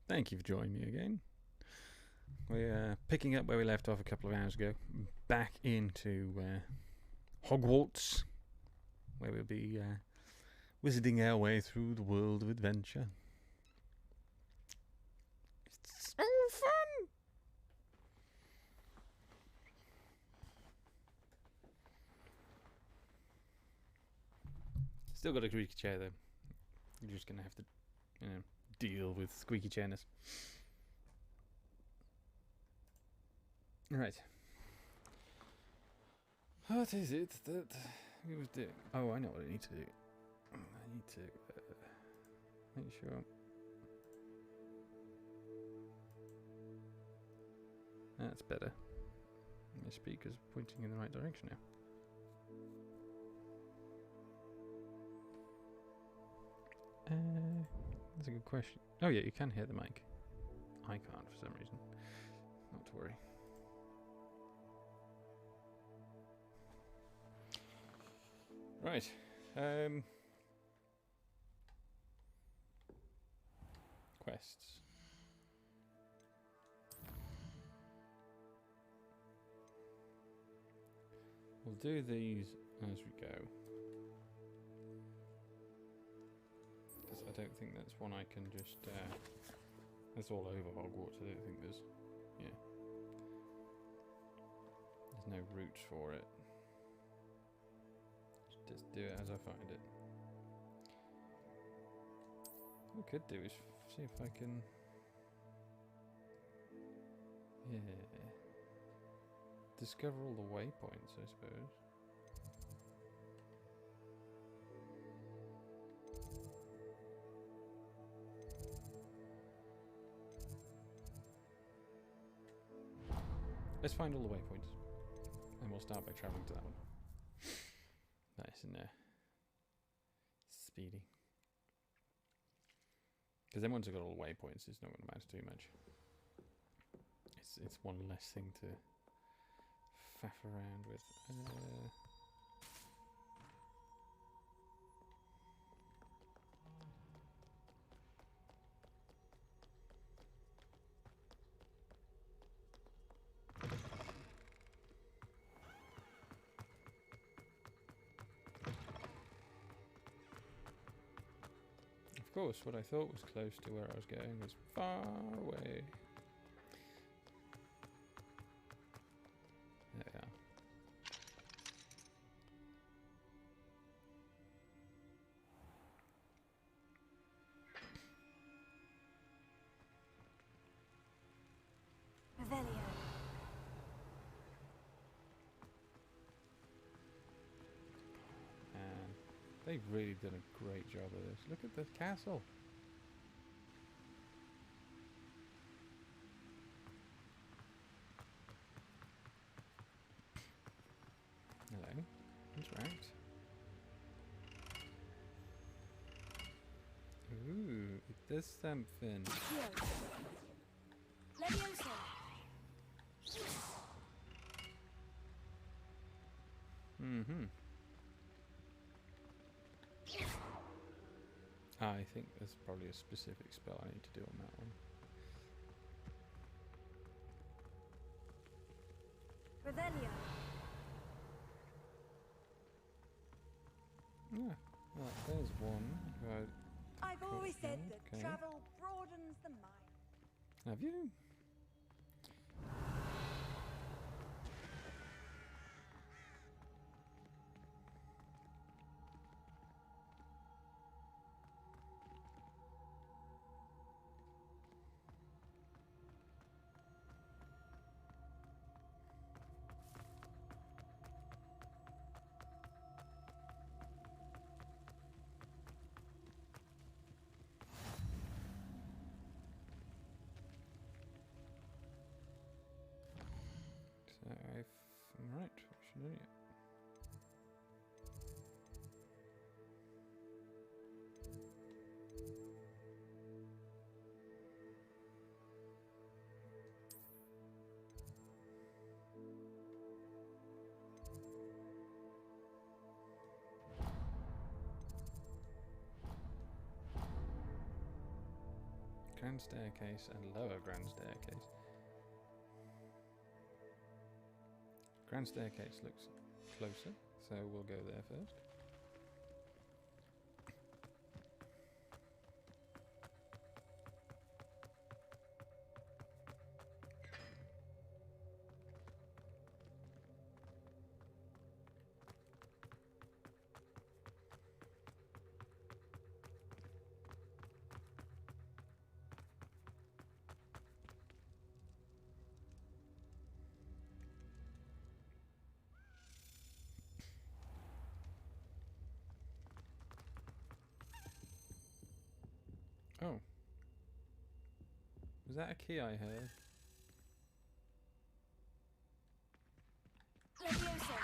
Thank you for joining me again. We're picking up where we left off a couple of hours ago, back into Hogwarts, where we'll be wizarding our way through the world of adventure. It's so fun! Still got a squeaky chair though. You're just going to have to, deal with squeaky chairness. Right. What is it that we was doing? Oh, I know what I need to do. I need to make sure. That's better. My speaker's pointing in the right direction now. That's a good question. Oh yeah, you can hear the mic. I can't for some reason. Not to worry. Right. Quests. We'll do these as we go. Because I don't think that's one I can just... that's all over Hogwarts. I don't think there's... Yeah. There's no route for it. Just do it as I find it. What I could do is see if I can... Yeah. Discover all the waypoints, I suppose. Let's find all the waypoints. And we'll start by travelling to that one. Nice and speedy. Because then once I've got all the waypoints, it's not going to matter too much. It's one less thing to faff around with. Of course, what I thought was close to where I was going was far away. There we are. Unveiling. And they've really done a great job of this. Look at the castle. Hello. Interact. Ooh, it does something. Leviosa. Mm-hmm. I think there's probably a specific spell I need to do on that one. Revelio. Yeah, well, there's one. I've always said that Okay. travel broadens the mind. Have you? So I'm right. We should do it. grand staircase and lower grand staircase. Grand staircase looks closer, so we'll go there first. Oh. Was that a key I heard? Leviosa.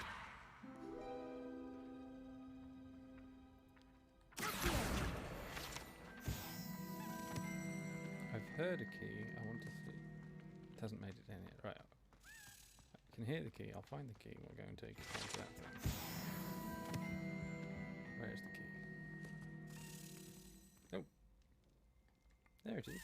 I've heard a key. I want to see. It hasn't made it in yet. Right. I can hear the key. I'll find the key. We'll go and take it down to that thing. Where's the key? Oh. There it is.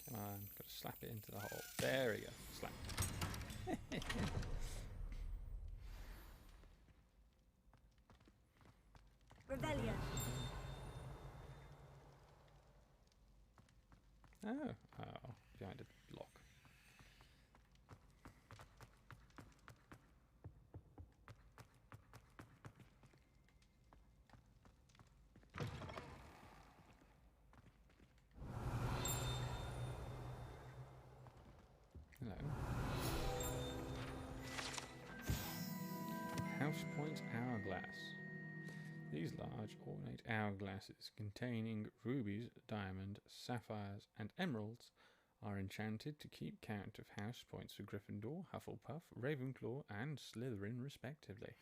Come on, got to slap it into the hole. There we go. Slap. Rebellion. Oh, behind a lock. Hello. House Point Hourglass. These large, ornate hourglasses containing rubies, diamond, sapphires, and emeralds are enchanted to keep count of house points for Gryffindor, Hufflepuff, Ravenclaw, and Slytherin, respectively.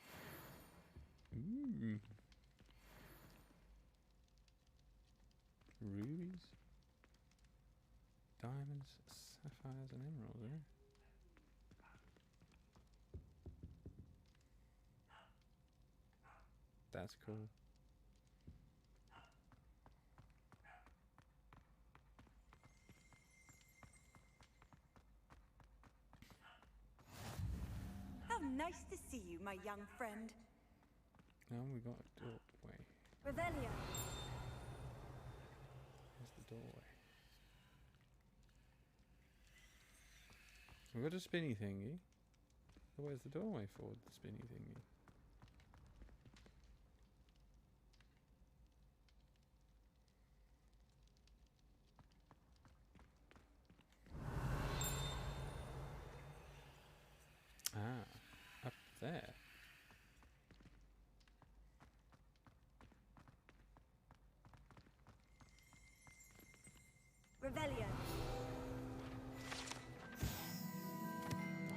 Ooh. Rubies, diamonds, sapphires, and emeralds, eh? That's cool. How nice to see you, my young friend. Now we got a doorway. Rebellion. Where's the doorway? We've got a spinny thingy. So where's the doorway for the spinny thingy? Ah, up there. Rebellion.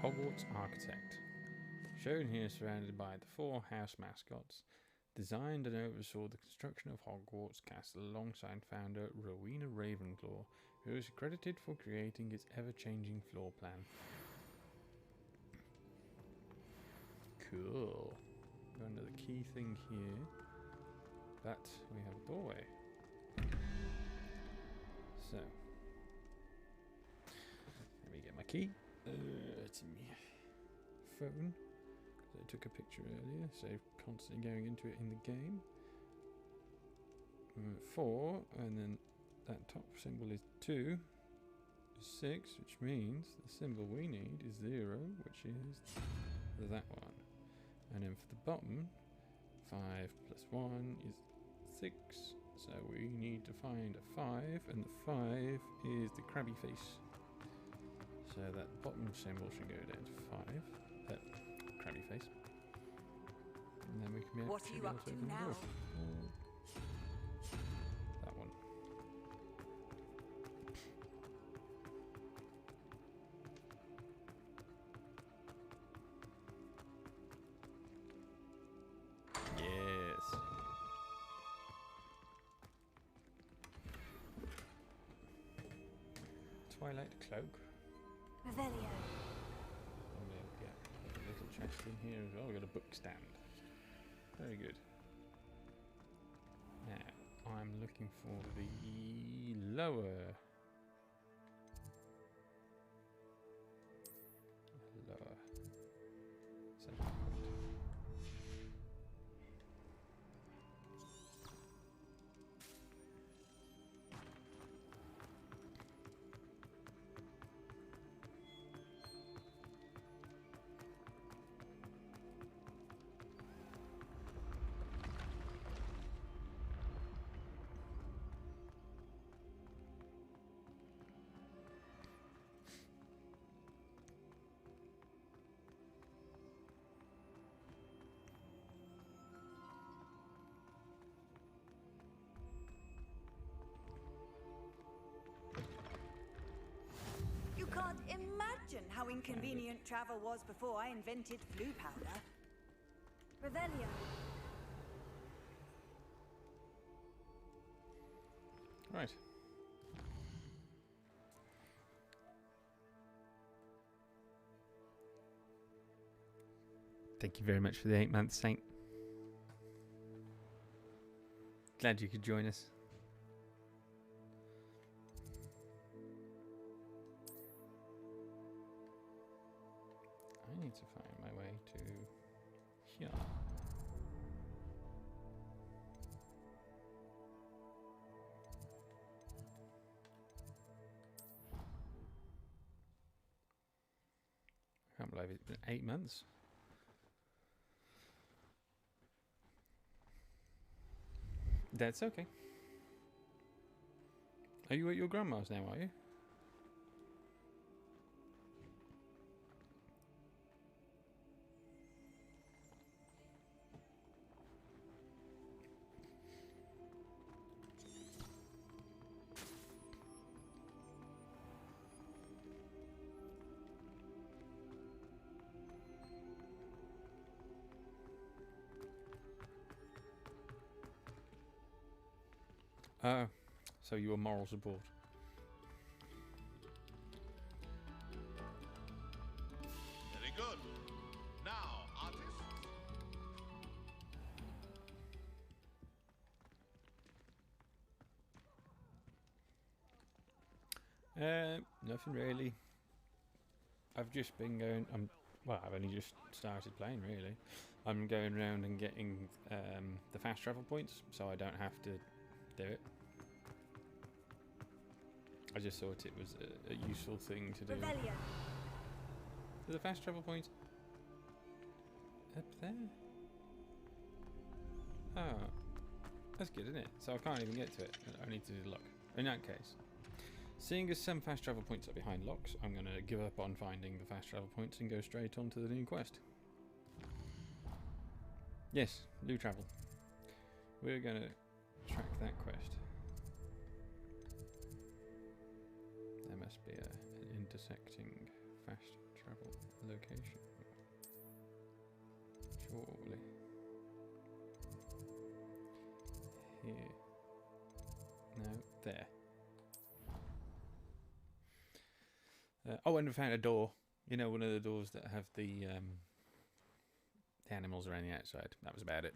Hogwarts Architect. Shown here surrounded by the 4 house mascots, designed and oversaw the construction of Hogwarts Castle alongside founder Rowena Ravenclaw, who is credited for creating its ever-changing floor plan. Cool. Go under the key thing here, but we have a doorway. So, let me get my key. It's in my phone, because I took a picture earlier, so constantly going into it in the game. 4, and then that top symbol is 2, is 6, which means the symbol we need is 0, which is that one. And then for the bottom, 5 plus 1 is 6, so we need to find a 5, and the 5 is the crabby face. So that bottom symbol should go down to 5, that crabby face. And then we can be able What to are you up to open the now? door. That one. Yes. Twilight cloak. Revelio. And we'll get a little chest in here as well. We've got a book stand. Very good. Now, I'm looking for the lower. Lower. Center point. You can't imagine how inconvenient travel was before I invented flu powder. Revelio. Right. Thank you very much for the 8-month saint. Glad you could join us. I need to find my way to here. I can't believe it's been 8 months. That's okay. Are you at your grandma's now, are you? So you were moral support. Very good. Now, artists. Nothing really. I've just been going. Well, I've only just started playing. Really, I'm going around and getting the fast travel points, so I don't have to do it. I just thought it was a useful thing to do. Revelio. There's a fast travel point up there. Oh, that's good, isn't it? So I can't even get to it. I need to do the lock. In that case, seeing as some fast travel points are behind locks, I'm going to give up on finding the fast travel points and go straight on to the new quest. Yes, new travel. We're going to track that quest. There must be an intersecting fast travel location. Surely. Here. No, there. Oh, and we found a door. You know, one of the doors that have the animals around the outside. That was about it.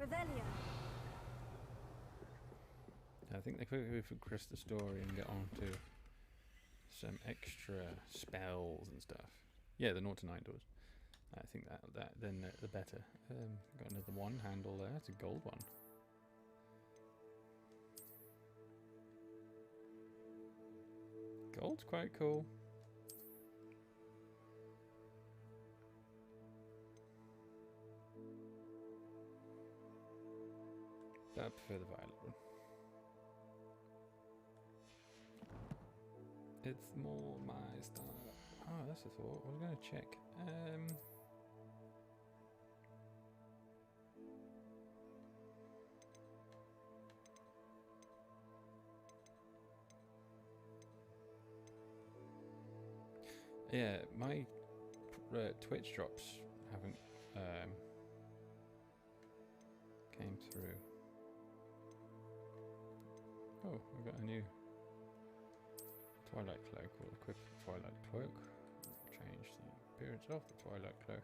Revelio. I think they quickly progress the story and get on to some extra spells and stuff. Yeah, the 0 to 9 doors. I think that then the better. Got another one handle there. It's a gold one. Gold's quite cool. But I prefer the violet one. It's more my style. Oh, that's a thought. I was going to check. Yeah, my Twitch drops haven't came through. Oh, we've got a new Twilight Cloak. We'll equip the Twilight Cloak. Change the appearance of the Twilight Cloak.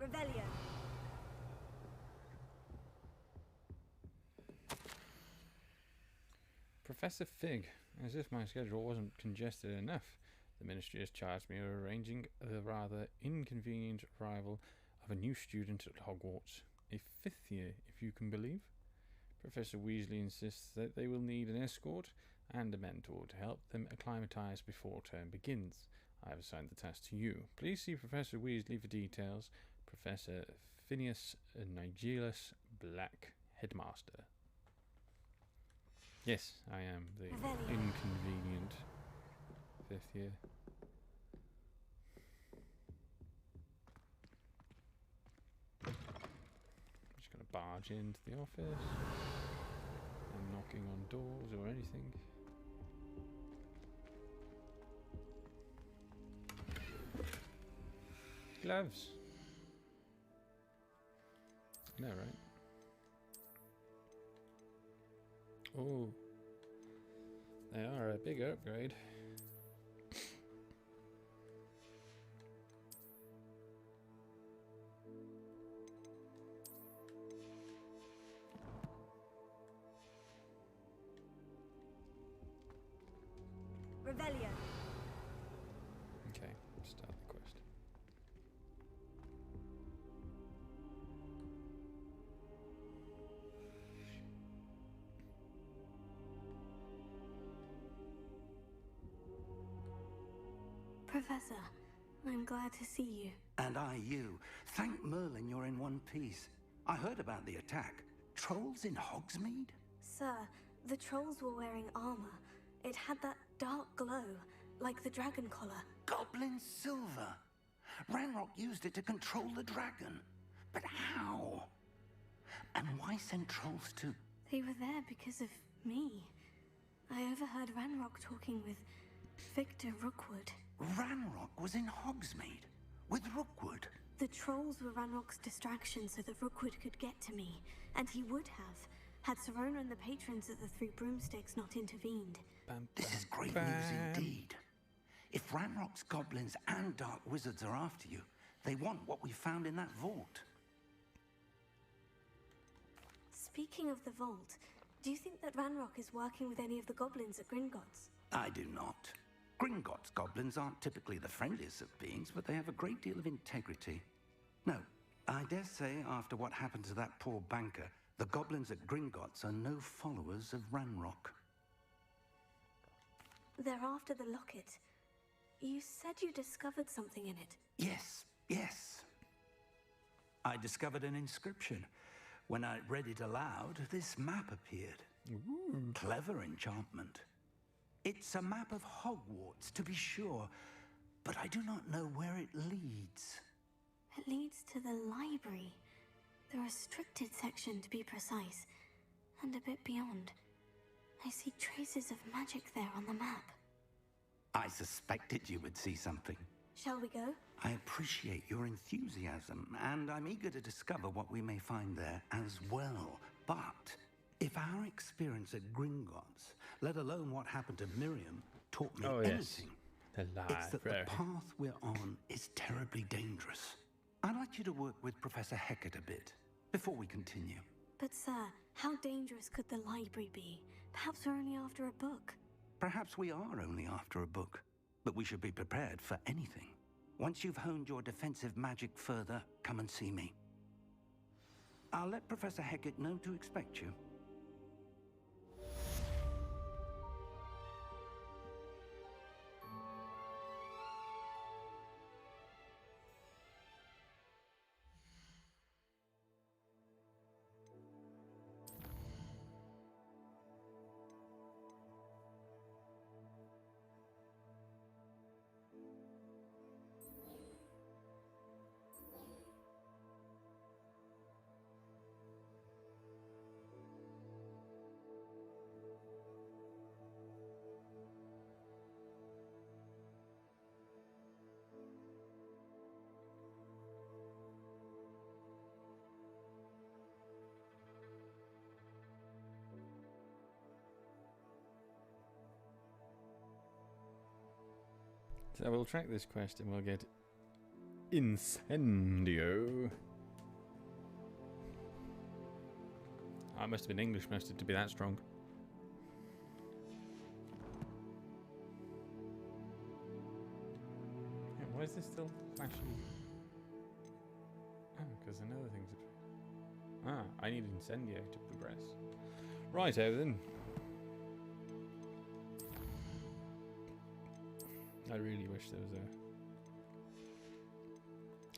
Revelio. Professor Fig, as if my schedule wasn't congested enough, the Ministry has charged me with arranging the rather inconvenient arrival of a new student at Hogwarts, a 5th year, if you can believe. Professor Weasley insists that they will need an escort and a mentor to help them acclimatise before term begins. I have assigned the task to you. Please see Professor Weasley for details. Professor Phineas Nigellus Black, Headmaster. Yes, I am the inconvenient 5th year. Just gonna barge into the office. I'm knocking on doors or anything. Gloves. No, right? Oh, they are a big upgrade. Revelio. Okay, start the quest. Professor, I'm glad to see you. And I you. Thank Merlin you're in one piece. I heard about the attack. Trolls in Hogsmeade? Sir, the trolls were wearing armor. It had that dark glow, like the dragon collar. Goblin silver. Ranrock used it to control the dragon. But how? And why send trolls to... They were there because of me. I overheard Ranrock talking with Victor Rookwood. Ranrock was in Hogsmeade with Rookwood. The trolls were Ranrock's distraction so that Rookwood could get to me, and he would have, had Serona and the patrons of the Three Broomsticks not intervened. This is great news indeed. If Ranrock's goblins and dark wizards are after you, they want what we found in that vault. Speaking of the vault, do you think that Ranrock is working with any of the goblins at Gringotts? I do not. Gringotts goblins aren't typically the friendliest of beings, but they have a great deal of integrity. No, I dare say after what happened to that poor banker, the goblins at Gringotts are no followers of Ranrock. They're after the locket. You said you discovered something in it. Yes. I discovered an inscription. When I read it aloud, this map appeared. Ooh. Clever enchantment. It's a map of Hogwarts, to be sure, but I do not know where it leads. It leads to the library. The restricted section, to be precise, and a bit beyond. I see traces of magic there on the map. I suspected you would see something. Shall we go? I appreciate your enthusiasm, and I'm eager to discover what we may find there as well. But if our experience at Gringotts, let alone what happened to Miriam, taught me anything, it's that the path we're on is terribly dangerous. I'd like you to work with Professor Hecat a bit before we continue. But sir, how dangerous could the library be? Perhaps we're only after a book. Perhaps we are only after a book, but we should be prepared for anything. Once you've honed your defensive magic further, come and see me. I'll let Professor Hecat know to expect you. So we'll track this quest and we'll get Incendio. I must have been English mustard to be that strong. Yeah, why is this still flashing? Oh, because another thing's... I need Incendio to progress. Righto then. I really wish there was a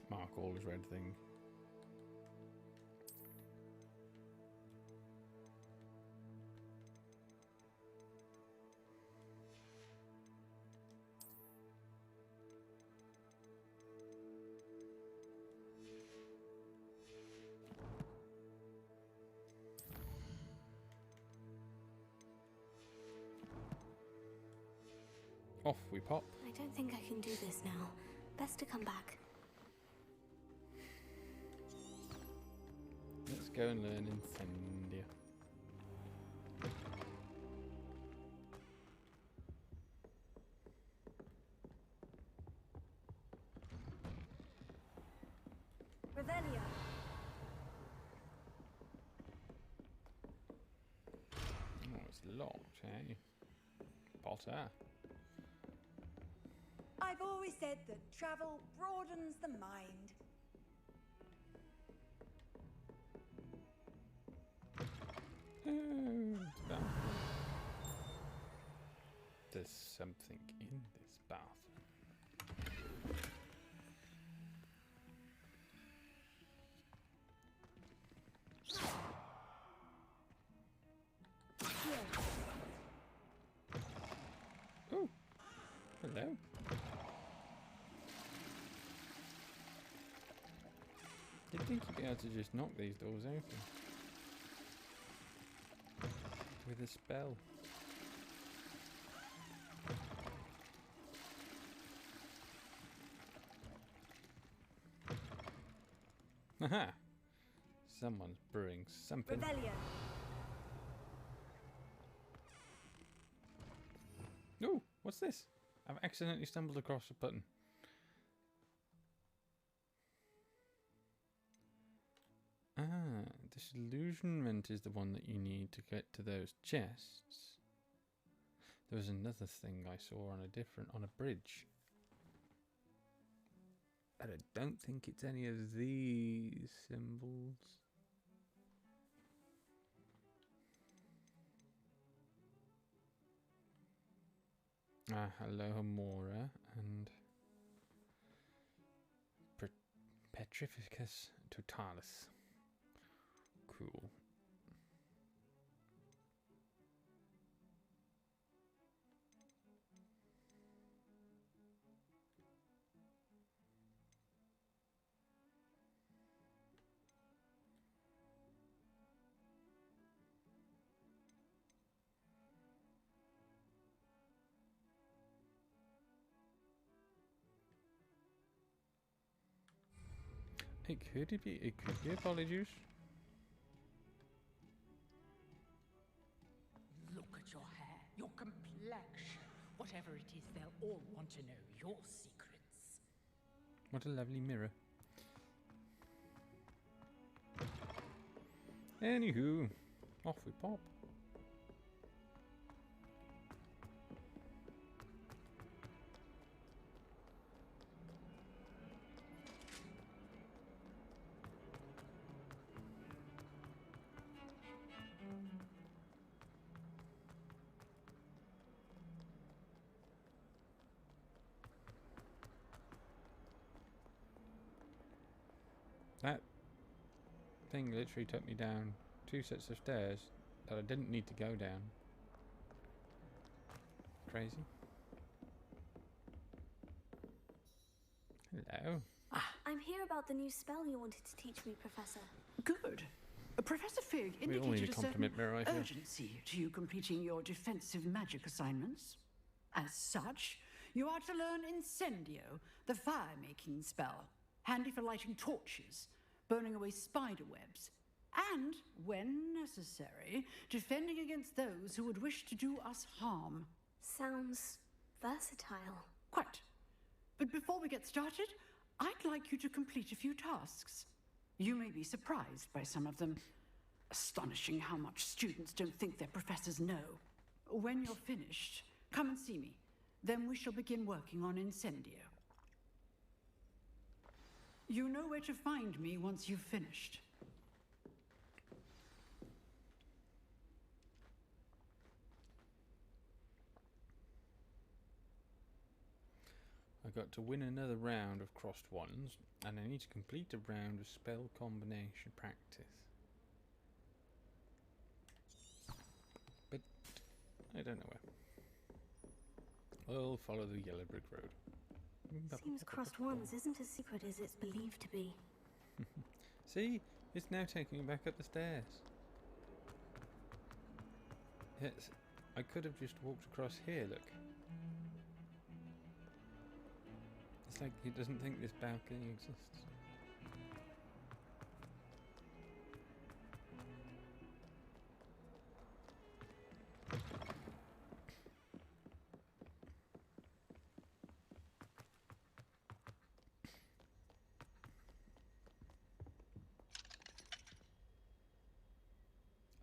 mark all as red thing. Off we pop. I don't think I can do this now. Best to come back. Let's go and learn Incendia. Revelio. Oh, it's locked, eh? Potter. I've always said that travel broadens the mind. There's something in this bathroom. Oh, hello. You'd think you'd be able to just knock these doors open with a spell. Haha! Someone's brewing something. Revelio. Oh, what's this? I've accidentally stumbled across a button. Disillusionment is the one that you need to get to those chests. There was another thing I saw on a bridge. And I don't think it's any of these symbols. Hello, Hamora, and Petrificus Totalis. Cool. It could be apologies. Look at your hair, your complexion. Whatever it is, they'll all want to know your secrets. What a lovely mirror. Anywho, off we pop. That thing literally took me down 2 sets of stairs that I didn't need to go down. Crazy. Hello. I'm here about the new spell you wanted to teach me, Professor. Good. Professor Fig We all need a indicated a certain compliment mirror, I feel. urgency to you completing your defensive magic assignments. As such, you are to learn Incendio, the fire-making spell, handy for lighting torches, burning away spider webs, and, when necessary, defending against those who would wish to do us harm. Sounds versatile. Quite. But before we get started, I'd like you to complete a few tasks. You may be surprised by some of them. Astonishing how much students don't think their professors know. When you're finished, come and see me. Then we shall begin working on Incendio. You know where to find me once you've finished. I got to win another round of crossed ones, and I need to complete a round of spell combination practice. But I don't know where. We'll follow the yellow brick road. Seems crossed wands isn't as secret as it's believed to be. See? It's now taking me back up the stairs. Yes, I could have just walked across here, look. It's like he doesn't think this balcony exists.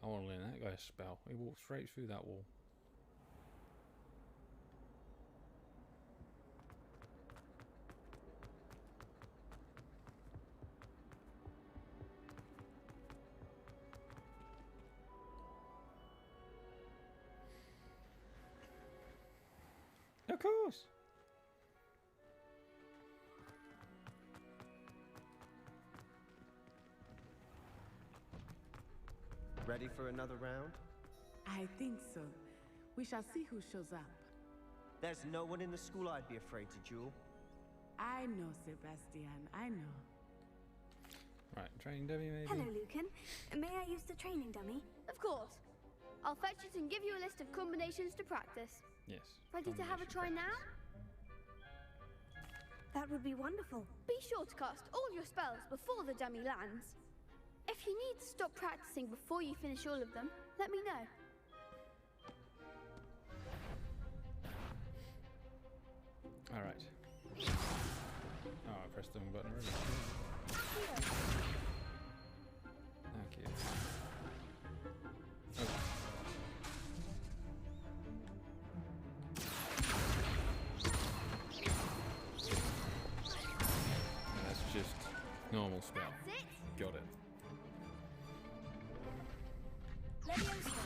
I want to learn that guy's spell. He walked straight through that wall. Of course. Ready for another round? I think so. We shall see who shows up. There's no one in the school I'd be afraid to duel. I know, Sebastian. I know. Right, training dummy maybe? Hello, Lucan. May I use the training dummy? Of course. I'll fetch it and give you a list of combinations to practice. Yes. Ready to have a try now? That would be wonderful. Be sure to cast all your spells before the dummy lands. If you need to stop practicing before you finish all of them, let me know. Alright. Oh, I pressed the wrong button already. Okay. Oh. That's just normal spell. That's it. Got it. Leviosa.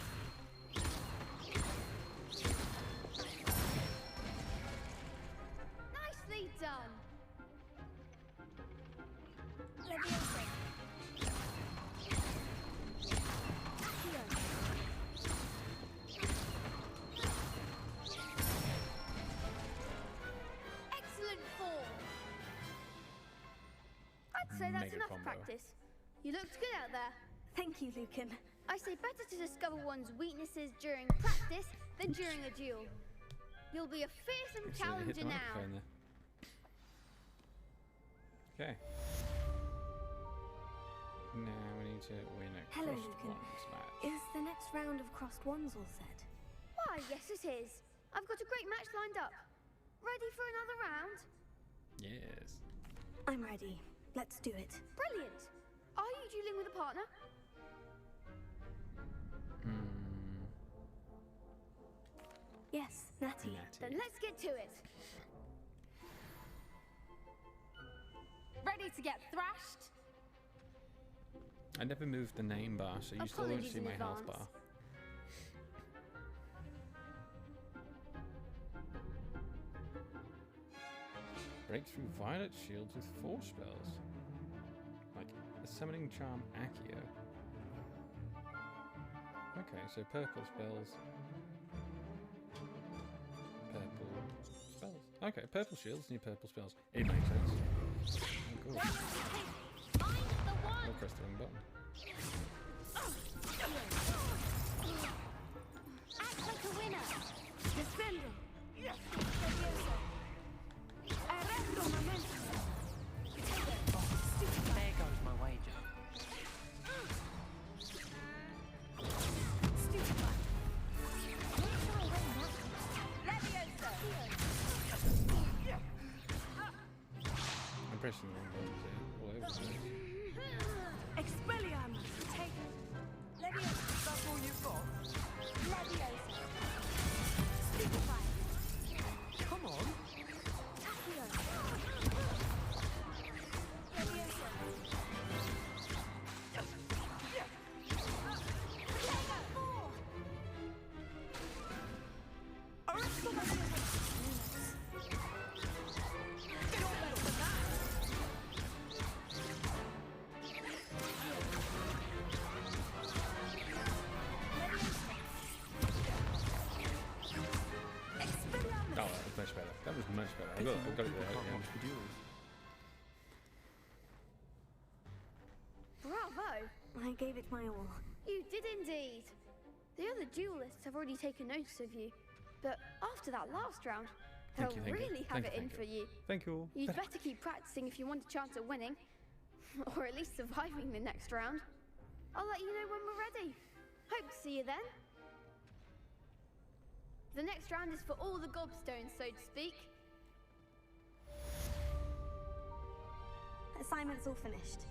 Nicely done. Leviosa. Accio. Excellent form. I'd say that's Mega enough combo. practice. You looked good out there. Thank you, Lucan. I say better to discover one's weaknesses during practice than during a duel. You'll be a fearsome Accidentally hit challenger the now. microphone there. Okay. Now we need to win a Hello, crossed Lucan. ones match. Is the next round of crossed wands all set? Why, yes it is. I've got a great match lined up. Ready for another round? Yes. I'm ready. Let's do it. Brilliant. Are you dueling with a partner? Yes, Natty. Then let's get to it. Ready to get thrashed? I never moved the name bar, so you still won't Apologies see in my health advance. bar. Break through violet shields with 4 spells. Like the summoning charm Accio. Okay, so purple spells. Purple spells. Okay, purple shields need purple spells. It makes sense. Oh, cool. Find the one. I'll press the wrong button. Act like a winner. Defendo! Leviosa. Arresto momento! There goes my wager. Leviosa. pressing them buttons here, all over the place. Expelliarmus! Take Leviosa! That's all you've got? Leviosa! Stupefy! Come on. Accio! Leviosa! Protego! More! Orisco Leviosa! Get all better than that! Oh, that was much better. That was much better. I got it there. Yeah. Multiple duels. Bravo! I gave it my all. You did indeed. The other duelists have already taken notice of you, but after that last round, they'll Thank you, really have thank it you, in thank for you. Thank you. You'd better keep practicing if you want a chance at winning, or at least surviving the next round. I'll let you know when we're ready. Hope to see you then. The next round is for all the gobstones, so to speak. Assignment's all finished.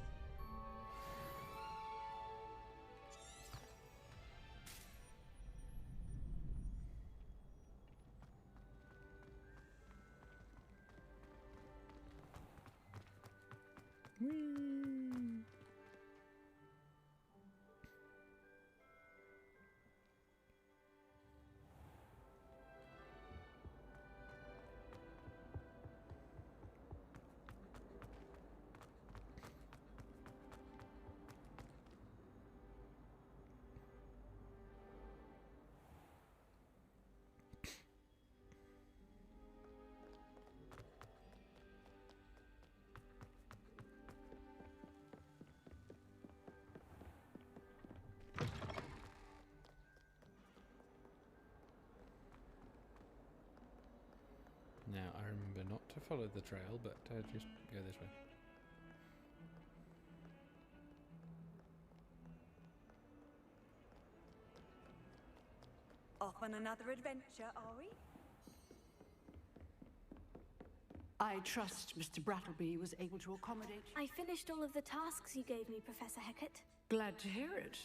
Now, I remember not to follow the trail, but just go this way. Off on another adventure, are we? I trust Mr. Brattleby was able to accommodate. I finished all of the tasks you gave me, Professor Hecat. Glad to hear it.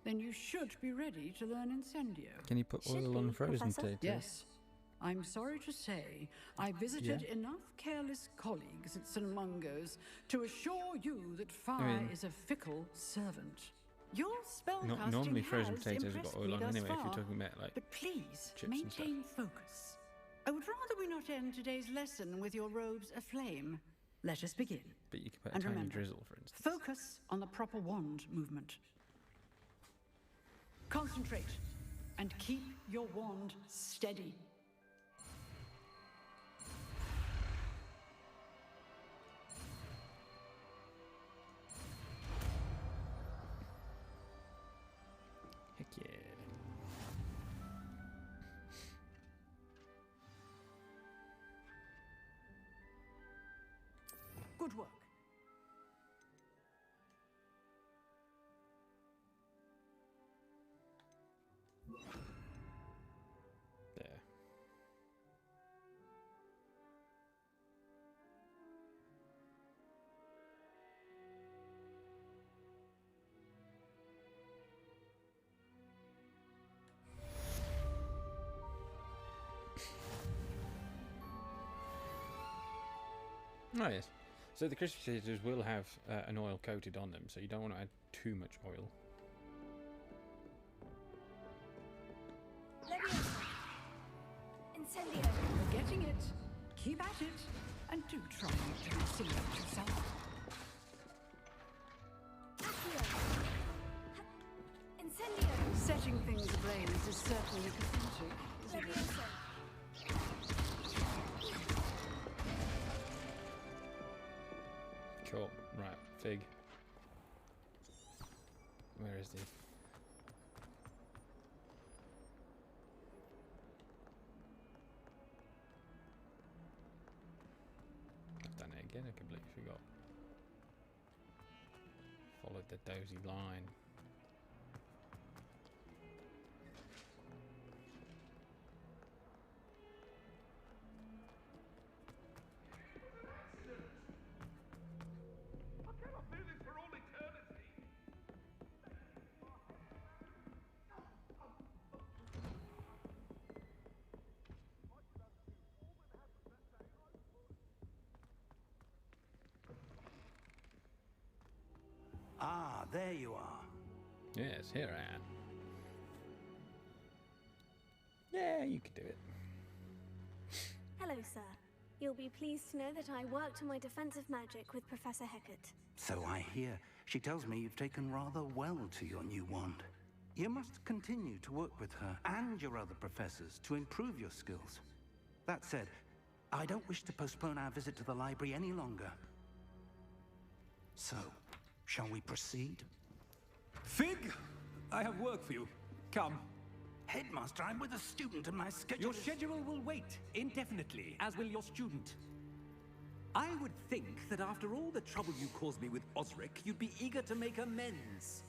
Then you should be ready to learn Incendio. Can you put Should oil on be, frozen Professor. potatoes? Yes. I'm sorry to say, I visited enough careless colleagues at St. Mungo's to assure you that fire is a fickle servant. Your spellcasting Normally frozen has potatoes have got impressed oil me on thus anyway, if far, you're talking about like but please chips and stuff. maintain focus. I would rather we not end today's lesson with your robes aflame. Let us begin. But you can put a And tiny remember, drizzle, for instance. focus on the proper wand movement. Concentrate and keep your wand steady. Heck yeah. Good work. There. Oh yes. So the crispy potatoes will have an oil coated on them, so you don't want to add too much oil. Leviosa! Incendio! You're getting it. Keep at it. And do try not to be silly about yourself. Accio! Incendio! Setting things ablaze is certainly cathartic, isn't it? Leviosa! Cool. Right, fig. Where is he? I've done it again, I completely forgot. Followed the dozy line. there you are. Yes, here I am. Yeah, you can do it. Hello, sir. You'll be pleased to know that I worked on my defensive magic with Professor Hecat. So I hear. She tells me you've taken rather well to your new wand. You must continue to work with her and your other professors to improve your skills. That said, I don't wish to postpone our visit to the library any longer. So, shall we proceed? Fig! I have work for you. Come. Headmaster, I'm with a student and my schedule Your schedule will wait indefinitely, as will your student. I would think that after all the trouble you caused me with Osric, you'd be eager to make amends.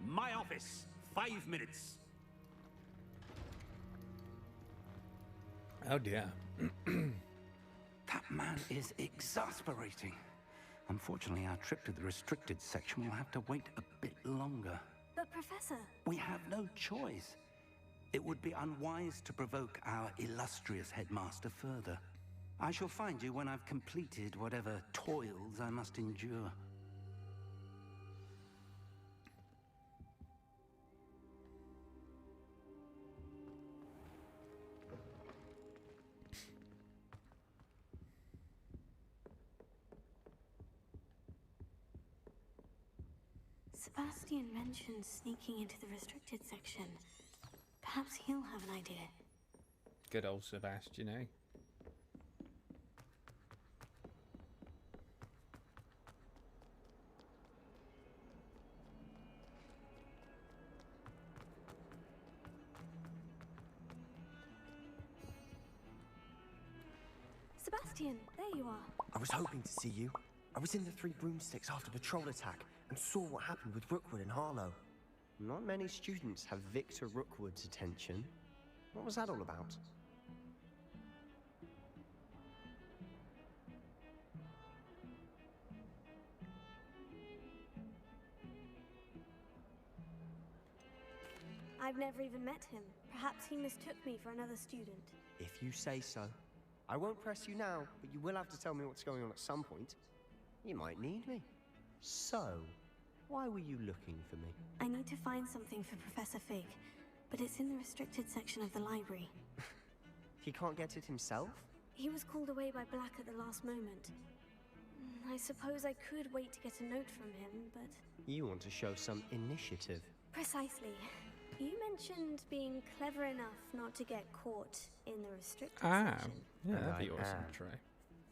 My office, 5 minutes. Oh dear. That man is exasperating. Unfortunately, our trip to the restricted section will have to wait a bit longer. But, Professor... We have no choice. It would be unwise to provoke our illustrious headmaster further. I shall find you when I've completed whatever toils I must endure. Sebastian mentioned sneaking into the restricted section. Perhaps he'll have an idea. Good old Sebastian, eh? Sebastian, there you are. I was hoping to see you. I was in the Three Broomsticks after the troll attack and saw what happened with Rookwood and Harlow. Not many students have Victor Rookwood's attention. What was that all about? I've never even met him. Perhaps he mistook me for another student. If you say so. I won't press you now, but you will have to tell me what's going on at some point. You might need me. So, why were you looking for me? I need to find something for Professor Fig, but it's in the restricted section of the library. He can't get it himself? He was called away by Black at the last moment. I suppose I could wait to get a note from him, but... You want to show some initiative. Precisely. You mentioned being clever enough not to get caught in the restricted section. Yeah, that'd be I awesome am. to try.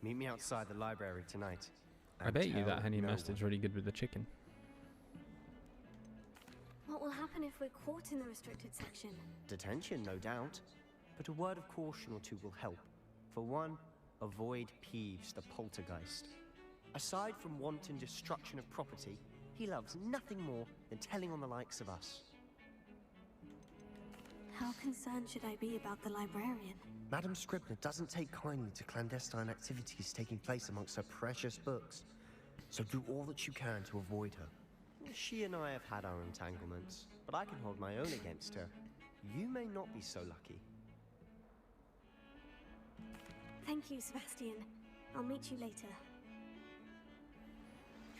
Meet me outside the library tonight. I bet you tell that honey no mustard's one. really good with the chicken. What will happen if we're caught in the restricted section? Detention, no doubt. But a word of caution or two will help. For one, avoid Peeves, the poltergeist. Aside from wanton destruction of property, he loves nothing more than telling on the likes of us. How concerned should I be about the librarian? Madam Scribner doesn't take kindly to clandestine activities taking place amongst her precious books. So do all that you can to avoid her. She and I have had our entanglements, but I can hold my own against her. You may not be so lucky. Thank you, Sebastian. I'll meet you later.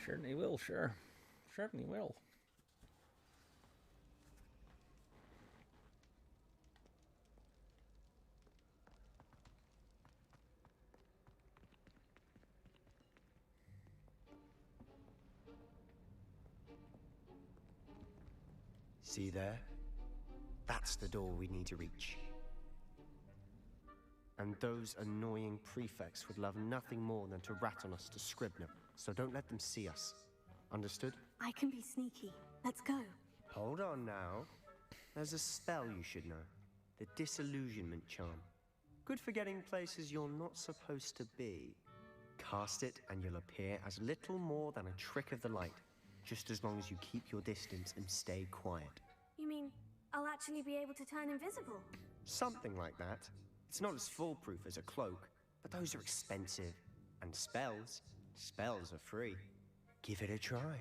Certainly will, sure. Certainly will. See there? That's the door we need to reach. And those annoying prefects would love nothing more than to rat on us to Scribner, so don't let them see us. Understood? I can be sneaky. Let's go. Hold on now. There's a spell you should know. The Disillusionment Charm. Good for getting places you're not supposed to be. Cast it and you'll appear as little more than a trick of the light, just as long as you keep your distance and stay quiet. You mean I'll actually be able to turn invisible? Something like that. It's not as foolproof as a cloak, but those are expensive. And spells are free. Give it a try.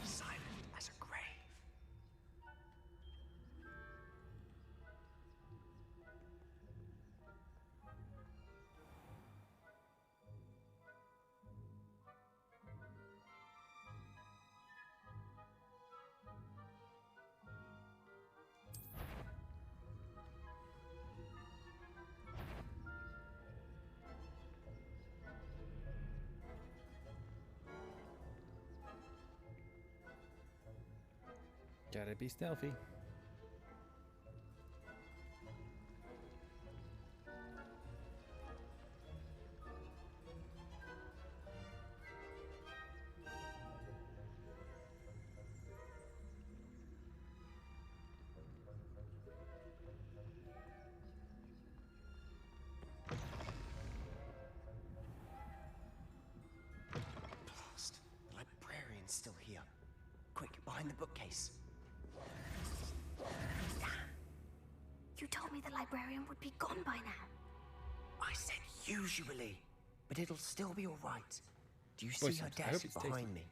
Silent as a grave. Gotta be stealthy. Blast. The librarian's still here. Quick, behind the bookcase. You told me the librarian would be gone by now. I said usually, but it'll still be all right. Do you Boy, see her I hope desk it's behind tasty. me?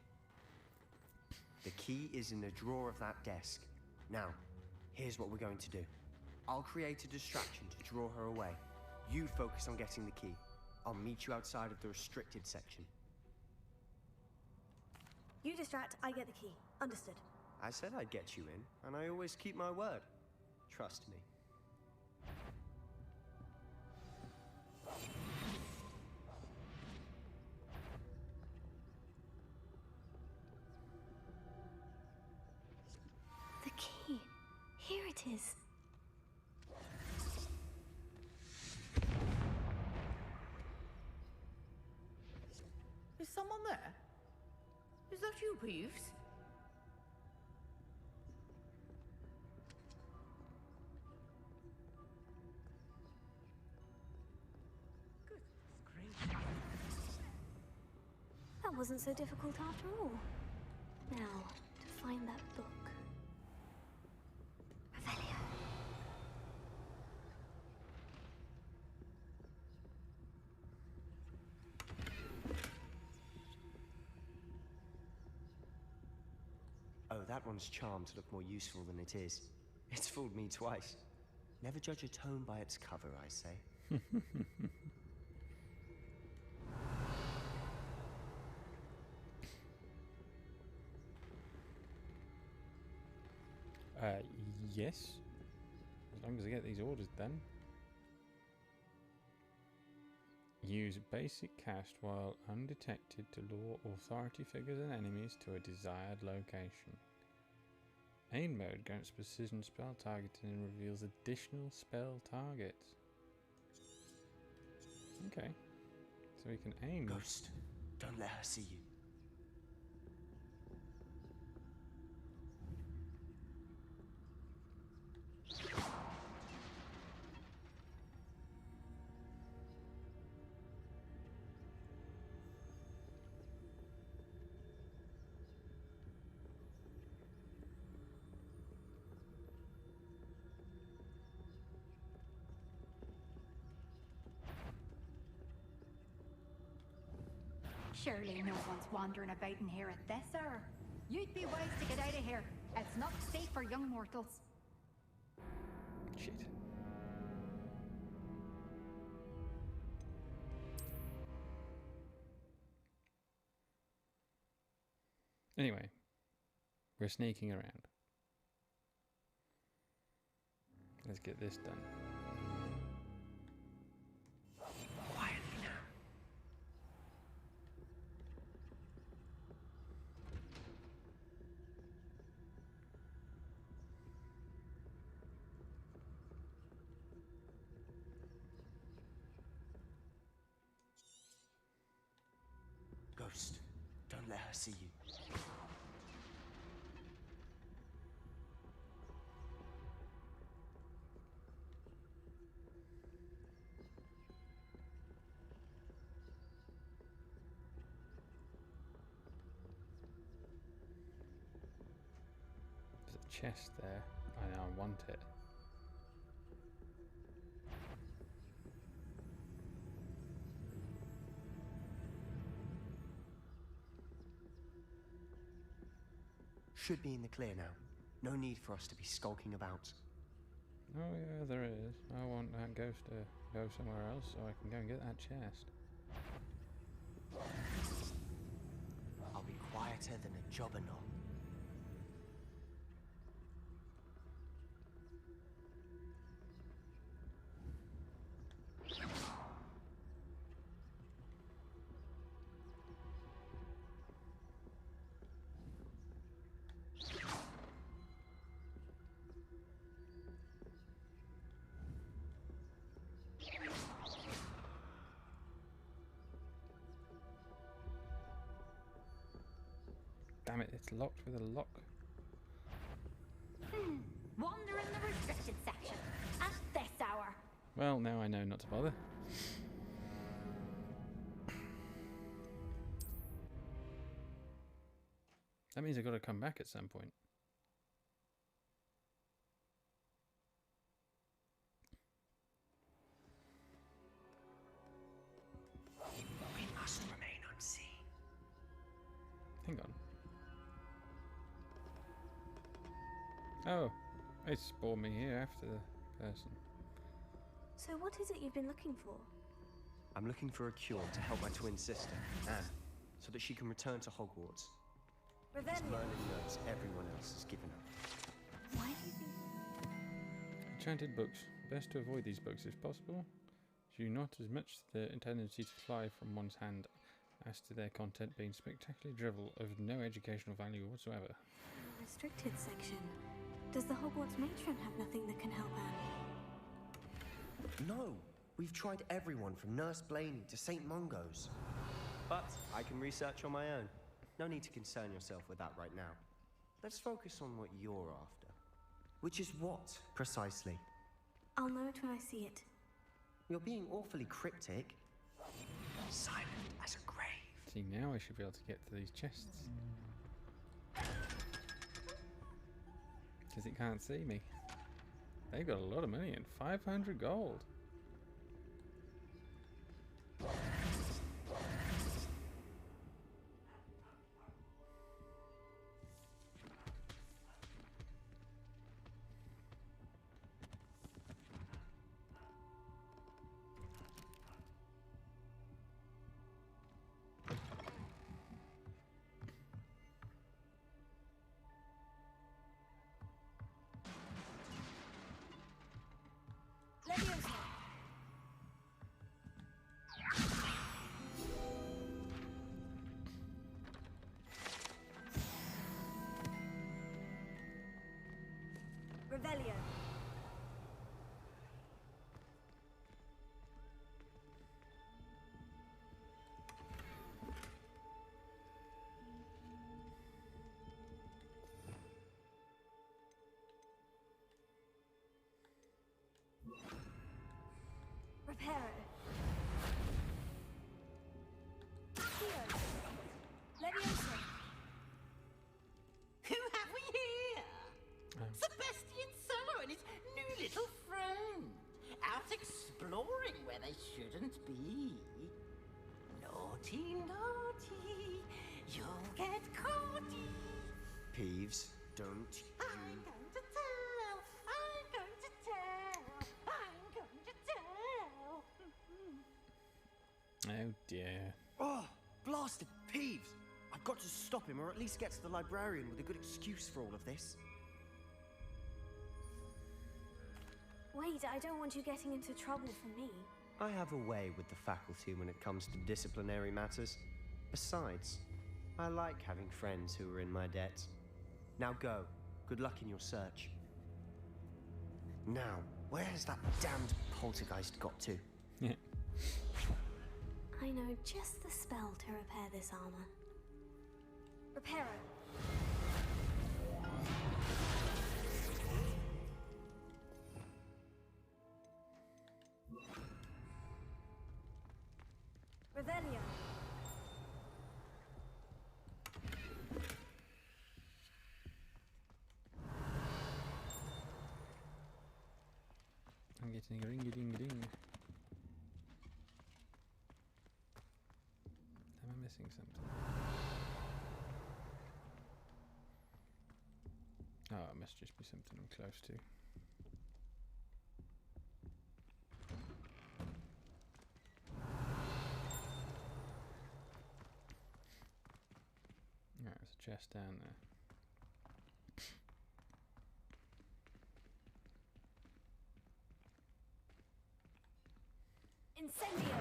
The key is in the drawer of that desk. Now, here's what we're going to do. I'll create a distraction to draw her away. You focus on getting the key. I'll meet you outside of the restricted section. You distract, I get the key. Understood. I said I'd get you in, and I always keep my word. Trust me. The key. Here it is. Is someone there? Is that you, Peeves? That wasn't so difficult after all. Now, to find that book. Revelio. Oh, that one's charmed to look more useful than it is. It's fooled me twice. Never judge a tome by its cover, I say. Yes. As long as I get these orders done. Use basic cast while undetected to lure authority figures and enemies to a desired location. Aim mode grants precision spell targeting and reveals additional spell targets. Okay. So we can aim. Ghost, don't let her see you. Surely no one's wandering about in here at this hour. You'd be wise to get out of here. It's not safe for young mortals. Shit. Anyway, we're sneaking around. Let's get this done. Quietly now. Ghost, don't let her see you. chest there. I know I want it. Should be in the clear now. No need for us to be skulking about. Oh yeah, there is. I want that ghost to go somewhere else so I can go and get that chest. I'll be quieter than a jobberknoll. Damn it, it's locked with a lock. Wander in the restricted section at this hour. Well, now I know not to bother. That means I've got to come back at some point. We must remain unseen. Hang on. Oh, it spawned me here after the person. So what is it you've been looking for? I'm looking for a cure to help my twin sister, Anne, so that she can return to Hogwarts. This Merlin knows everyone else has given up. Why do you think... Enchanted books. Best to avoid these books if possible. Due not as much the tendency to fly from one's hand as to their content being spectacularly drivel of no educational value whatsoever. Restricted section. Does the Hogwarts matron have nothing that can help Anne? No! We've tried everyone from Nurse Blaney to St. Mungo's. But I can research on my own. No need to concern yourself with that right now. Let's focus on what you're after. Which is what, precisely? I'll know it when I see it. You're being awfully cryptic. Silent as a grave. See, now I should be able to get to these chests. Because it can't see me. They've got a lot of money in 500 gold. Revelio. Reparo. Leviosa. Who have we here? Sebastian Solo and his new little friend. Out exploring where they shouldn't be. Naughty, naughty. You'll get caughty. Peeves, don't you... I'm going to tell. I'm going to tell. I'm going to tell. Oh dear. Oh, blasted Peeves! I've got to stop him, or at least get to the librarian with a good excuse for all of this. Wait, I don't want you getting into trouble for me. I have a way with the faculty when it comes to disciplinary matters. Besides, I like having friends who are in my debt. Now go. Good luck in your search. Now, where has that damned poltergeist got to? I know just the spell to repair this armor. Reparo. Revelio. Ding a ring a ding a ding. Am I missing something? Oh, it must just be something I'm close to. Right, there's a chest down there. Incendio!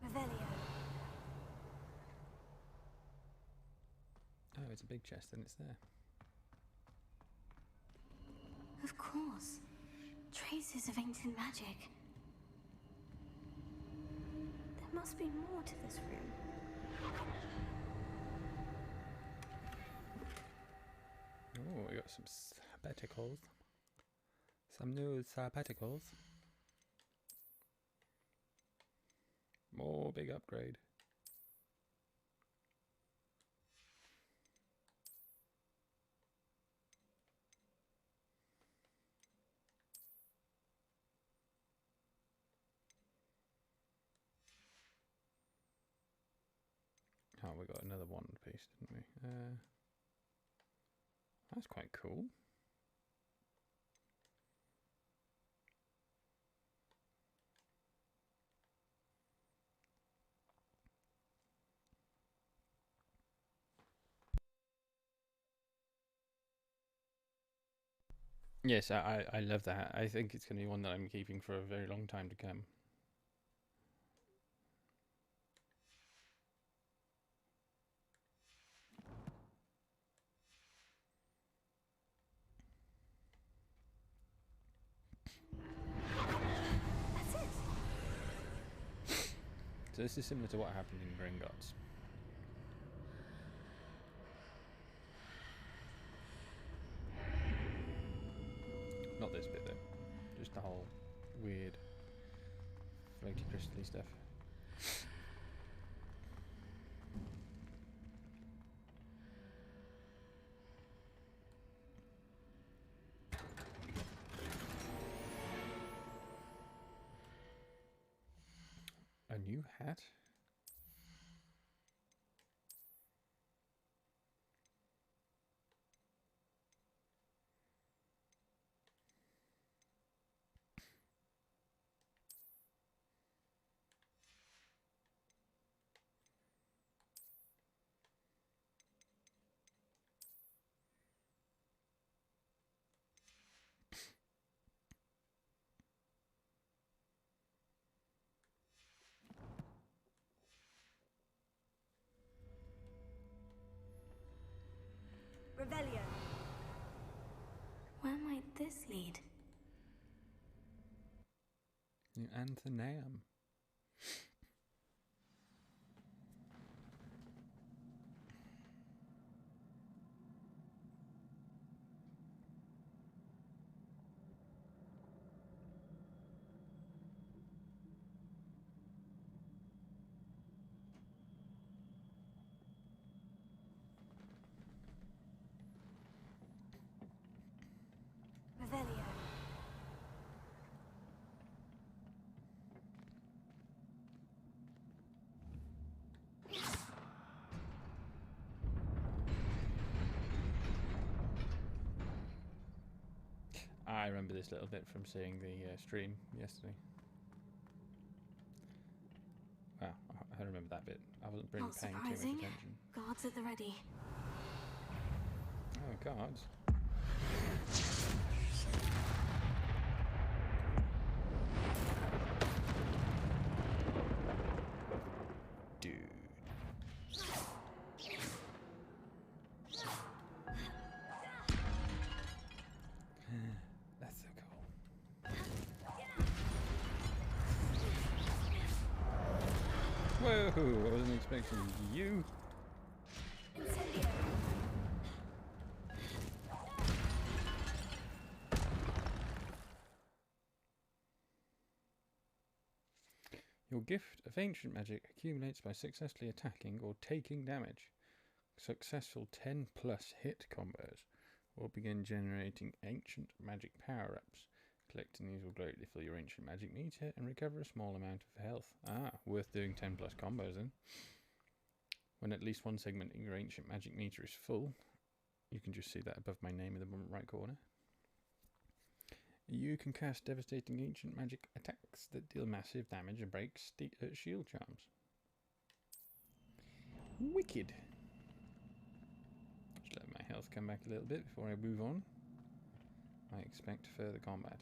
Revelio. Oh, it's a big chest and it's there. Of course. Traces of ancient magic. There must be more to this room. Oh, we got some sabbaticals. Some new sabbaticals. More big upgrade. Oh, we got another one piece, didn't we? That's quite cool. Yes, I love that. I think it's going to be one that I'm keeping for a very long time to come. That's it. So this is similar to what happened in Gringotts. Not this bit though. Just the whole weird floaty crystally stuff. A new hat? Revelio. Where might this lead? New Anthenaeum. Revelio. I remember this little bit from seeing the stream yesterday. Wow, I remember that bit. I wasn't really Not paying too much surprising. attention. Guards at the ready. Oh, guards. Dude. That's so cool. Whoa, I wasn't expecting you. Incendio. Your gift of ancient magic accumulates by successfully attacking or taking damage. Successful 10+ hit combos will begin generating ancient magic power-ups. Collecting these will greatly fill your ancient magic meter and recover a small amount of health. Ah, worth doing 10+ combos then. When at least one segment in your ancient magic meter is full, you can just see that above my name in the bottom right corner. You can cast devastating ancient magic attacks that deal massive damage and break shield charms. Wicked. Just let my health come back a little bit before I move on. I expect further combat.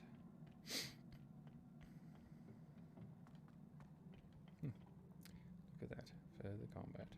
Look at that, further combat.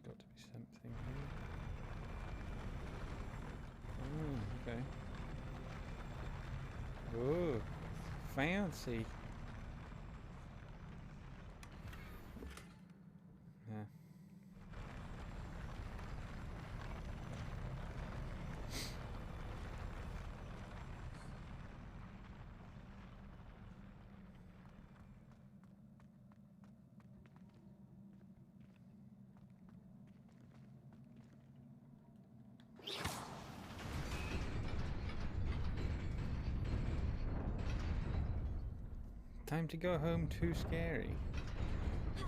Got to be something here. Oh, okay. Oh, fancy. Yeah. Time to go home, too scary.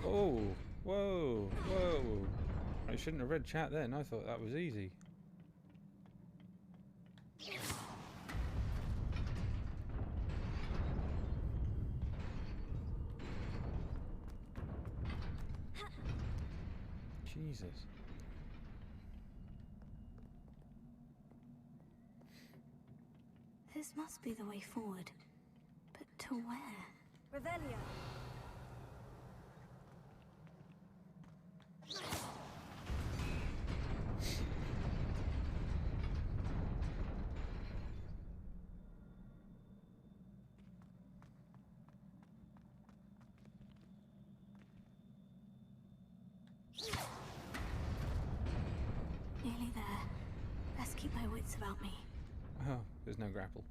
Oh, whoa, whoa. I shouldn't have read chat then, I thought that was easy. Jesus. This must be the way forward. But to where? Revelio. Nearly there. Best keep my wits about me. Oh, there's no grapple.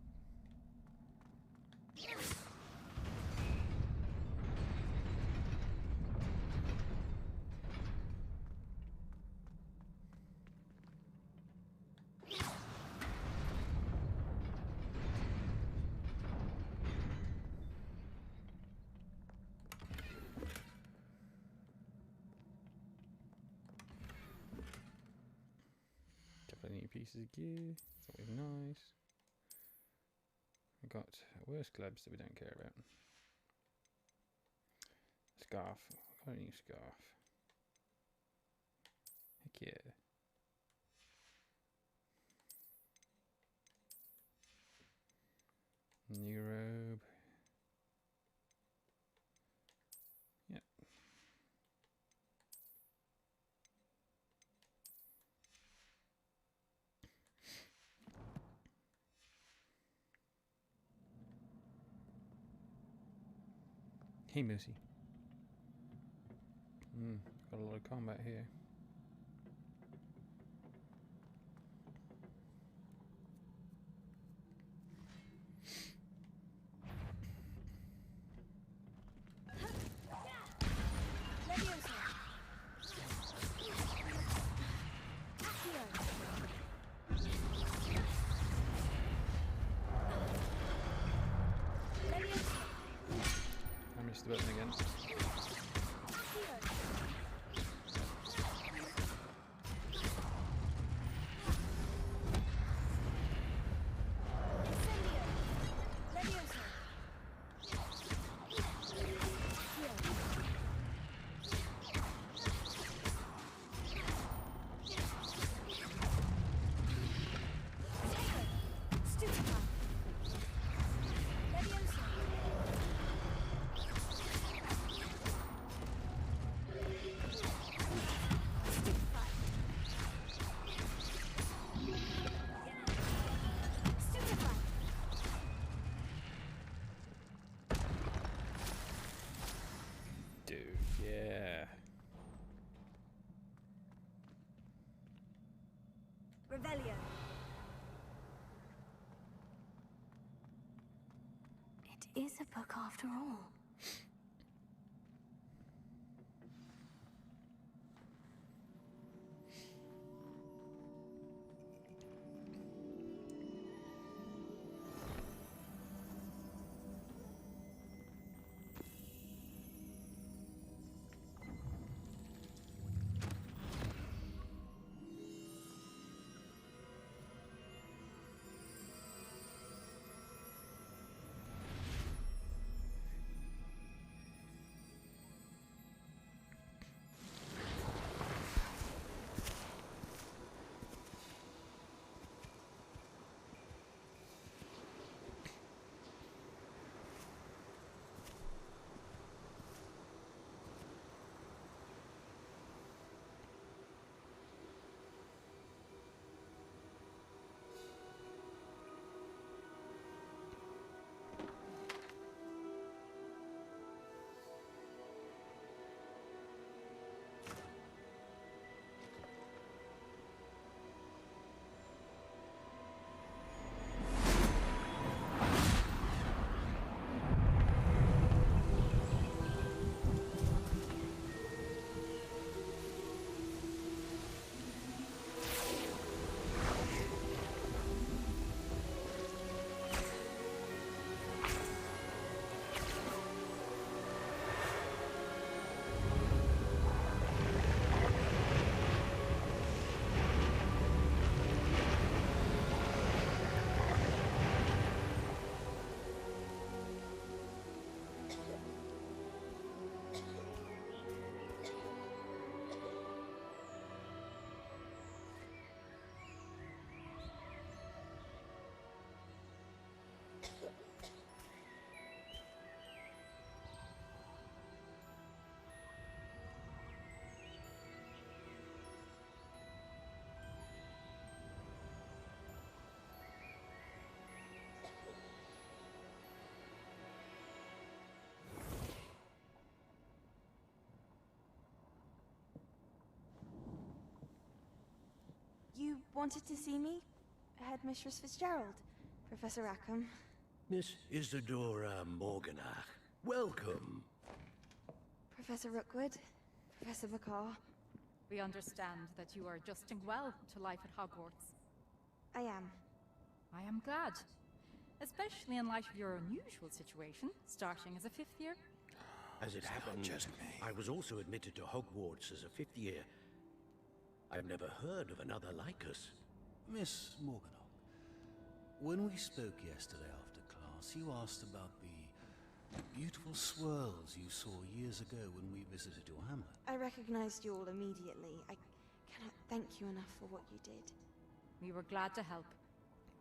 Couple of new pieces of gear. It's always nice. We've got worse clubs that we don't care about. Scarf. Got a new scarf. Heck yeah. New robe. Yep. Hey, Moosey. Got a lot of combat here. I missed the button again. Revelio. It is a book after all. You wanted to see me? Headmistress Fitzgerald, Professor Rackham. Miss Isadora Morganach, welcome. Professor Rookwood, Professor McCaw. We understand that you are adjusting well to life at Hogwarts. I am. I am glad. Especially in light of your unusual situation, starting as a 5th year. As it happened, I was also admitted to Hogwarts as a 5th year. I've never heard of another like us. Miss Morganach, when we spoke yesterday after class, you asked about the beautiful swirls you saw years ago when we visited your hamlet. I recognized you all immediately. I cannot thank you enough for what you did. We were glad to help.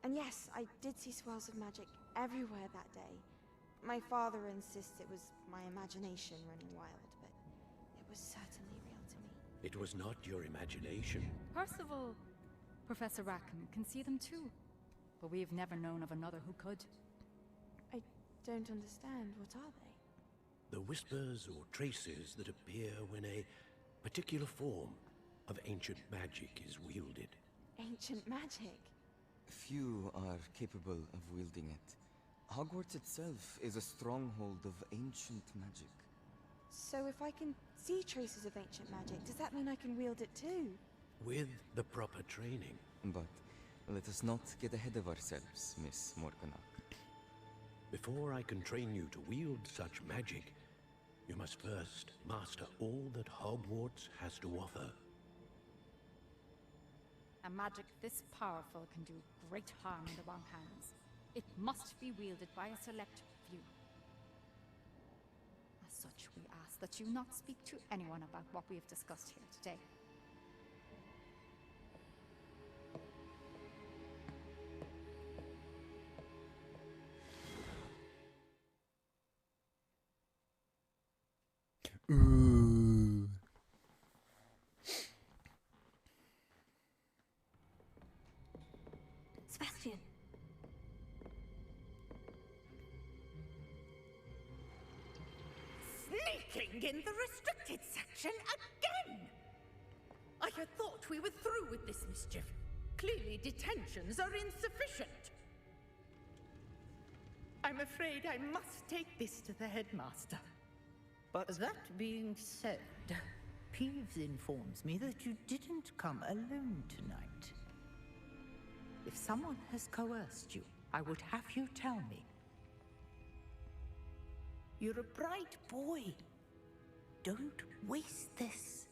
And yes, I did see swirls of magic everywhere that day. My father insists it was my imagination running wild, but it was certainly real to me. It was not your imagination. Percival, Professor Rackham can see them too. But we have never known of another who could. I don't understand. What are they? The whispers or traces that appear when a particular form of ancient magic is wielded. Ancient magic? Few are capable of wielding it. Hogwarts itself is a stronghold of ancient magic. So if I can see traces of ancient magic, does that mean I can wield it too? With the proper training. But let us not get ahead of ourselves, Miss Morganach. Before I can train you to wield such magic, you must first master all that Hogwarts has to offer. A magic this powerful can do great harm in the wrong hands. It must be wielded by a select few. As such, we ask that you not speak to anyone about what we have discussed here today. Ooh. Sebastian. Sneaking in the restricted section again! I had thought we were through with this mischief. Clearly, detentions are insufficient. I'm afraid I must take this to the headmaster. But that being said, Peeves informs me that you didn't come alone tonight. If someone has coerced you, I would have you tell me. You're a bright boy. Don't waste this.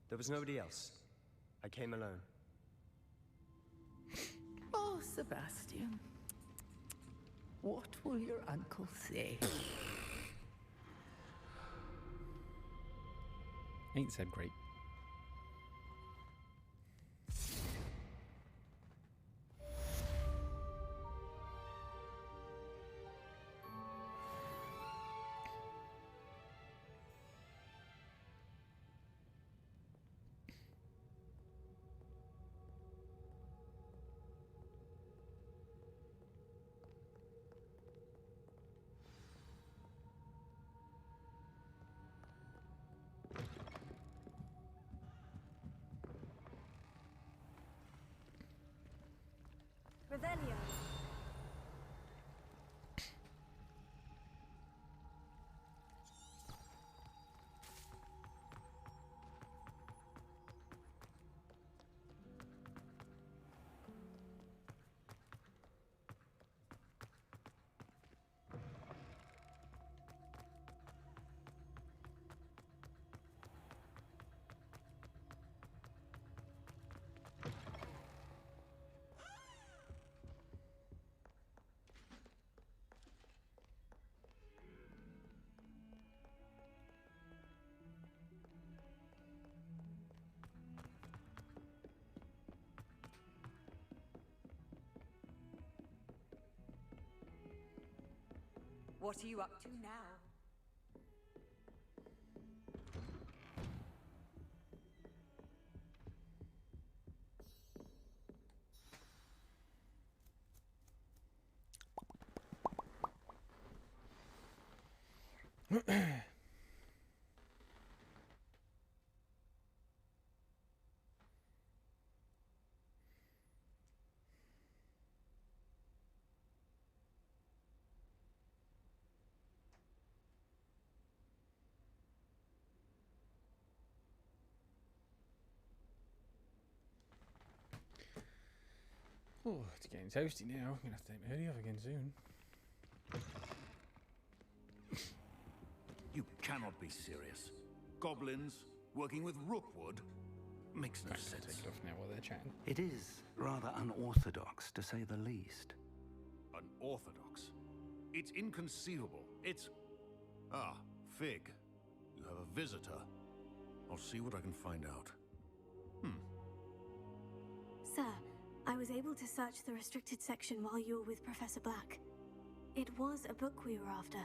There was nobody else. I came alone. Oh, Sebastian. What will your uncle say? Ain't said great. Revelio. What are you up to now? Oh, it's getting toasty now. I'm gonna have to take my hoodie off again soon. You cannot be serious. Goblins working with Rookwood makes no sense. Take it off now while they're chatting. It is rather unorthodox, to say the least. Unorthodox? It's inconceivable. It's... Ah, Fig. You have a visitor. I'll see what I can find out. Sir, I was able to search the restricted section while you were with Professor Black. It was a book we were after.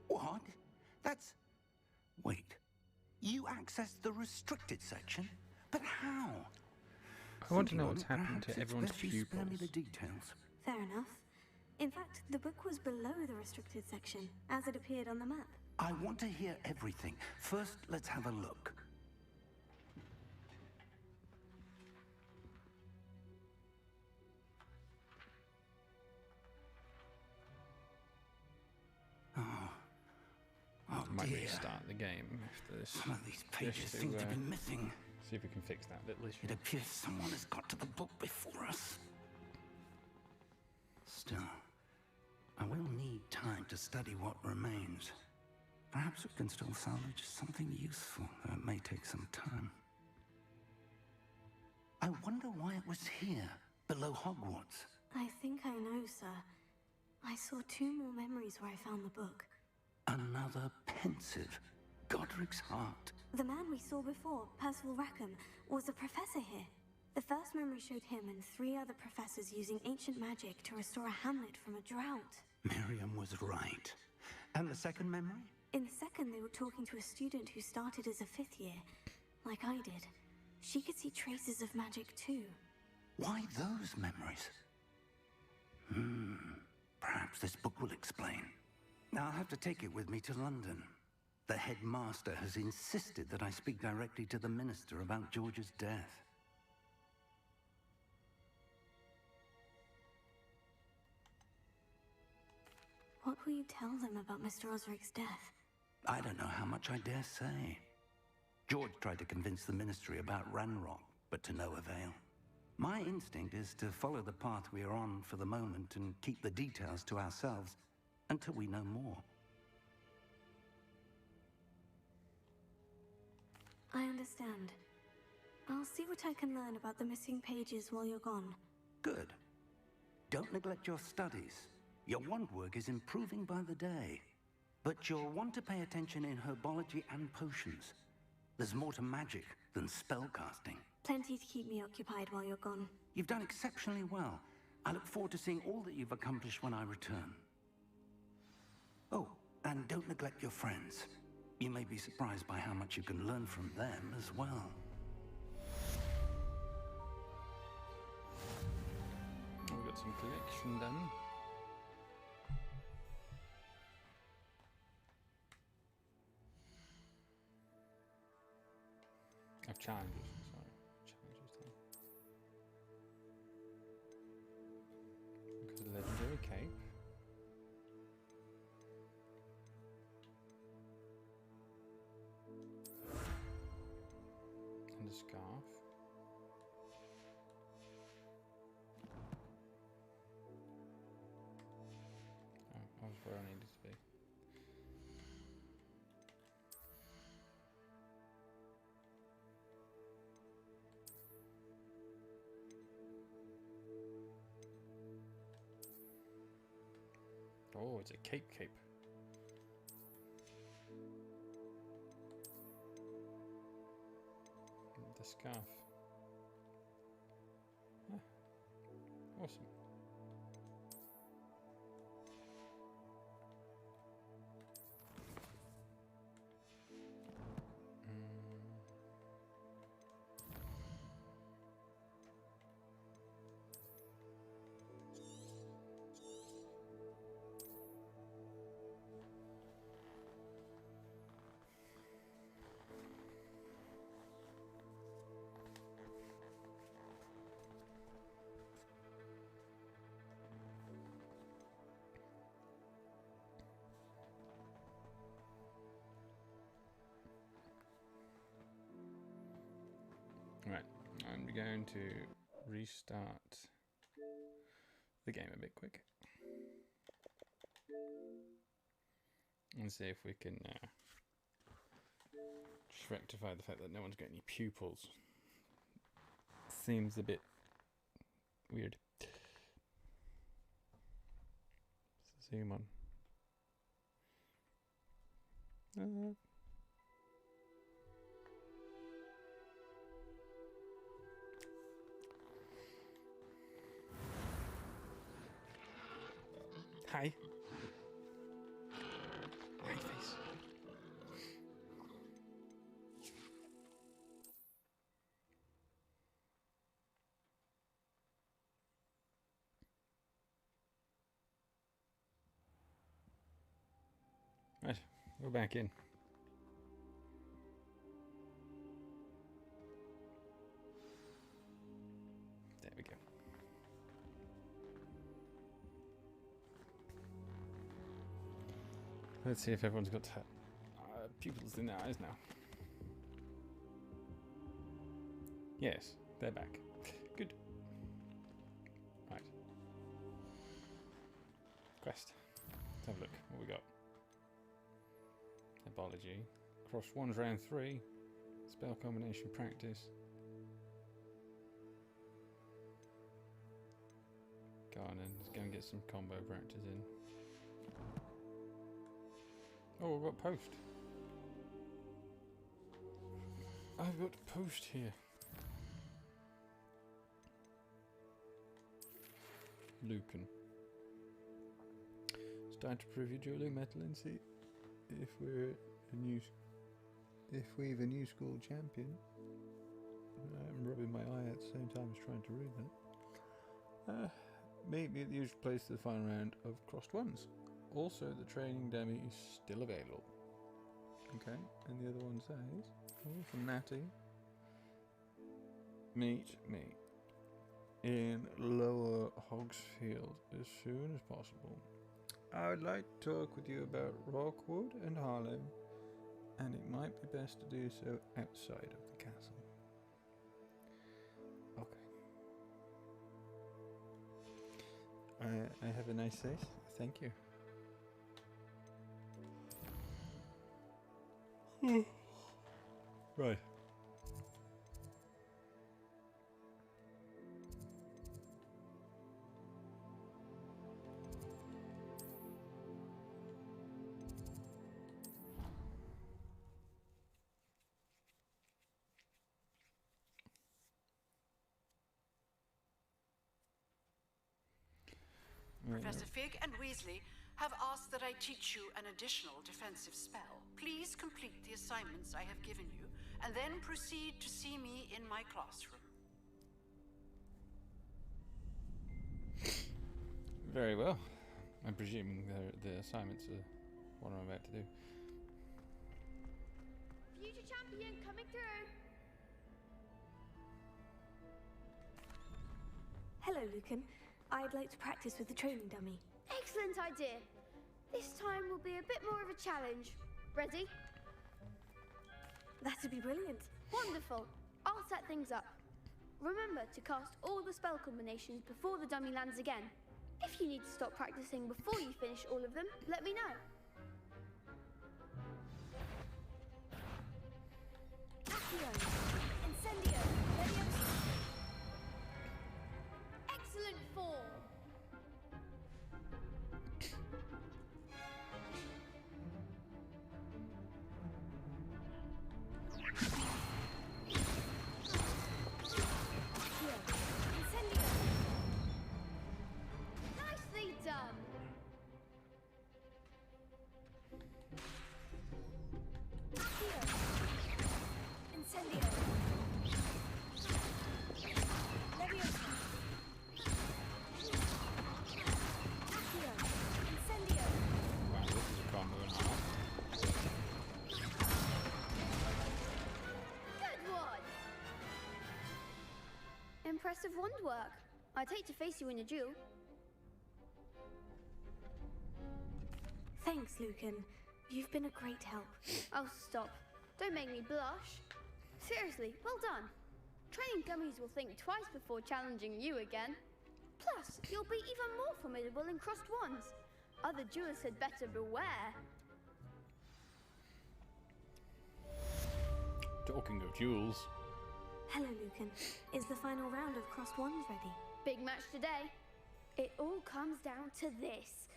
What? That's... Wait. You accessed the restricted section? But how? I want to know what's Thinking on it, happened to perhaps it's everyone's best you spare me pupils. the details. Fair enough. In fact, the book was below the restricted section, as it appeared on the map. I want to hear everything. First, let's have a look. Oh. Oh, I might dear. restart the game after this. Some of these pages just seem to be missing. See if we can fix that little issue. It appears someone has got to the book before us. Still, I will need time to study what remains. Perhaps we can still salvage something useful, though it may take some time. I wonder why it was here, below Hogwarts. I think I know, sir. I saw 2 more memories where I found the book. Another pensive. Godric's heart. The man we saw before, Percival Rackham, was a professor here. The first memory showed him and 3 other professors using ancient magic to restore a hamlet from a drought. Miriam was right. And the second memory? In the second, they were talking to a student who started as a 5th year, like I did. She could see traces of magic too. Why those memories? Perhaps this book will explain. Now I'll have to take it with me to London. The headmaster has insisted that I speak directly to the minister about George's death. What will you tell them about Mr. Osric's death? I don't know how much I dare say. George tried to convince the ministry about Ranrock, but to no avail. My instinct is to follow the path we are on for the moment and keep the details to ourselves until we know more. I understand. I'll see what I can learn about the missing pages while you're gone. Good. Don't neglect your studies. Your wand work is improving by the day. But you'll want to pay attention in herbology and potions. There's more to magic than spellcasting. Plenty to keep me occupied while you're gone. You've done exceptionally well. I look forward to seeing all that you've accomplished when I return. Oh, and don't neglect your friends. You may be surprised by how much you can learn from them as well. We've got some collection done. Of challenges, sorry. Challenges done. We've got a legendary cape. And a scarf. Oh, I was where I needed to be. Oh, it's a cape. The scarf. Ah, awesome. Right, I'm going to restart the game a bit quick and see if we can just rectify the fact that no one's got any pupils. Seems a bit weird. Zoom on. Hi. Hi, face. Right, we're back in. There we go. Let's see if everyone's got pupils in their eyes now. Yes, they're back. Good. Right. Quest. Let's have a look. What we got? Herbology. Cross wands round 3. Spell combination practice. Go on then. Let's go and get some combo practice in. Oh, I've got post. I've got post here. Lucan. Start to prove your dueling metal and see if we've a new school champion. I'm rubbing my eye at the same time as trying to read that. Meet me at the usual place for the final round of Crossed Ones. Also, the training dummy is still available. Okay, and the other one says, from Natty, meet me in Lower Hogsfield as soon as possible. I would like to talk with you about Rockwood and Harlow, and it might be best to do so outside of the castle. Okay. I have a nice day. Thank you. Right. Professor Fig and Weasley have asked that I teach you an additional defensive spell. Please complete the assignments I have given you, and then proceed to see me in my classroom. Very well. I'm presuming the assignments are what I'm about to do. Future champion coming through. Hello, Lucan. I'd like to practice with the training dummy. Excellent idea. This time will be a bit more of a challenge. Ready? That'd be brilliant. Wonderful. I'll set things up. Remember to cast all the spell combinations before the dummy lands again. If you need to stop practicing before you finish all of them, let me know. Accio, Incendio, Leviosa. Excellent form. Nicely done. Accio, Incendio. Leviosa. Accio, Incendio. Wow, this is a combo and a half. Good one. Impressive wand work. I'd hate to face you in a duel. Thanks, Lucan. You've been a great help. Oh, stop. Don't make me blush. Seriously, well done. Training dummies will think twice before challenging you again. Plus, you'll be even more formidable in crossed wands. Other duelists had better beware. Talking of duels. Hello, Lucan. Is the final round of Crossed Wands ready? Big match today. It all comes down to this.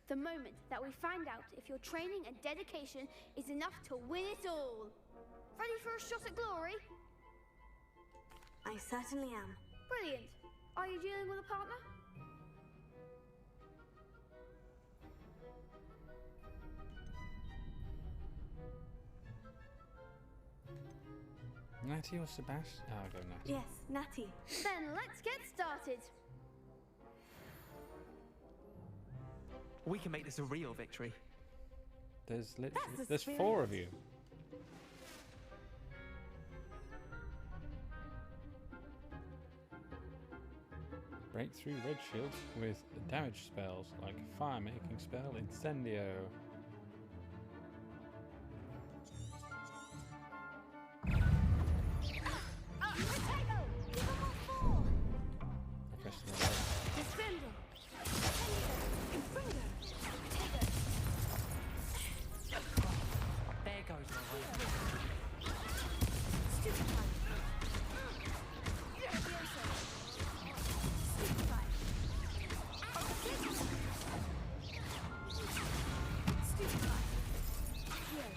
The moment that we find out if your training and dedication is enough to win it all. Ready for a shot at glory? I certainly am. Brilliant. Are you dealing with a partner? Natty or Sebastian? Oh, I'll go Natty. Yes, Natty. Then let's get started. We can make this a real victory. There's literally That's the there's spirit. 4 of you. Break through red shields with damage spells like fire making spell Incendio. I pressed the wrong button. Defender. Incendio. There goes my way. Stupefy. Stupefy. Stupefy. Here.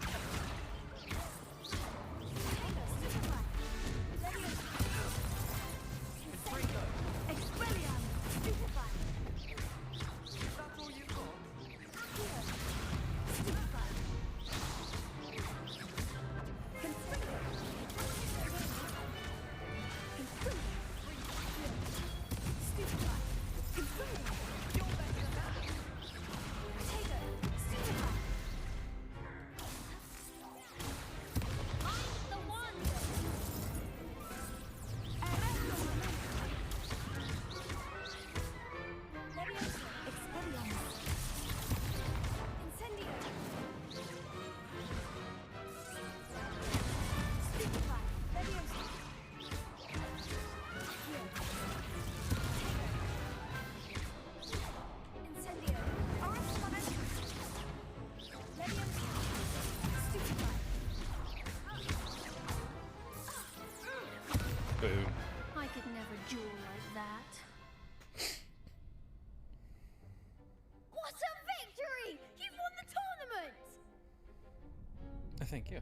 Stupefy. Leviosa. jewel like that. What a victory! You've won the tournament! Thank you.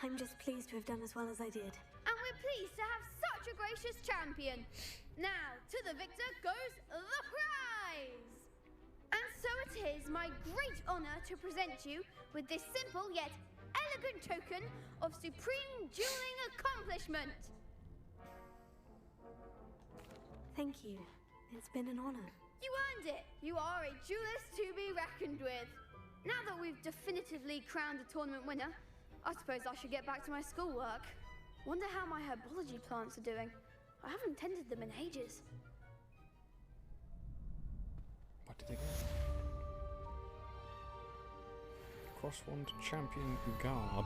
I'm just pleased to have done as well as I did. And we're pleased to have such a gracious champion. Now, to the victor goes the prize! And so it is my great honor to present you with this simple yet elegant token of supreme dueling accomplishment. Thank you. It's been an honor. You earned it. You are a duelist to be reckoned with. Now that we've definitively crowned a tournament winner, I suppose I should get back to my schoolwork. Wonder how my herbology plants are doing. I haven't tended them in ages. What did they get? Crosswand champion garb.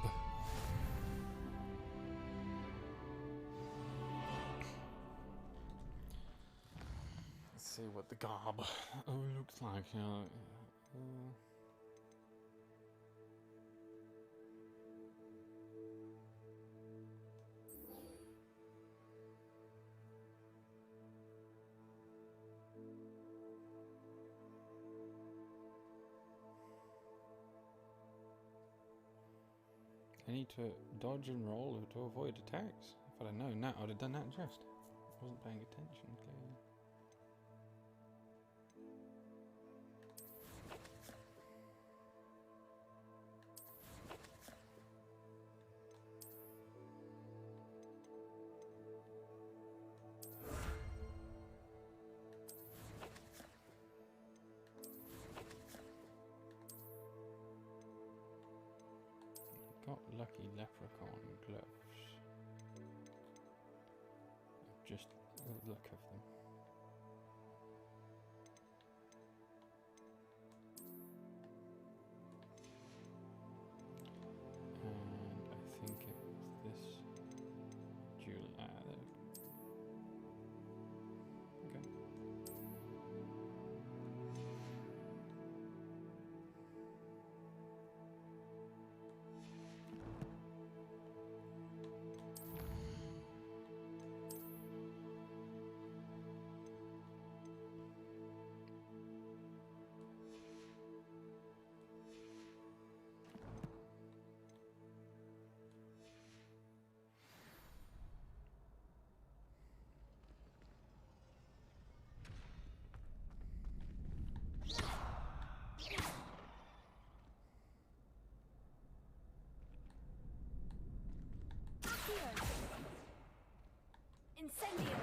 Let's see what the garb looks like. I need to dodge and roll to avoid attacks. If I'd have known that, I would have done that just. I wasn't paying attention, clearly. Got lucky leprechaun gloves. Just the look of them. And I think it was this jewel. There. Okay. Incendio!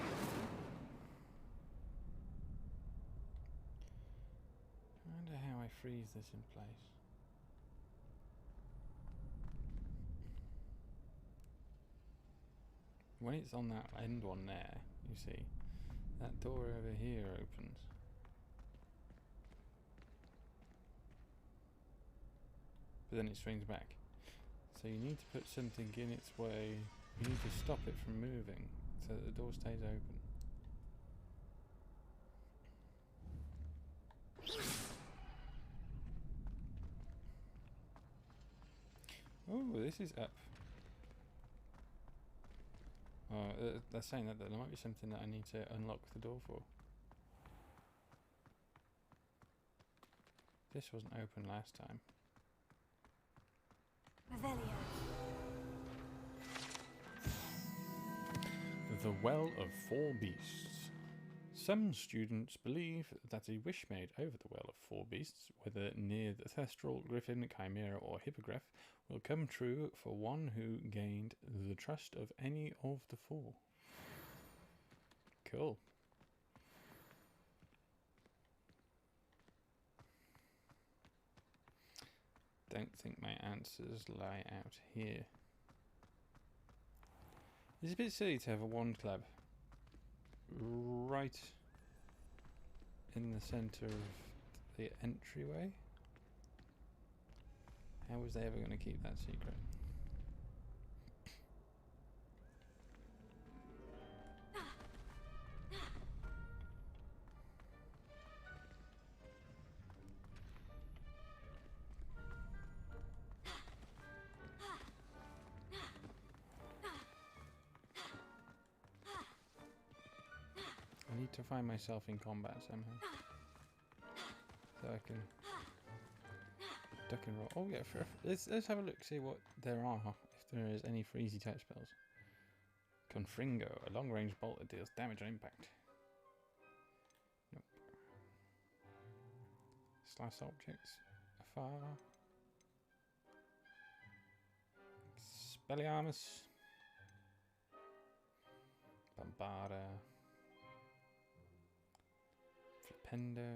I wonder how I freeze this in place. When it's on that end one there, you see, that door over here opens. But then it swings back. So you need to put something in its way. You need to stop it from moving so that the door stays open. Oh, this is up. They're saying that there might be something that I need to unlock the door for. This wasn't open last time. Revelio. The Well of Four Beasts. Some students believe that a wish made over the Well of Four Beasts, whether near the Thestral, Griffin, Chimera, or Hippogriff, will come true for one who gained the trust of any of the four. Cool. Don't think my answers lie out here. It's a bit silly to have a wand club right in the centre of the entryway. How was they ever going to keep that secret? to find myself in combat somehow. So I can duck and roll. Oh yeah, let's have a look, see what there are, if there is any freezy type spells. Confringo, a long range bolt that deals damage on impact. Nope. Slice objects afar. Expelliarmus. Bombarda. Flipendo.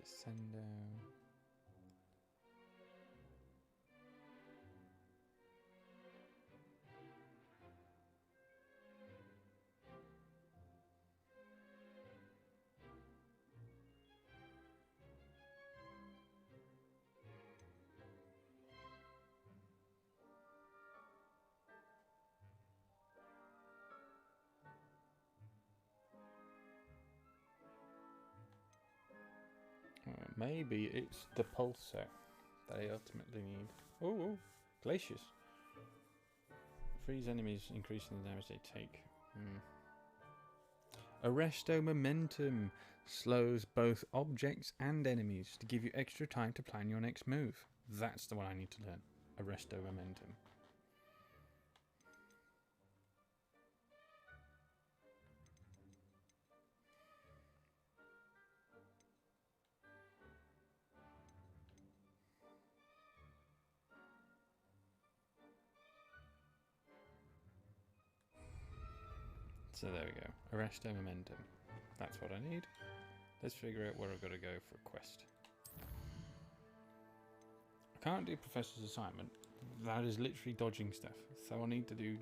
Descendo. Maybe it's the pulsar that I ultimately need. Oh, glaciers. Freeze enemies, increasing the damage they take. Arresto momentum slows both objects and enemies to give you extra time to plan your next move. That's the one I need to learn. Arresto momentum. So there we go. Arresto momentum. That's what I need. Let's figure out where I've got to go for a quest. I can't do Professor's assignment. That is literally dodging stuff. So I need to do...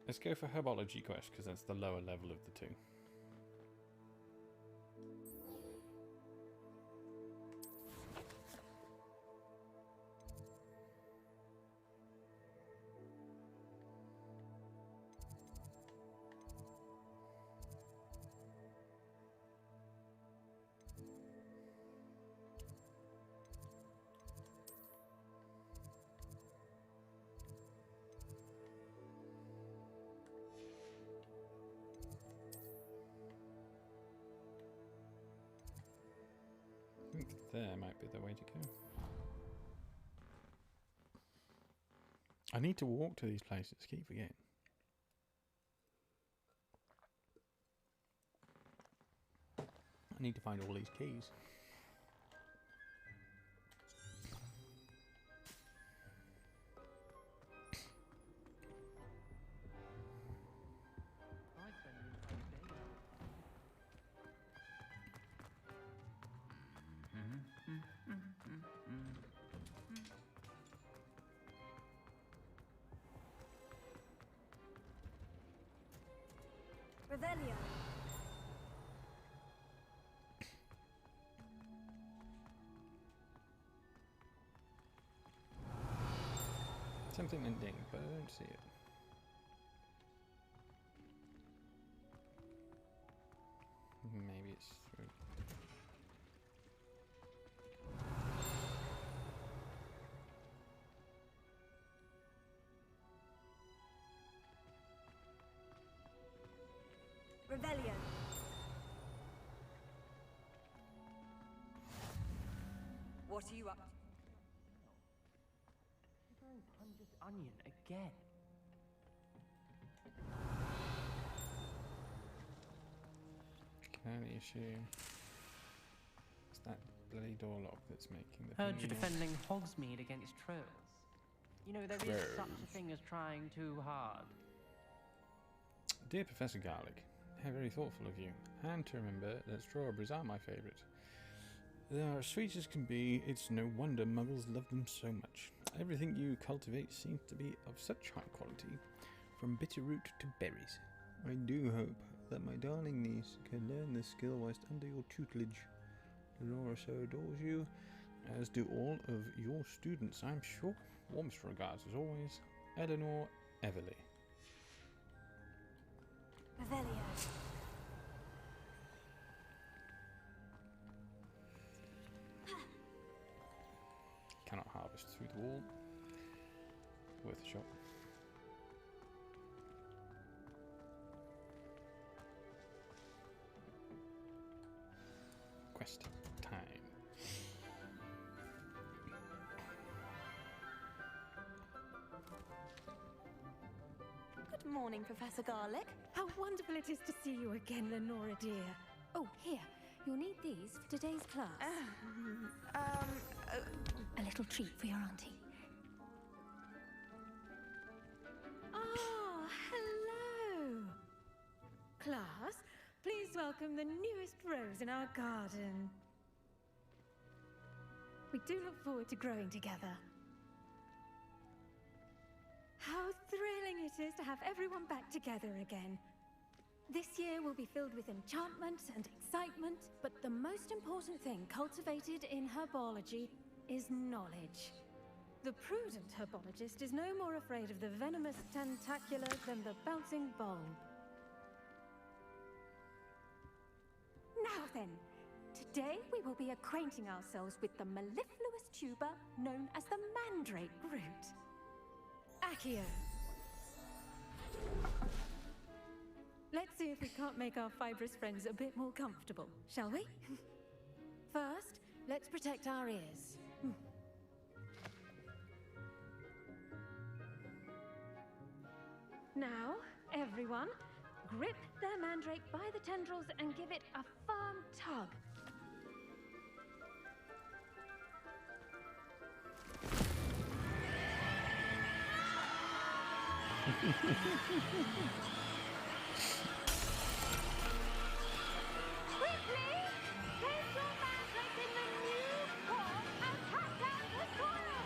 Let's go for Herbology quest, because that's the lower level of the two. I think there might be the way to go. I need to walk to these places, keep forgetting. I need to find all these keys. Revelio. Something in ding, but I don't see it. Maybe it's through. Revelio. What are you up to? Pungent onion again. Can issue. It's that bloody door lock that's making the Heard you're noise. defending Hogsmeade against trolls. You know, there is such a thing as trying too hard. Dear Professor Garlic, how very thoughtful of you. And to remember that strawberries are my favourite. They are as sweet as can be. It's no wonder muggles love them so much. Everything you cultivate seems to be of such high quality, from bitter root to berries. I do hope that my darling niece can learn this skill whilst under your tutelage. Laura so adores you, as do all of your students, I'm sure. Warmest regards as always, Eleanor Everly. Revelio. Cannot harvest through the wall. Worth a shot. quest time. Good morning, Professor Garlic. How wonderful it is to see you again, Lenora dear. Oh, here. You'll need these for today's class. A little treat for your auntie. Ah, hello. Class, please welcome the newest rose in our garden. We do look forward to growing together. How thrilling it is to have everyone back together again. This year will be filled with enchantment and excitement, but the most important thing cultivated in herbology is knowledge. The prudent herbologist is no more afraid of the venomous tentacular than the bouncing bulb. Now then, today we will be acquainting ourselves with the mellifluous tuber known as the mandrake root. Accio. Let's see if we can't make our fibrous friends a bit more comfortable, shall we? First, let's protect our ears. Now, everyone, grip their mandrake by the tendrils and give it a firm tug. Quickly! Place your mandrake in the new pot and cut down the soil!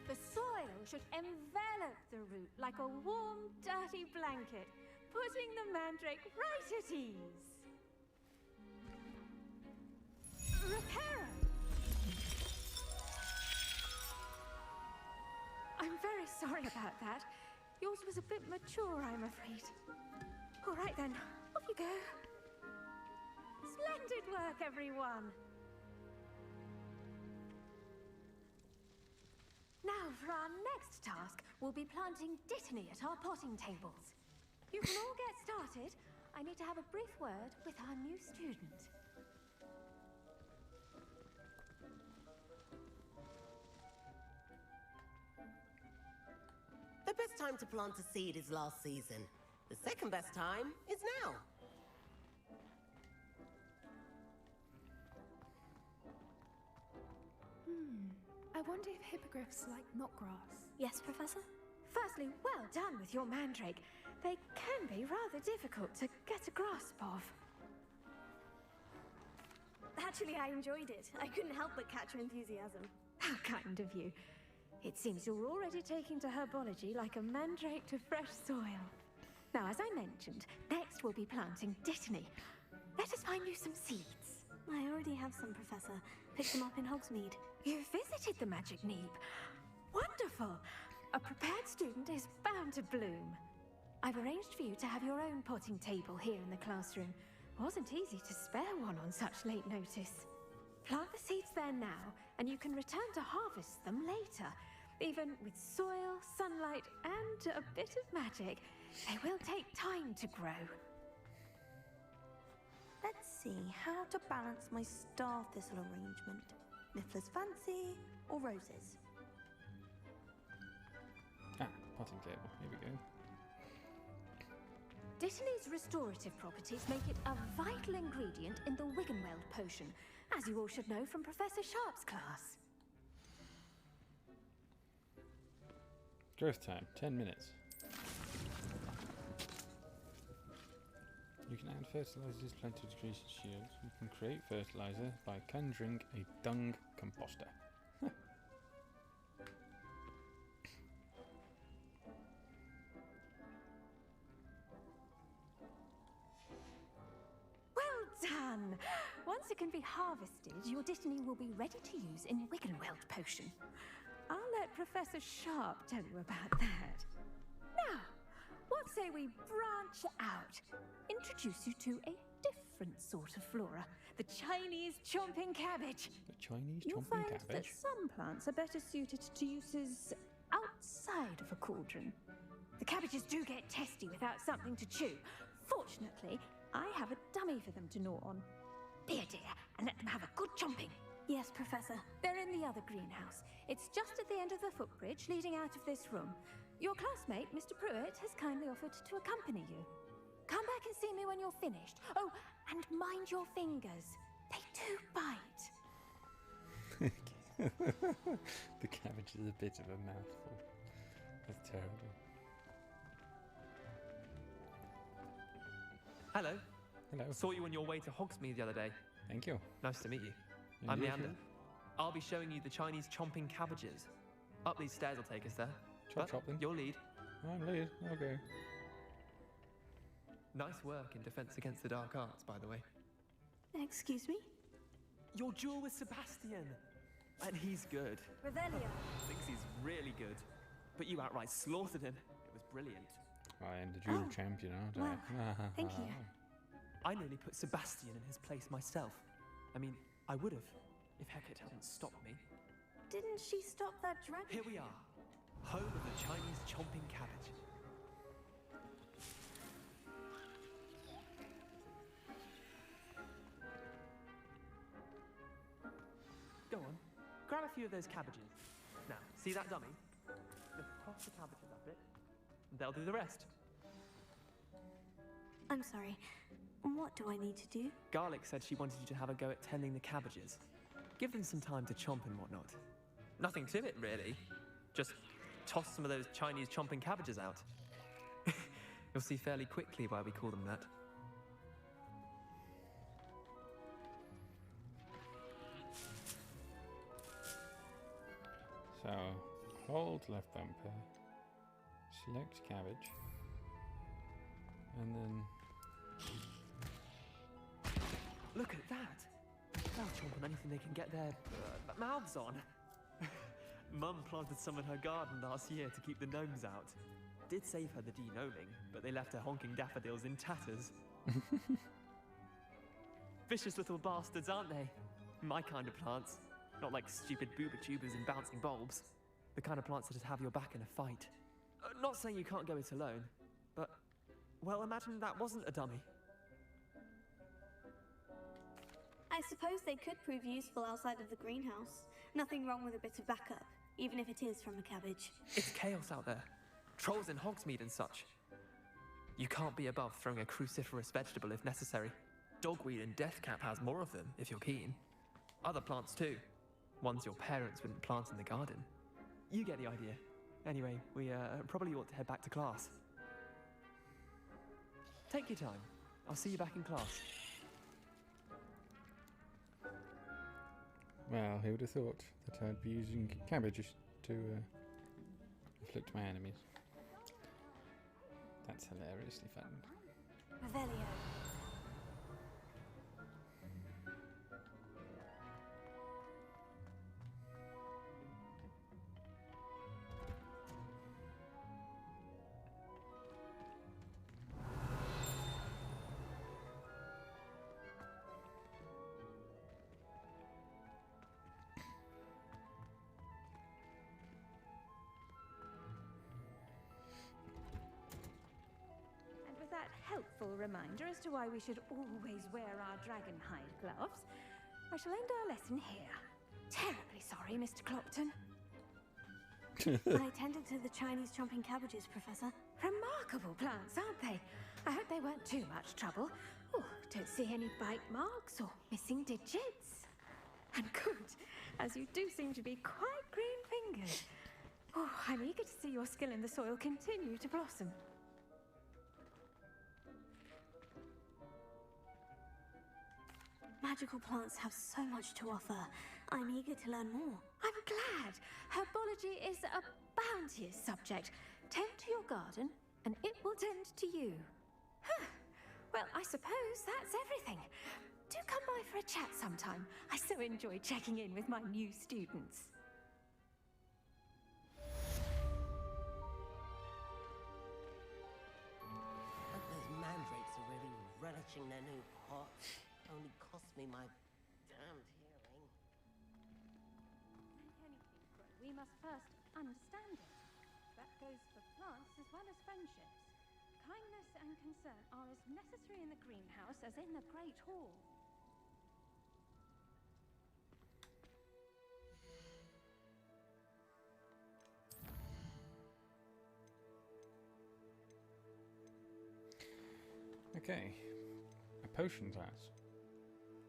The soil should envelop the root like a warm, dirty blanket, putting the mandrake right at ease. Reparo! I'm very sorry about that. Yours was a bit mature, I'm afraid. All right then, off you go. Splendid work, everyone. Now, for our next task, we'll be planting dittany at our potting tables. You can all get started. I need to have a brief word with our new student. The best time to plant a seed is last season. The second best time is now. I wonder if hippogriffs like knotgrass. Yes, Professor? Firstly, well done with your mandrake. They can be rather difficult to get a grasp of. Actually, I enjoyed it. I couldn't help but catch your enthusiasm. How kind of you. It seems you're already taking to herbology like a mandrake to fresh soil. Now, as I mentioned, next we'll be planting dittany. Let us find you some seeds. I already have some, Professor. Picked them up in Hogsmeade. You visited the Magic Neeb. Wonderful! A prepared student is bound to bloom. I've arranged for you to have your own potting table here in the classroom. Wasn't easy to spare one on such late notice. Plant the seeds there now, and you can return to harvest them later. Even with soil, sunlight, and a bit of magic, they will take time to grow. Let's see how to balance my star thistle arrangement. Niffler's fancy or roses? Ah, potting table. Here we go. Dittany's restorative properties make it a vital ingredient in the Wiggenweld potion, as you all should know from Professor Sharp's class. Growth time, 10 minutes. You can add fertilizers, plenty to decrease shields. You can create fertilizer by conjuring a dung composter. Well done! Once it can be harvested, your dittany will be ready to use in Wiggenweld potion. I'll let Professor Sharp tell you about that. Now, what say we branch out? Introduce you to a different sort of flora. The Chinese chomping cabbage. The Chinese You'll chomping find that cabbage. some plants are better suited to uses outside of a cauldron. The cabbages do get testy without something to chew. Fortunately, I have a dummy for them to gnaw on. Be a dear and let them have a good chomping. Yes, Professor. They're in the other greenhouse. It's just at the end of the footbridge leading out of this room. Your classmate, Mr. Pruitt, has kindly offered to accompany you. Come back and see me when you're finished. Oh, and mind your fingers. They do bite. The cabbage is a bit of a mouthful. That's terrible. Hello. Hello. Saw you on your way to Hogsmeade the other day. Thank you. Nice to meet you. And I'm you, Leander. Phil? I'll be showing you the Chinese chomping cabbages. Up these stairs will take us there. Chop them. You'll lead. I'm lead. Okay. Nice work in Defense Against the Dark Arts, by the way. Excuse me? Your duel with Sebastian. And he's good. Revelio. Thinks he's really good. But you outright slaughtered him. It was brilliant. I am the dual champion, aren't well, I? thank you. I nearly put Sebastian in his place myself. I mean, I would have, if Hecate hadn't stopped me. Didn't she stop that dragon? Here we are, home of the Chinese chomping cabbage. Go on, grab a few of those cabbages. Now, see that dummy? Just toss the cabbages up it, and they'll do the rest. I'm sorry. What do I need to do? Garlic said she wanted you to have a go at tending the cabbages. Give them some time to chomp and whatnot. Nothing to it, really. Just toss some of those Chinese chomping cabbages out. You'll see fairly quickly why we call them that. So, hold left bumper, select cabbage, and then... Look at that! They'll chomp on anything they can get their mouths on. Mum planted some in her garden last year to keep the gnomes out. Did save her the de-gnoming, but they left her honking daffodils in tatters. Vicious little bastards, aren't they? My kind of plants. Not like stupid booba tubers and bouncing bulbs. The kind of plants that'd have your back in a fight. Not saying you can't go it alone, but... Well, imagine that wasn't a dummy. I suppose they could prove useful outside of the greenhouse. Nothing wrong with a bit of backup, even if it is from a cabbage. It's chaos out there. Trolls in Hogsmeade and such. You can't be above throwing a cruciferous vegetable if necessary. Dogweed and deathcap has more of them, if you're keen. Other plants too. Ones your parents wouldn't plant in the garden. You get the idea. Anyway, we probably ought to head back to class. Take your time. I'll see you back in class. Well, who would have thought that I'd be using cabbages to inflict my enemies? That's hilariously fun. Revelio. That helpful reminder as to why we should always wear our dragon hide gloves, I shall end our lesson here. Terribly sorry, Mr. Clopton. I tended to the Chinese chomping cabbages, Professor. Remarkable plants, aren't they? I hope they weren't too much trouble. Oh, don't see any bite marks or missing digits. And good, as you do seem to be quite green-fingered. Oh, I'm eager to see your skill in the soil continue to blossom. Magical plants have so much to offer. I'm eager to learn more. I'm glad. Herbology is a bounteous subject. Tend to your garden, and it will tend to you. Well, I suppose that's everything. Do come by for a chat sometime. I so enjoy checking in with my new students. Those mandrakes are really relish polishing their new pots only cost me my damned hearing. To make anything grow, we must first understand it. That goes for plants as well as friendships. Kindness and concern are as necessary in the greenhouse as in the Great Hall. Okay, a potion class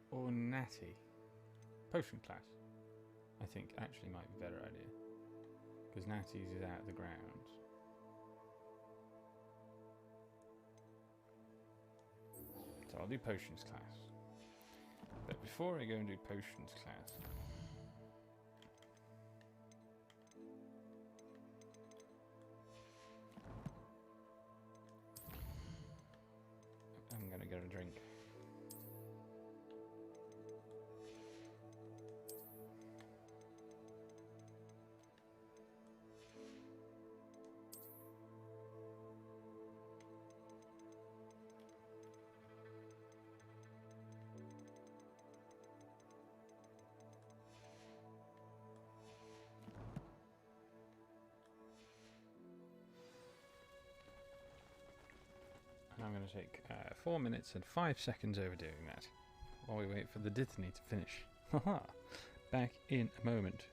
or natty. Potion class, I think, actually might be a better idea because natties is out of the ground. So I'll do potions class. But before I go and do potions class, I'm gonna get a drink. And I'm going to take 4 minutes and 5 seconds over doing that while we wait for the dittany to finish. Haha! Back in a moment.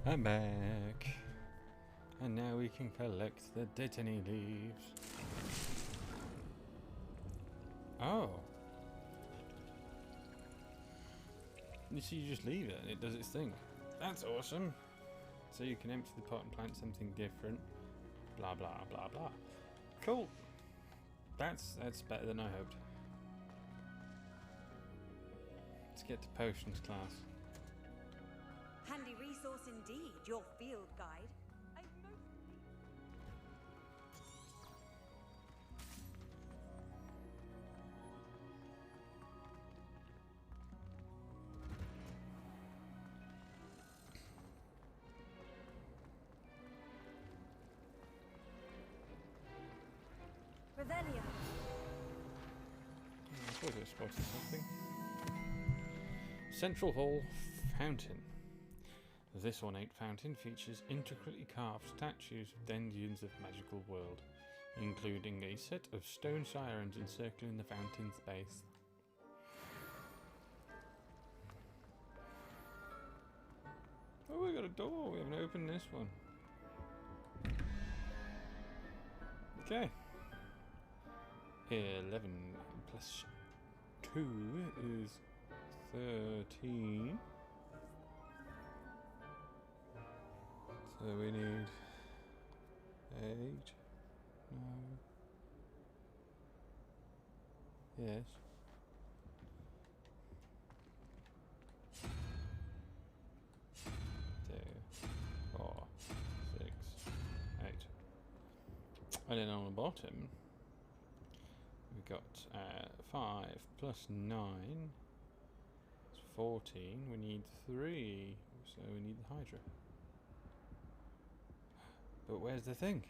I'm back. And now we can collect the Dittany leaves. Oh. You see, you just leave it and it does its thing. That's awesome. So you can empty the pot and plant something different. Blah, blah, blah, blah. Cool. That's better than I hoped. Let's get to potions class. Handy resource indeed, your field guide. I've Revelio. I thought I spotted something. Central Hall Fountain. This ornate fountain features intricately carved statues of denizens of magical world, including a set of stone sirens encircling the fountain's base. Oh, we got a door. We haven't opened this one. Okay. 11 plus 2 is 13. So we need 8. No. Yes. 2, 4, 6, 8. And then on the bottom, we've got 5 plus 9 is 14. We need 3, so we need the Hydra. But where's the thing?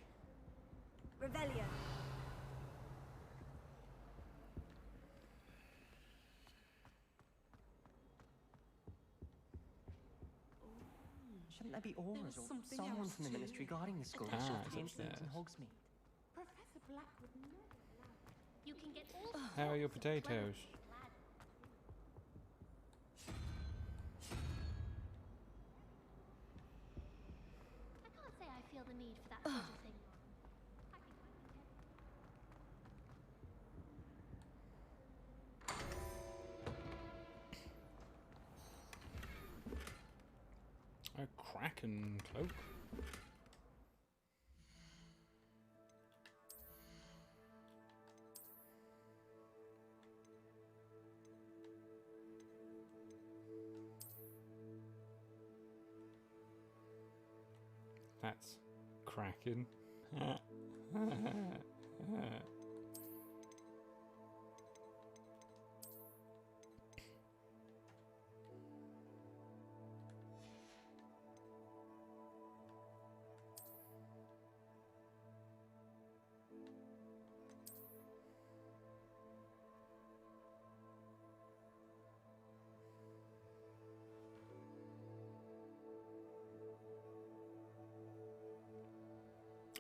Revelio. Shouldn't there be auras or someone from the ministry guarding the school? It's the incident in upstairs. Hogsmeade. Professor Black would never allow it. You can get all How are your sorts of clever potatoes? I can't say I feel the need for that sort of thing. A Kraken cloak. That's Kraken.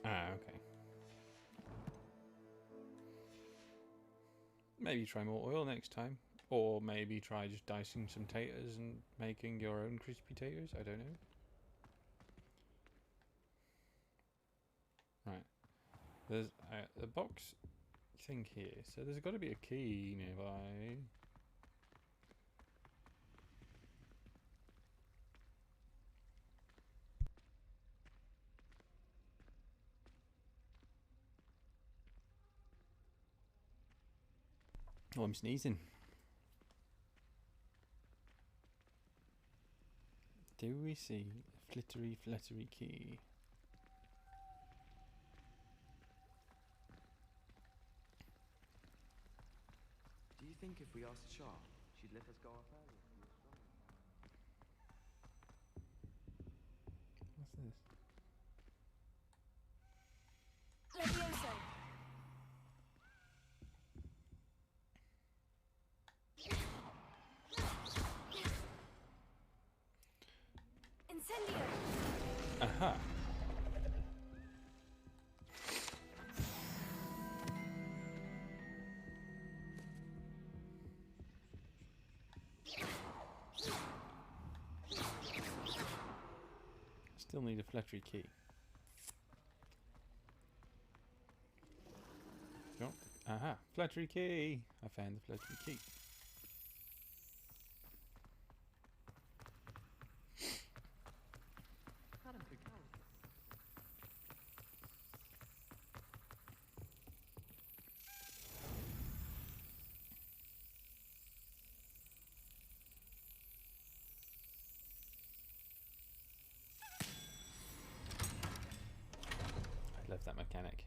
Okay. Maybe try more oil next time. Or maybe try just dicing some taters and making your own crispy taters. I don't know. Right. There's a box thing here. So there's got to be a key nearby. Oh, I'm sneezing. Do we see a flittery key? Do you think if we asked Sharp, she'd let us go up earlier? What's this? Levioso. Incendio. Aha. Still need a flettery key. Oh, aha, flettery key! I found the flettery key. I love that mechanic.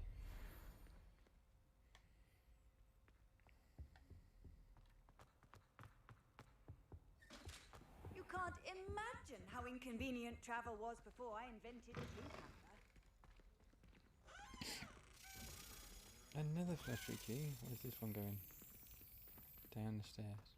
You can't imagine how inconvenient travel was before I invented blue powder. Another flettery key. Where's this one going? Down the stairs.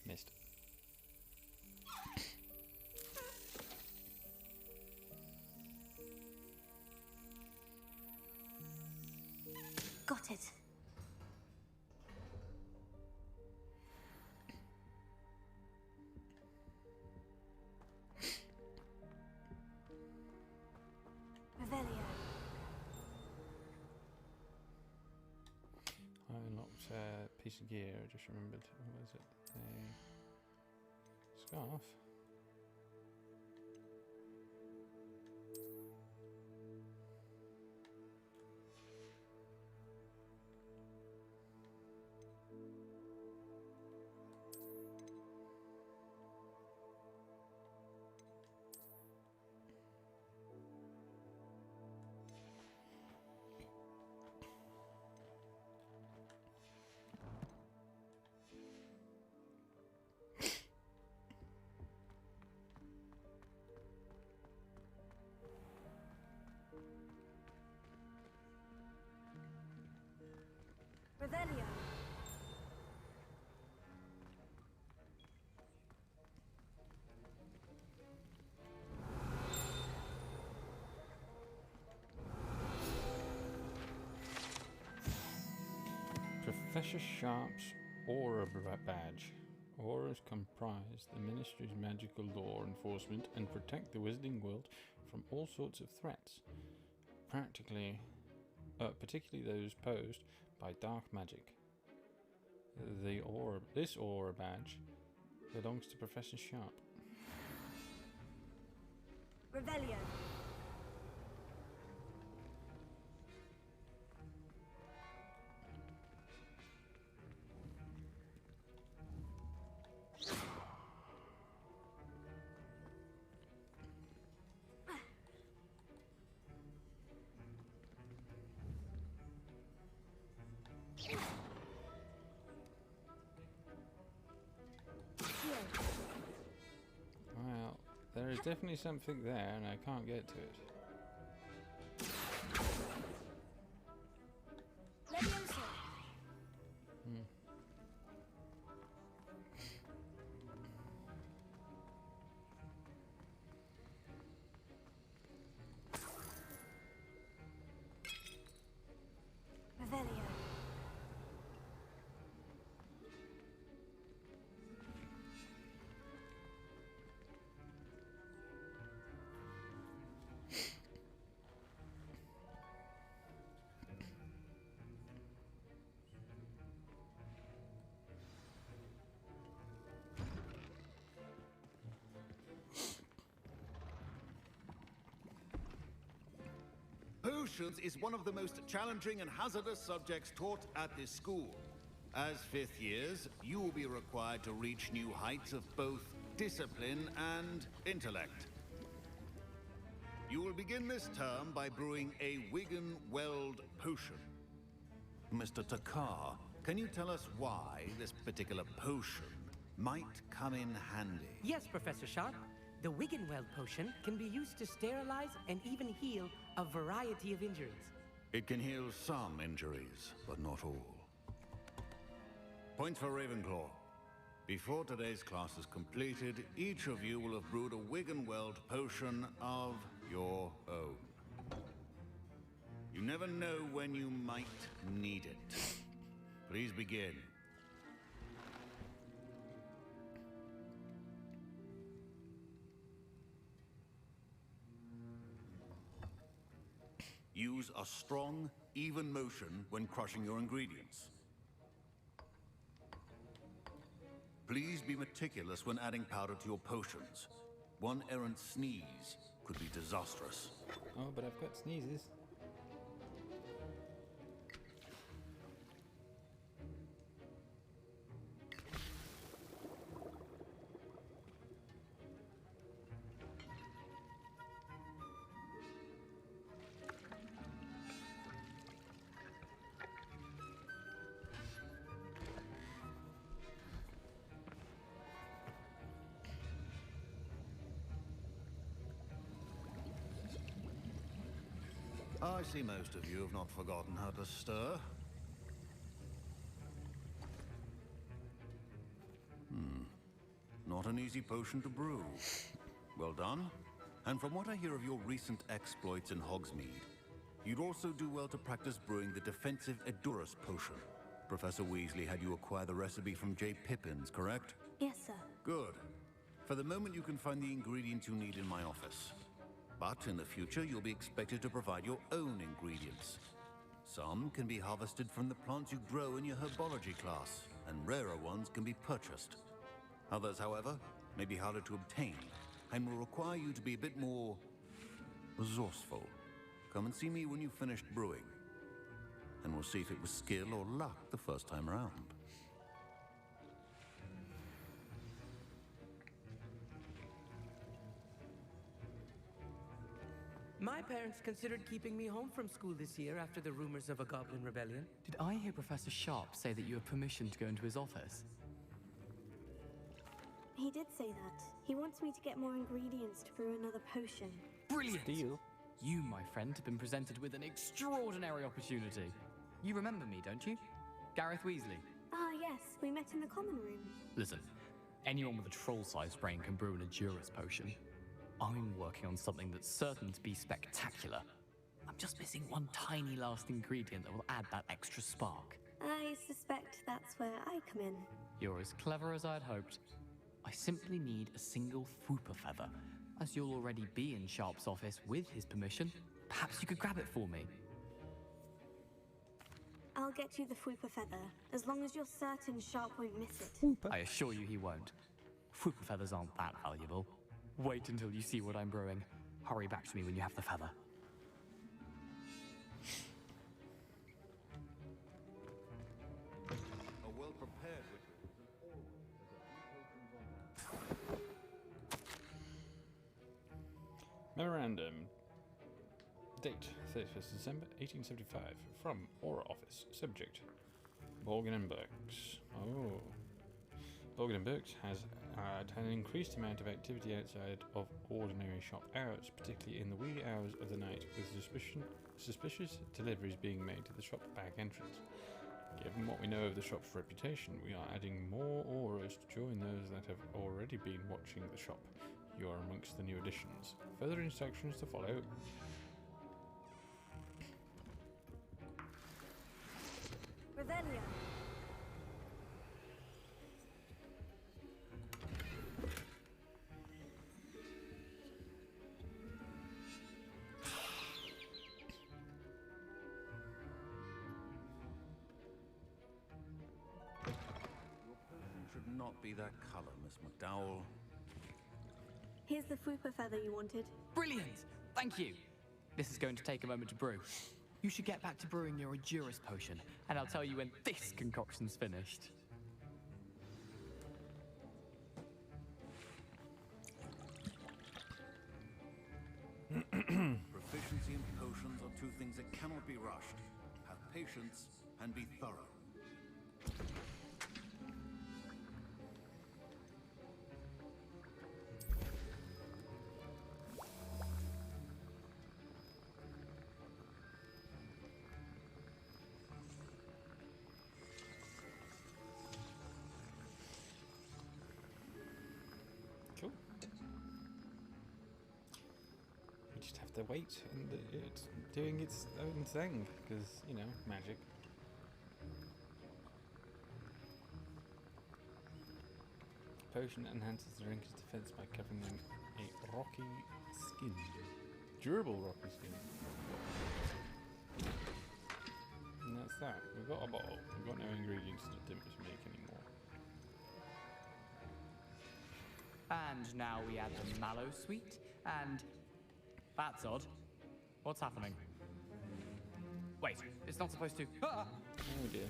Missed. Got it. Revelio. I unlocked a piece of gear. I just remembered. What is it? A scarf. Revelio. Professor Sharp's Aura Badge. Auras comprise the Ministry's magical law enforcement and protect the Wizarding World from all sorts of threats, particularly those posed by dark magic. This Aura Badge belongs to Professor Sharp. Revelio. Well, there is definitely something there, and I can't get to it. Levioso. Revelio. Potions is one of the most challenging and hazardous subjects taught at this school. As fifth years, you will be required to reach new heights of both discipline and intellect. You will begin this term by brewing a Wigan-Weld potion. Mr. Takar, can you tell us why this particular potion might come in handy? Yes, Professor Sharp. The Wiggenweld potion can be used to sterilize and even heal a variety of injuries. It can heal some injuries, but not all. Points for Ravenclaw. Before today's class is completed, each of you will have brewed a Wiggenweld potion of your own. You never know when you might need it. Please begin. Use a strong, even motion when crushing your ingredients. Please be meticulous when adding powder to your potions. One errant sneeze could be disastrous. Oh, but I've got sneezes. I see most of you have not forgotten how to stir. Not an easy potion to brew. Well done. And from what I hear of your recent exploits in Hogsmeade, you'd also do well to practice brewing the defensive Edurus potion. Professor Weasley had you acquire the recipe from J. Pippin's, correct? Yes, sir. Good. For the moment, you can find the ingredients you need in my office. But in the future, you'll be expected to provide your own ingredients. Some can be harvested from the plants you grow in your herbology class, and rarer ones can be purchased. Others, however, may be harder to obtain, and will require you to be a bit more resourceful. Come and see me when you've finished brewing, and we'll see if it was skill or luck the first time around. My parents considered keeping me home from school this year after the rumors of a goblin rebellion. Did I hear Professor Sharp say that you have permission to go into his office? He did say that. He wants me to get more ingredients to brew another potion. Brilliant! Deal. You, my friend, have been presented with an extraordinary opportunity. You remember me, don't you? Gareth Weasley. Ah, yes. We met in the common room. Listen, anyone with a troll-sized brain can brew an Edurus potion. I'm working on something that's certain to be spectacular. I'm just missing one tiny last ingredient that will add that extra spark. I suspect that's where I come in. You're as clever as I'd hoped. I simply need a single Fwooper feather. As you'll already be in Sharp's office with his permission, perhaps you could grab it for me. I'll get you the Fwooper feather, as long as you're certain Sharp won't miss it. I assure you he won't. Fwooper feathers aren't that valuable. Wait until you see what I'm brewing. Hurry back to me when you have the feather. A well-prepared ritual is always a few potions on Memorandum. Date 31st December 1875. From Aura Office. Subject Borgin and Burks. Oh. Borgin and Burks has had an increased amount of activity outside of ordinary shop hours, particularly in the wee hours of the night, with suspicious deliveries being made to the shop back entrance. Given what we know of the shop's reputation, we are adding more auras to join those that have already been watching the shop. You are amongst the new additions. Further instructions to follow. Revelio. should not be that color, Miss McDowell. Here's the Fwooper feather you wanted. Brilliant! Thank you! This is going to take a moment to brew. You should get back to brewing your Edurus potion, and I'll tell you when this concoction's finished. Proficiency in potions are two things that cannot be rushed. Have patience and be thorough. to wait and it's doing its own thing because, you know, magic. Potion enhances the drink's defense by covering them a rocky skin. Durable rocky skin. And that's that. We've got a bottle. We've got no ingredients to make anymore. And now we add the mallow sweet, and that's odd. What's happening? Wait, it's not supposed to. Ah! Oh dear.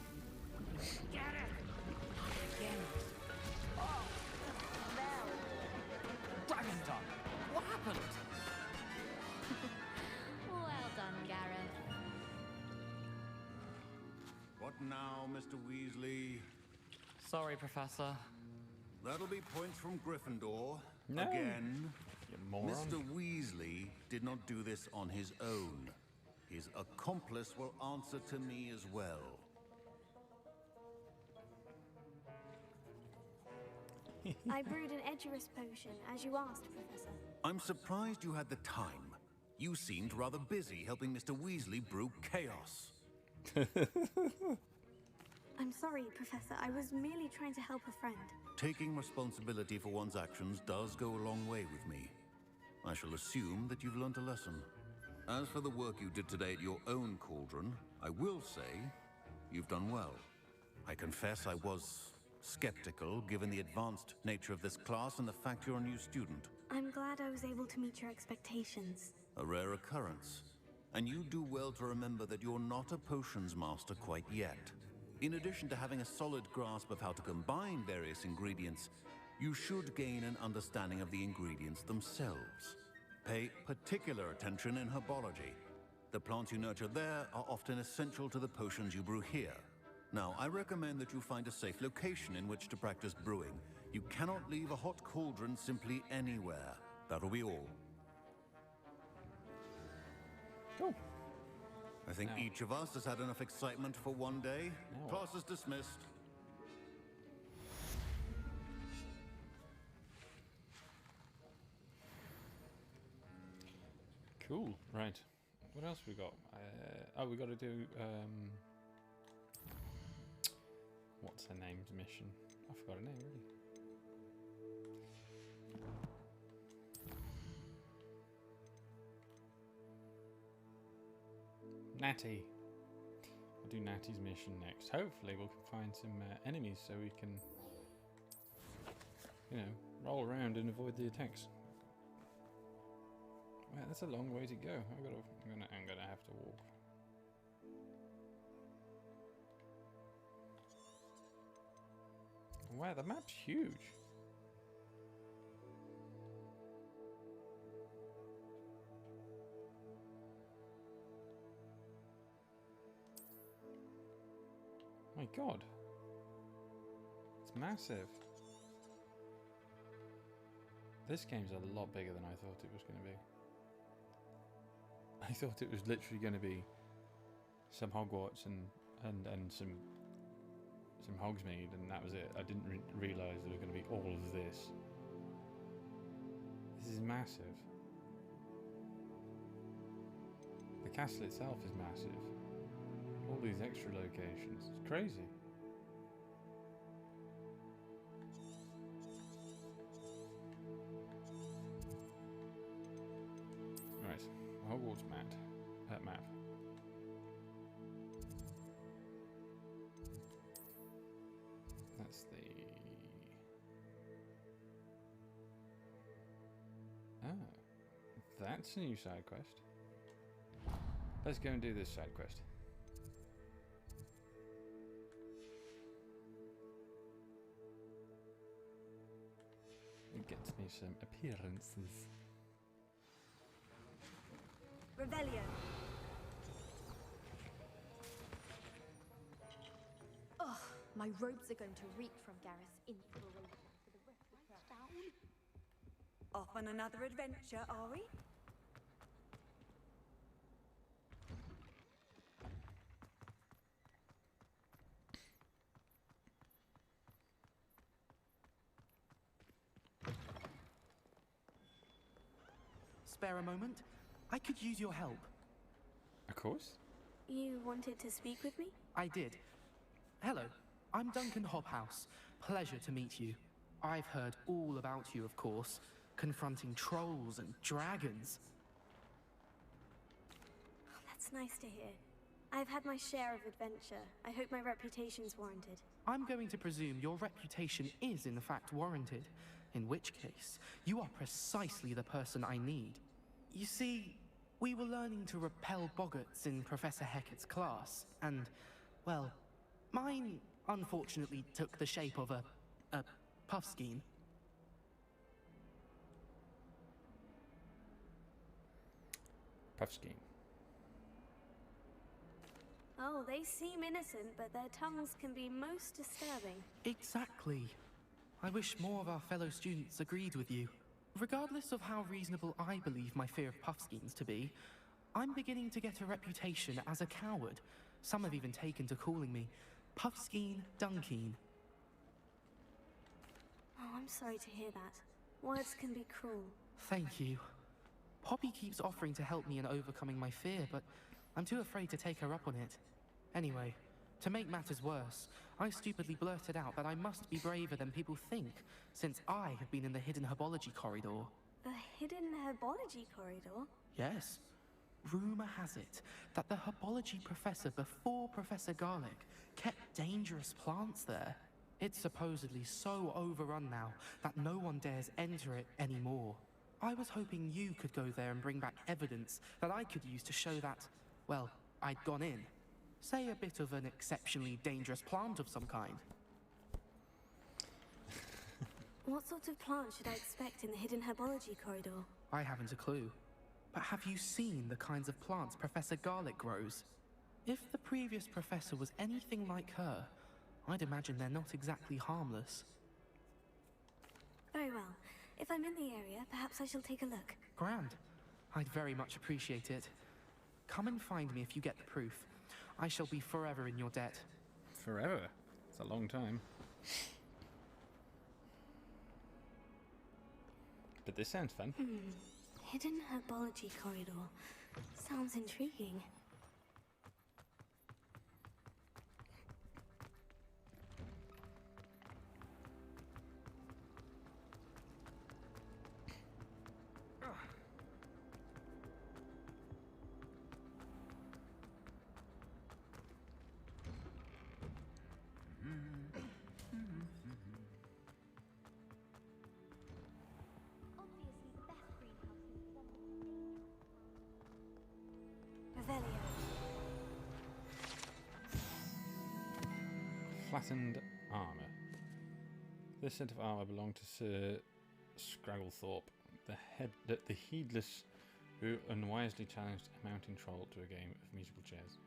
Get it! Again. Oh! Dragon tongue! What happened? Well done, Gareth. What now, Mr. Weasley? Sorry, Professor. That'll be points from Gryffindor. No. Again. You moron. Mr. Weasley did not do this on his own. His accomplice will answer to me as well. I brewed an Edurus potion, as you asked, Professor. I'm surprised you had the time. You seemed rather busy helping Mr. Weasley brew chaos. I'm sorry, Professor. I was merely trying to help a friend. Taking responsibility for one's actions does go a long way with me. I shall assume that you've learnt a lesson. As for the work you did today at your own cauldron, I will say you've done well. I confess I was skeptical, given the advanced nature of this class and the fact you're a new student. I'm glad I was able to meet your expectations. A rare occurrence. And you do well to remember that you're not a potions master quite yet. In addition to having a solid grasp of how to combine various ingredients, you should gain an understanding of the ingredients themselves. Pay particular attention in herbology. The plants you nurture there are often essential to the potions you brew here. Now, I recommend that you find a safe location in which to practice brewing. You cannot leave a hot cauldron simply anywhere. That'll be all. Cool. I think each of us has had enough excitement for one day. Class is dismissed. Cool. Right. What else we got? Oh, we got to do what's her name's mission? I forgot her name really. Natty. We'll do Natty's mission next. Hopefully we'll find some enemies so we can, you know, roll around and avoid the attacks. Wow, that's a long way to go. I'm gonna have to walk. Wow, the map's huge. My God. It's massive. This game's a lot bigger than I thought it was going to be. I thought it was literally going to be some Hogwarts and some Hogsmeade, and that was it. I didn't realise there was going to be all of this. This is massive. The castle itself is massive. All these extra locations. It's crazy. Right. Hogwarts map. Map. That's the... Ah. That's a new side quest. Let's go and do this side quest. It gets me some appearances. Revelio. Ugh, my robes are going to reek from Gareth's inspiration for the rest of the town. Off on another adventure, are we? Spare a moment? I could use your help. Of course. You wanted to speak with me? I did. Hello, I'm Duncan Hobhouse. Pleasure to meet you. I've heard all about you, of course, confronting trolls and dragons. Oh, that's nice to hear. I've had my share of adventure. I hope my reputation's warranted. I'm going to presume your reputation is in fact warranted, in which case, you are precisely the person I need. You see, we were learning to repel boggarts in Professor Hecat's class, and, well, mine unfortunately took the shape of a puffskein. Puffskein. Oh, they seem innocent, but their tongues can be most disturbing. Exactly. I wish more of our fellow students agreed with you. Regardless of how reasonable I believe my fear of puffskeins to be, I'm beginning to get a reputation as a coward. Some have even taken to calling me Puffskein Dunkeen. Oh, I'm sorry to hear that. Words can be cruel. Thank you. Poppy keeps offering to help me in overcoming my fear, but I'm too afraid to take her up on it. Anyway, to make matters worse, I stupidly blurted out that I must be braver than people think, since I have been in the hidden herbology corridor. The hidden herbology corridor? Yes. Rumor has it that the herbology professor before Professor Garlic kept dangerous plants there. It's supposedly so overrun now that no one dares enter it anymore. I was hoping you could go there and bring back evidence that I could use to show that, well, I'd gone in. Say a bit of an exceptionally dangerous plant of some kind. What sort of plant should I expect in the hidden herbology corridor? I haven't a clue. But have you seen the kinds of plants Professor Garlic grows? If the previous professor was anything like her, I'd imagine they're not exactly harmless. Very well. If I'm in the area, perhaps I shall take a look. Grand. I'd very much appreciate it. Come and find me if you get the proof. I shall be forever in your debt. Forever? It's a long time. But this sounds fun. Hidden herbology corridor. Sounds intriguing. Flattened armour. This set of armour belonged to Sir Scragglethorpe, the heedless who unwisely challenged a mountain troll to a game of musical chairs.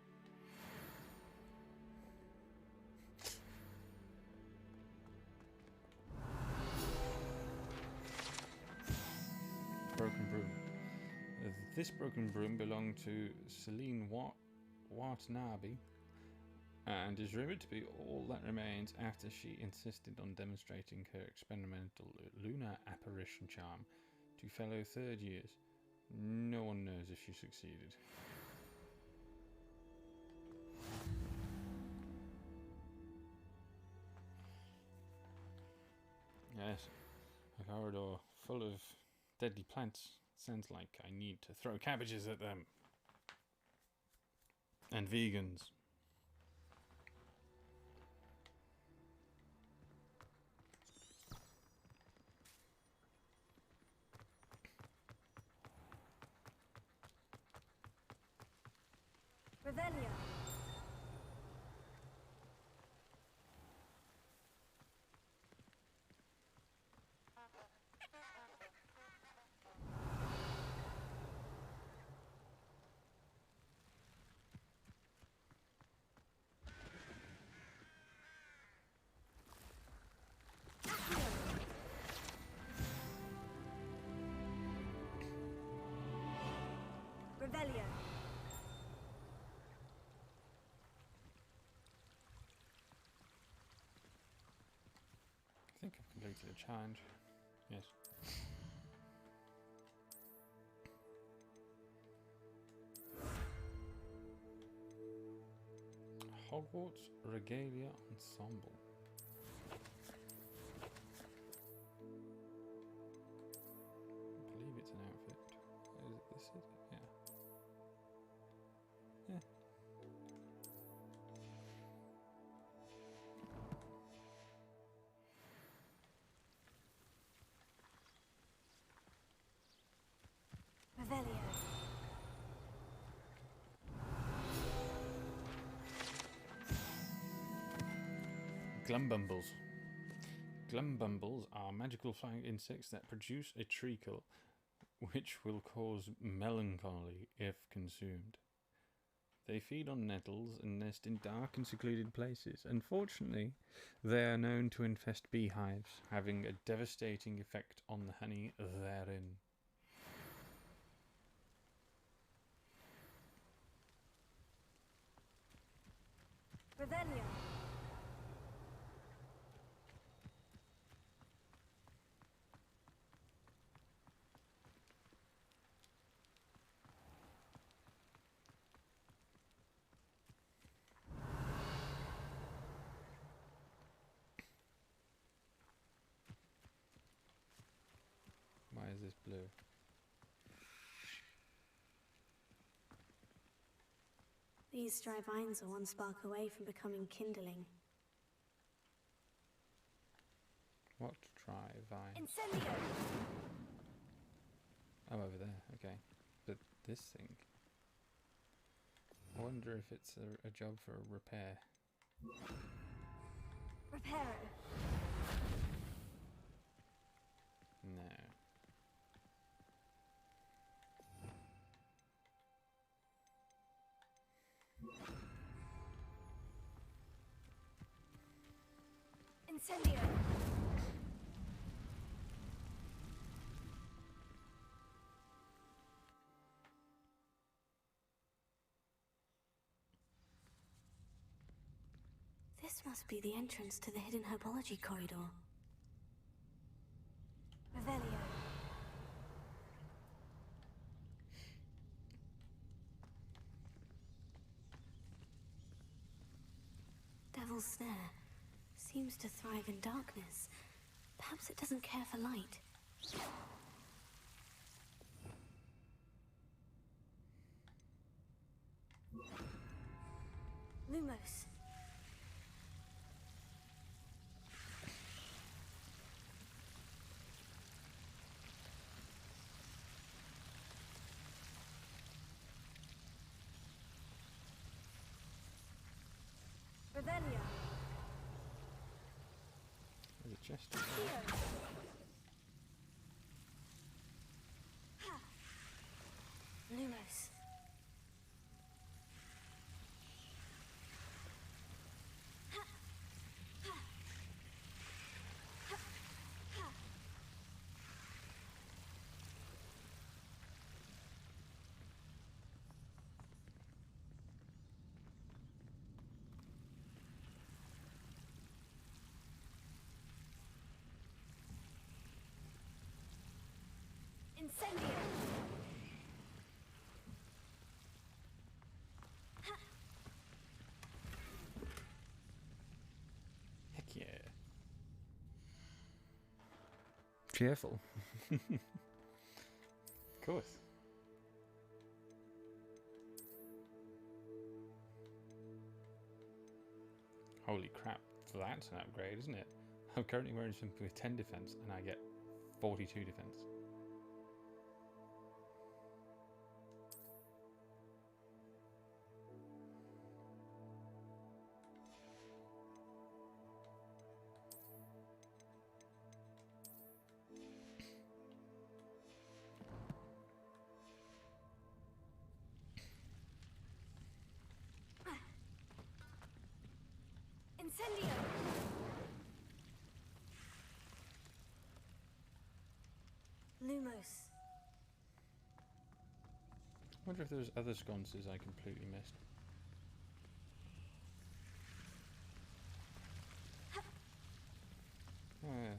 Broken broom. This broken broom belonged to Celine Watanabe, and is rumoured to be all that remains after she insisted on demonstrating her experimental lunar apparition charm to fellow third years. No one knows if she succeeded. Yes, a corridor full of deadly plants. Sounds like I need to throw cabbages at them. And vegans. Revelio. Revelio. I think I've completed a challenge. Yes. Hogwarts Regalia Ensemble. I believe it's an outfit. Is it this? Yeah. Yeah. Revelio. Glumbumbles. Glumbumbles are magical flying insects that produce a treacle which will cause melancholy if consumed. They feed on nettles and nest in dark and secluded places. Unfortunately, they are known to infest beehives, having a devastating effect on the honey therein. Revelio. Why is this blue? These dry vines are one spark away from becoming kindling. What dry vine? Incendio! Oh, over there. Okay. But this thing... I wonder if it's a job for a repair. Reparo. No. Incendio. This must be the entrance to the hidden herbology corridor. Revelio. Devil's Snare seems to thrive in darkness. Perhaps it doesn't care for light. Lumos. Revelio. There's a chest. Lumos. Incendio. Heck yeah. Careful. Of course. Holy crap, that's an upgrade, isn't it? I'm currently wearing something with 10 defense and I get 42 defense. Incendio. Lumos. I wonder if there's other sconces I completely missed. Oh yeah.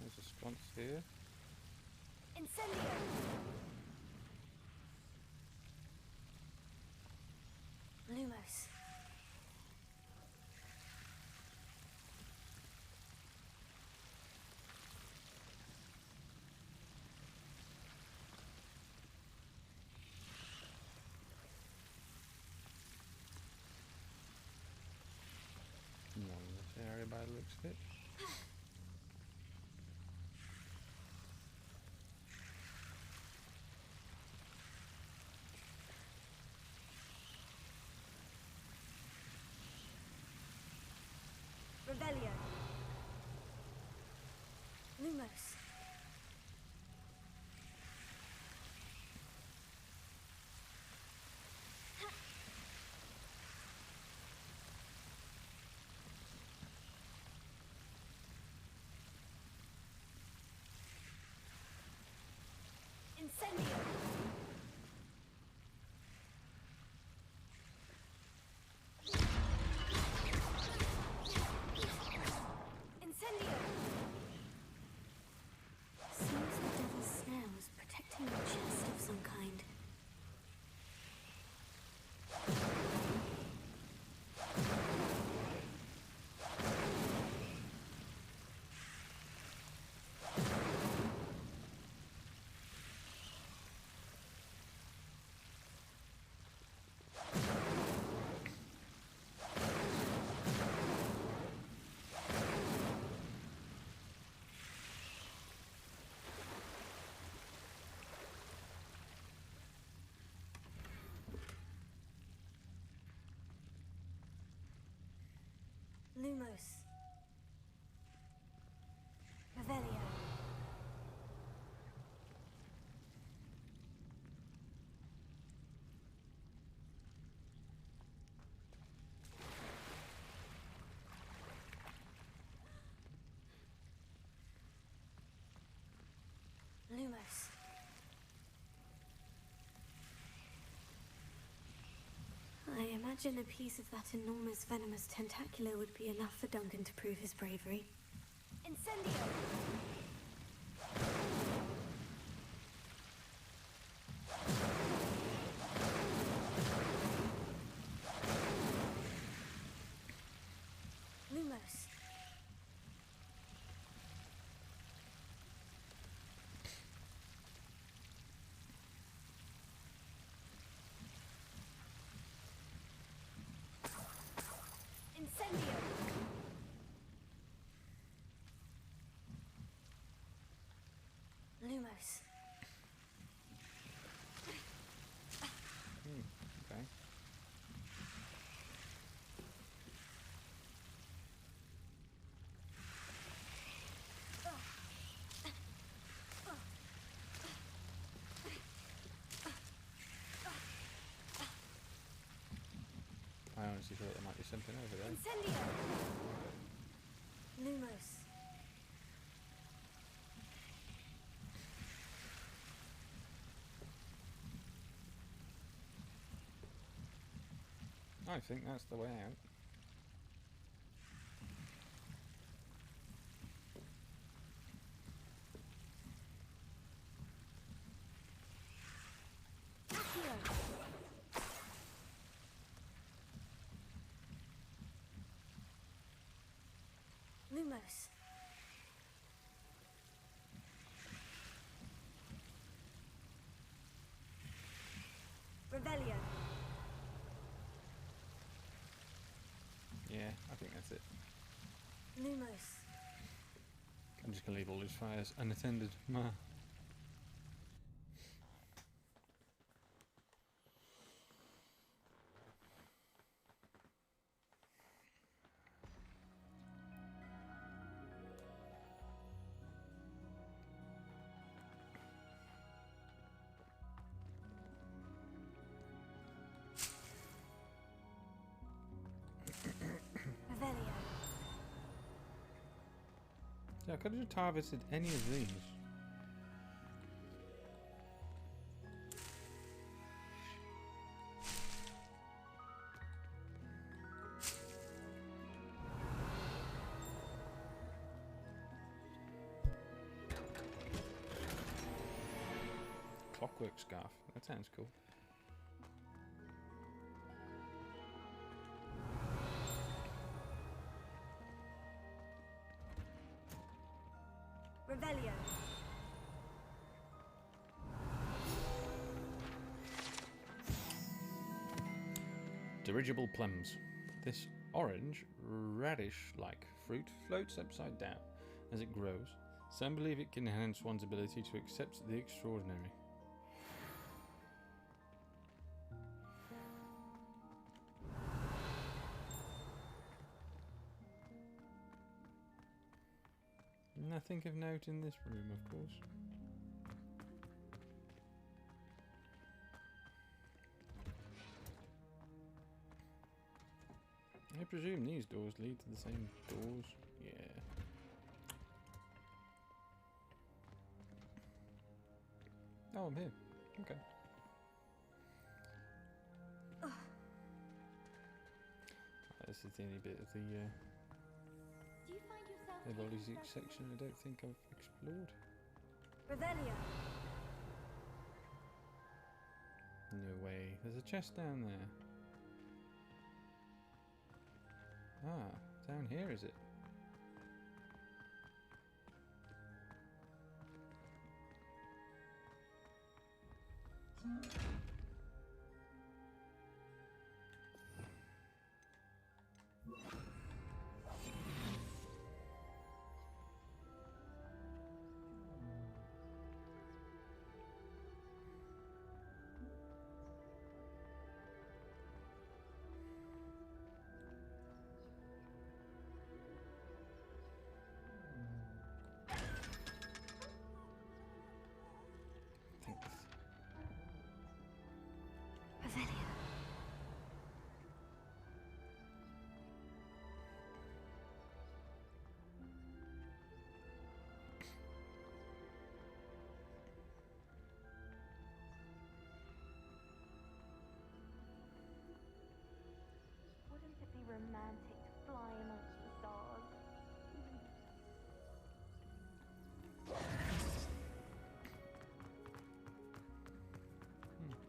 There's a sconce here. Incendio. Lumos. looks of it. Revelio. Lumos. Incendio. Incendio. Seems the devil's snare was protecting the chest of some kind. Lumos. Revelio. Lumos. I imagine a piece of that enormous venomous tentacular would be enough for Duncan to prove his bravery. Incendio! Lumos. Incendio! Lumos. Okay. I honestly thought there might be something over there. Incendio! Lumos. I think that's the way out. Lumos. Revelio. Yeah, I think that's it. Lumos. I'm just gonna leave all these fires unattended. Ma. Revelio. Yeah, I could have just harvested any of these. Clockwork scarf. That sounds cool. Revelio. Dirigible plums. This orange, radish-like fruit floats upside down as it grows. Some believe it can enhance one's ability to accept the extraordinary. Nothing of note in this room, of course. I presume these doors lead to the same doors. Yeah. Oh, I'm here. Okay. This is the only bit of the Do you find yourself Evolution section I don't think I've explored. Revelio. No way. There's a chest down there. Ah, down here is it? Wouldn't it be romantic to fly amongst the stars?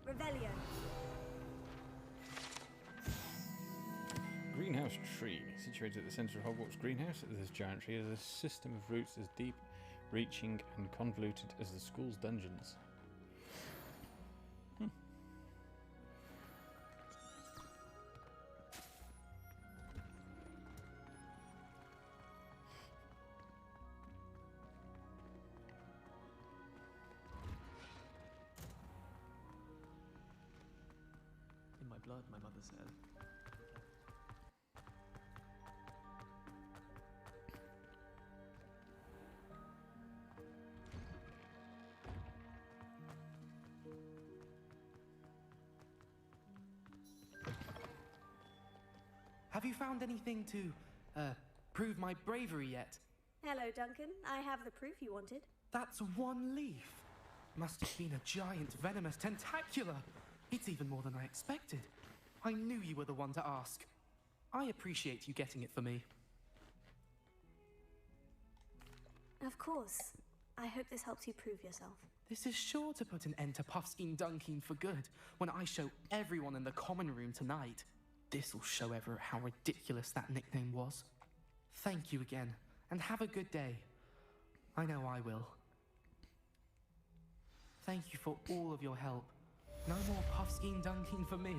Revelio. Greenhouse tree. Situated at the centre of Hogwarts greenhouse, this giant tree has a system of roots as deep, reaching and convoluted as the school's dungeons. In my blood, my mother said. Have you found anything to, prove my bravery yet? Hello, Duncan. I have the proof you wanted. That's one leaf. Must have been a giant venomous tentacula. It's even more than I expected. I knew you were the one to ask. I appreciate you getting it for me. Of course. I hope this helps you prove yourself. This is sure to put an end to Puffskein Dunkin for good when I show everyone in the common room tonight. This'll show Everett how ridiculous that nickname was. Thank you again, and have a good day. I know I will. Thank you for all of your help. No more Puffskein Dunkin for me.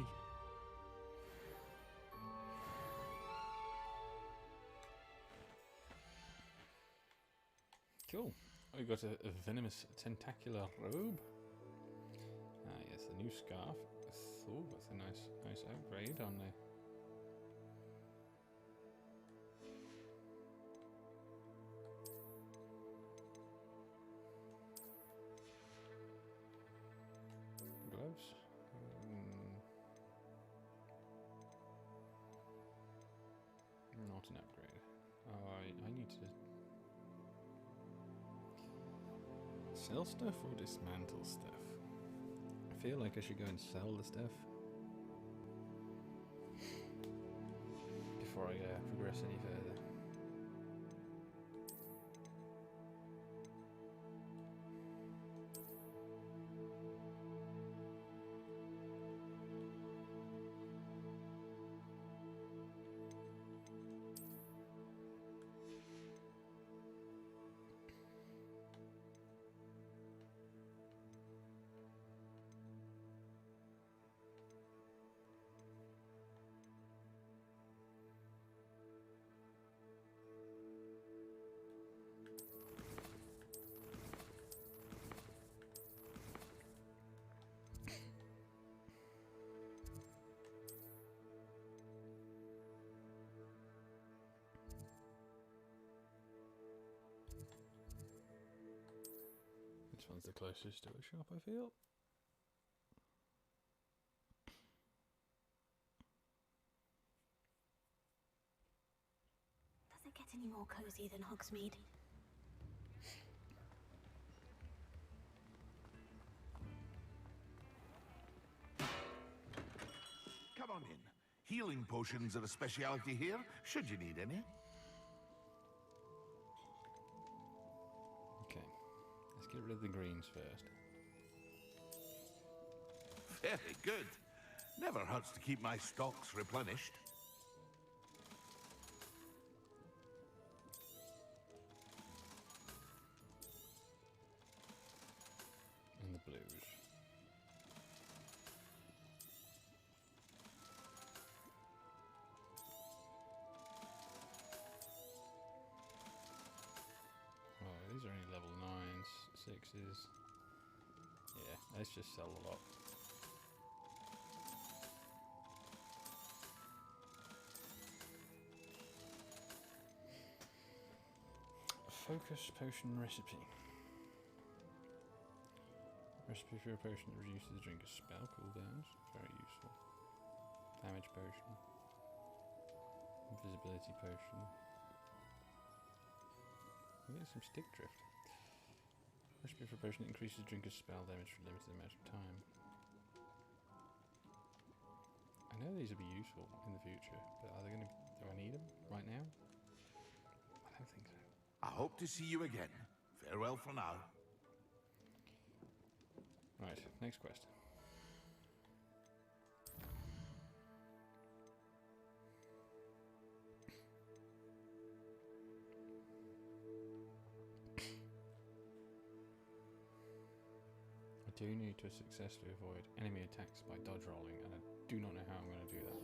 Cool. We got a venomous tentacular robe. Ah, yes, the new scarf. Oh, that's a nice upgrade on there. Gloves. Not an upgrade. Oh, I need to sell stuff or dismantle stuff? I feel like I should go and sell the stuff before I progress any further. one's the closest to a shop, I feel. Does it get any more cozy than Hogsmeade? Come on in. Healing potions are a speciality here, should you need any. Okay, let's get rid of the greens first. Very good. Never hurts to keep my stocks replenished. And the blues. Oh, these are only level 9s, 6s. Yeah, let's just sell a lot. Focus potion recipe. Recipe for a potion that reduces the drinker's spell cooldowns. Very useful. Damage potion. Invisibility potion. I'm getting some stick drift. Recipe for a potion that increases the drinker's spell damage for a limited amount of time. I know these will be useful in the future, but are they going to? Do I need them right now? I don't think so. I hope to see you again. Farewell for now. Right, next quest. I do need to successfully avoid enemy attacks by dodge rolling, and I do not know how I'm going to do that.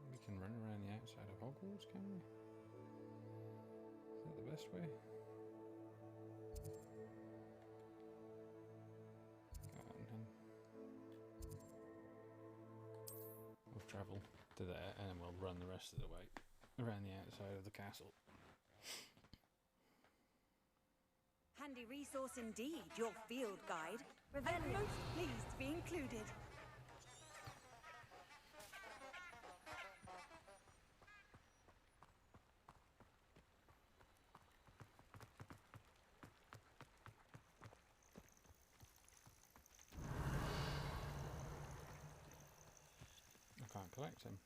We can run around the outside of Hogwarts, can we? Is that the best way? We'll travel to there and then we'll run the rest of the way around the outside of the castle. Handy resource indeed, your field guide. I'm most pleased to be included. I can't collect him.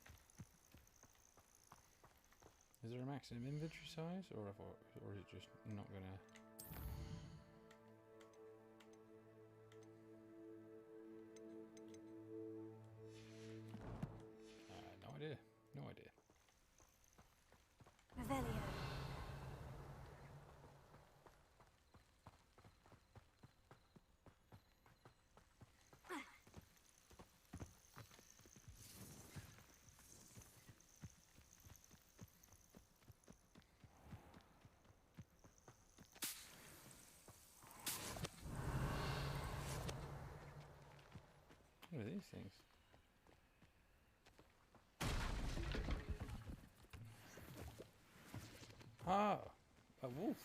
Is there a maximum inventory size, or is it just not gonna? No idea. No idea. Revelio. What are these things? Ah, a wolf.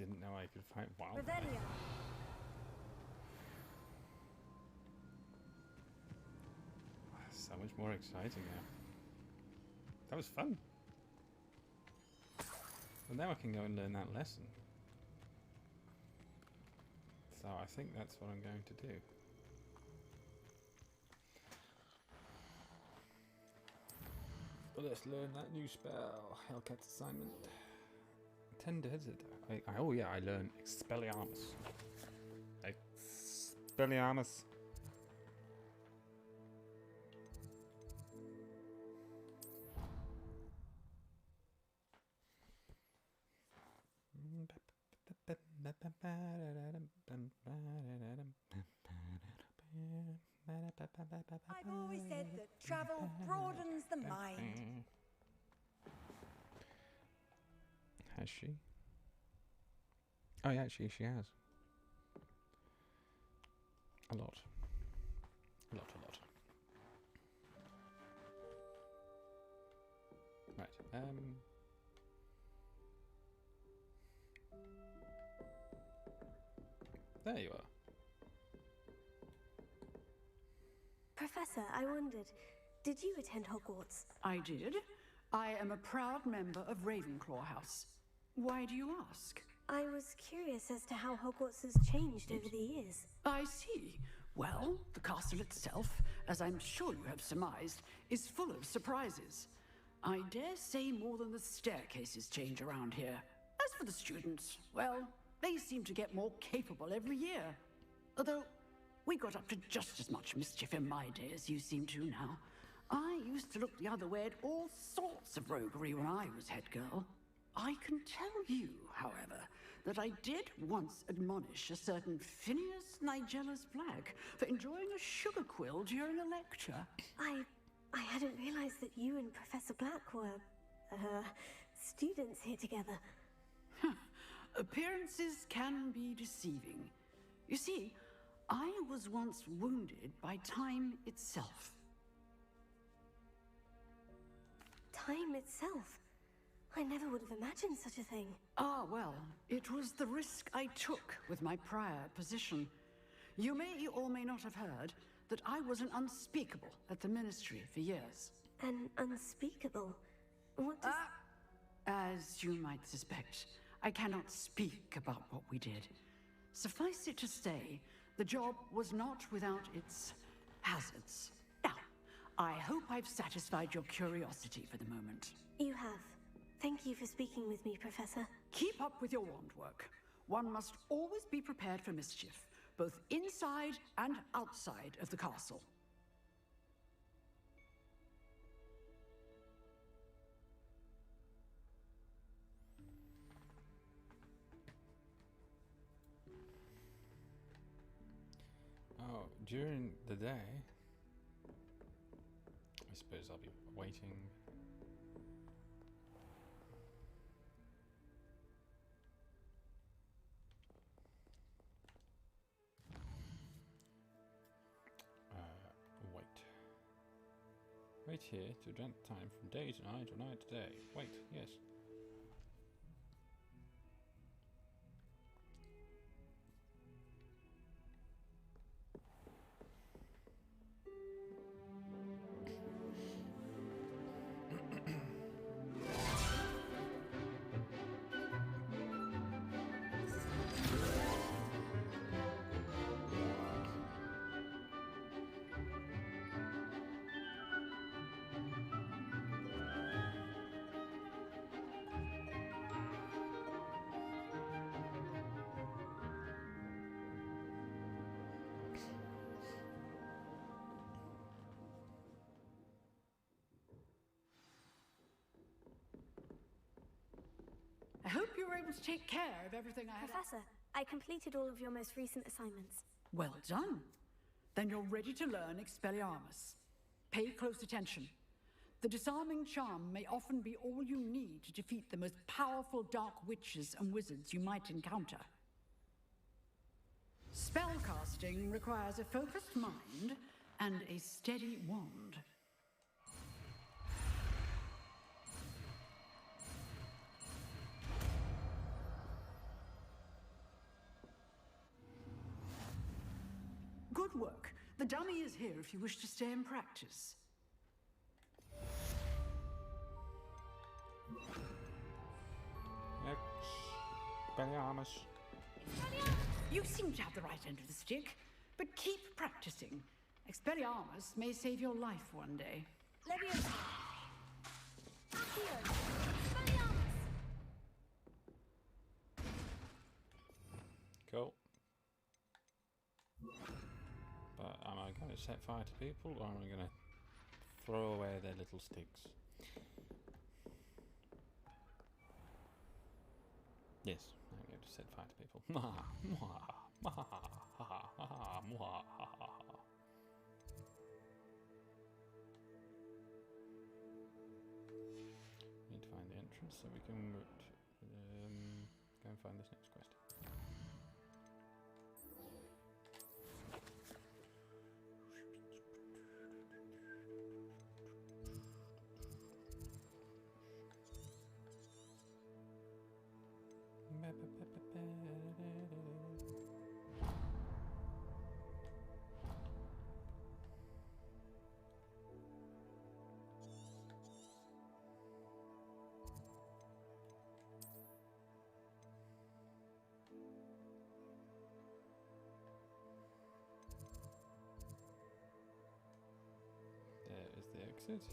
didn't know I could fight wildfire. Revelio. So much more exciting now. That was fun. Well, now I can go and learn that lesson. So I think that's what I'm going to do. But let's learn that new spell. Hellcat assignment. 10 desert. Oh yeah, I learned Expelliarmus. Expelliarmus. I've always said that travel broadens the mind. Has she? Oh yeah, she has. A lot. A lot. Right, there you are. Professor, I wondered, did you attend Hogwarts? I did. I am a proud member of Ravenclaw House. Why do you ask? I was curious as to how Hogwarts has changed over the years. I see. Well, the castle itself, as I'm sure you have surmised, is full of surprises. I dare say more than the staircases change around here. As for the students, well, they seem to get more capable every year. Although, we got up to just as much mischief in my day as you seem to now. I used to look the other way at all sorts of roguery when I was head girl. I can tell you, however, that I did once admonish a certain Phineas Nigella's Black for enjoying a sugar quill during a lecture. I hadn't realized that you and Professor Black were, students here together. Appearances can be deceiving. You see, I was once wounded by time itself. Time itself? I never would have imagined such a thing. Ah, well, it was the risk I took with my prior position. You may or may not have heard that I was an unspeakable at the Ministry for years. An unspeakable? What does... As you might suspect, I cannot speak about what we did. Suffice it to say, the job was not without its hazards. Now, I hope I've satisfied your curiosity for the moment. You have. Thank you for speaking with me, Professor. Keep up with your wand work. One must always be prepared for mischief, both inside and outside of the castle. Oh, during the day, I suppose I'll be waiting. Wait here to grant time from day to night or night to day. Wait, yes. I hope you were able to take care of everything I had. Professor, I completed all of your most recent assignments. Well done. Then you're ready to learn Expelliarmus. Pay close attention. The disarming charm may often be all you need to defeat the most powerful dark witches and wizards you might encounter. Spellcasting requires a focused mind and a steady wand. The dummy is here if you wish to stay and practice. Expelliarmus. You seem to have the right end of the stick, but keep practicing. Expelliarmus may save your life one day. Leviosa! Accio! Cool. But am I going to set fire to people, or am I going to throw away their little sticks? Yes, I'm going to set fire to people. Need to find the entrance so we can go and find this next quest. There is the exit.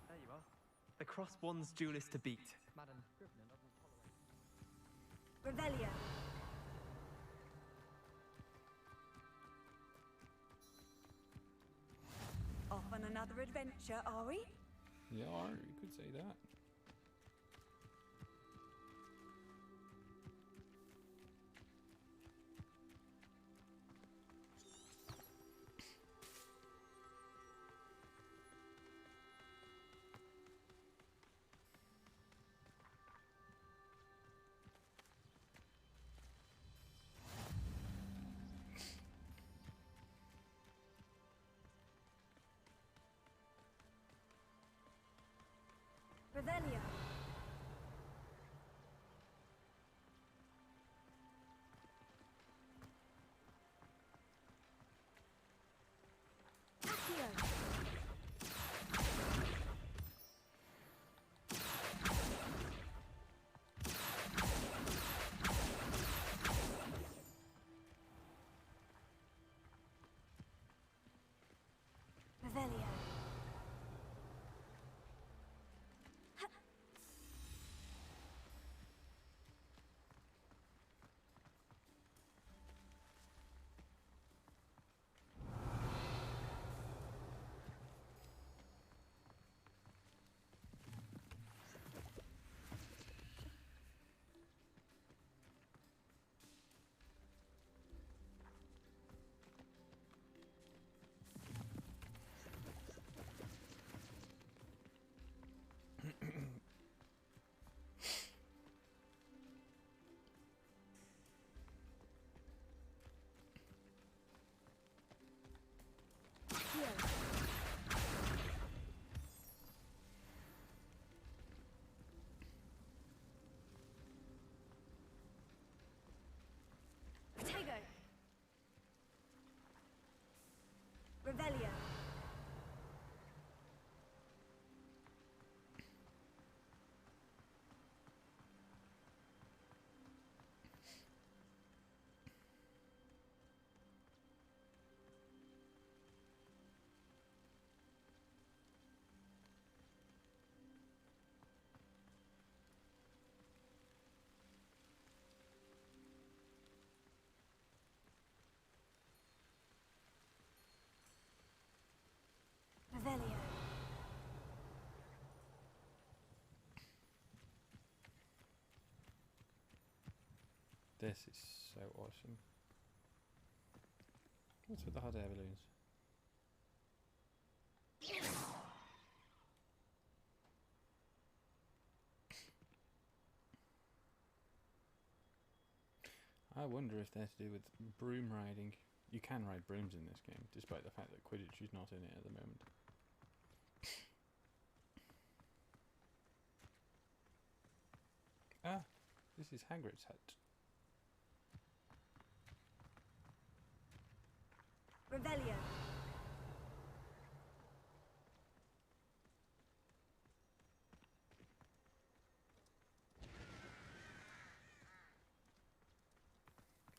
There you are. The cross one's duelist to beat. Madam, Revelio. Off on another adventure, are we? Yeah, you could say that. Revelio. Accio. Revelio. Protego. Revelio. This is so awesome. What's with the hot air balloons? I wonder if they're to do with broom riding. You can ride brooms in this game, despite the fact that Quidditch is not in it at the moment. Ah, this is Hagrid's hut. Revelio.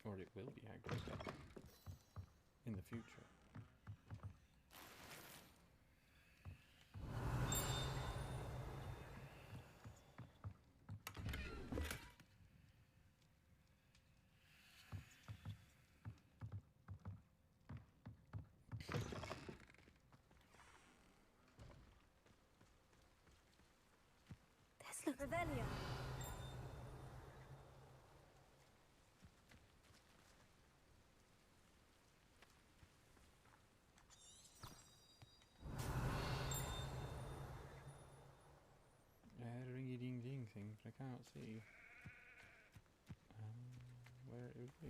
Or it will be Hagrid's hut in the future. This looks Revelio. Ringy ding ding thing, but I can't see where it would be.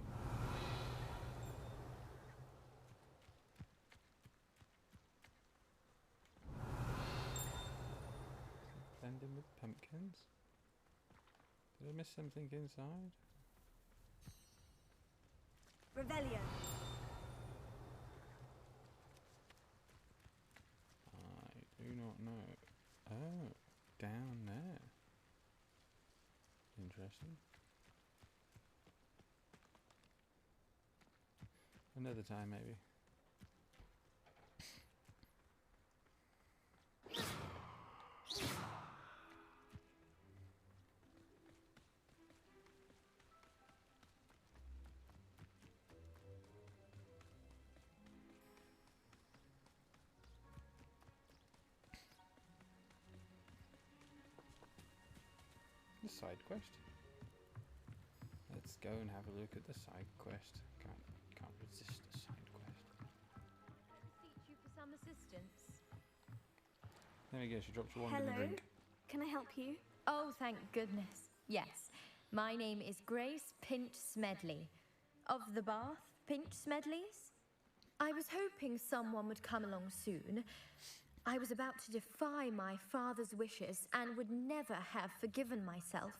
Blend in with pumpkins? Did I miss something inside? Revelio. I do not know. Oh, down there. Interesting. Another time, maybe. The side quest. Let's go and have a look at the side quest. Can't resist a side quest. Seat you for some assistance. There we go. She dropped your wand in a Hello. drink. Can I help you? Oh, thank goodness. Yes. My name is Grace Pinch Smedley. Of the Bath Pinch Smedleys? I was hoping someone would come along soon. I was about to defy my father's wishes and would never have forgiven myself.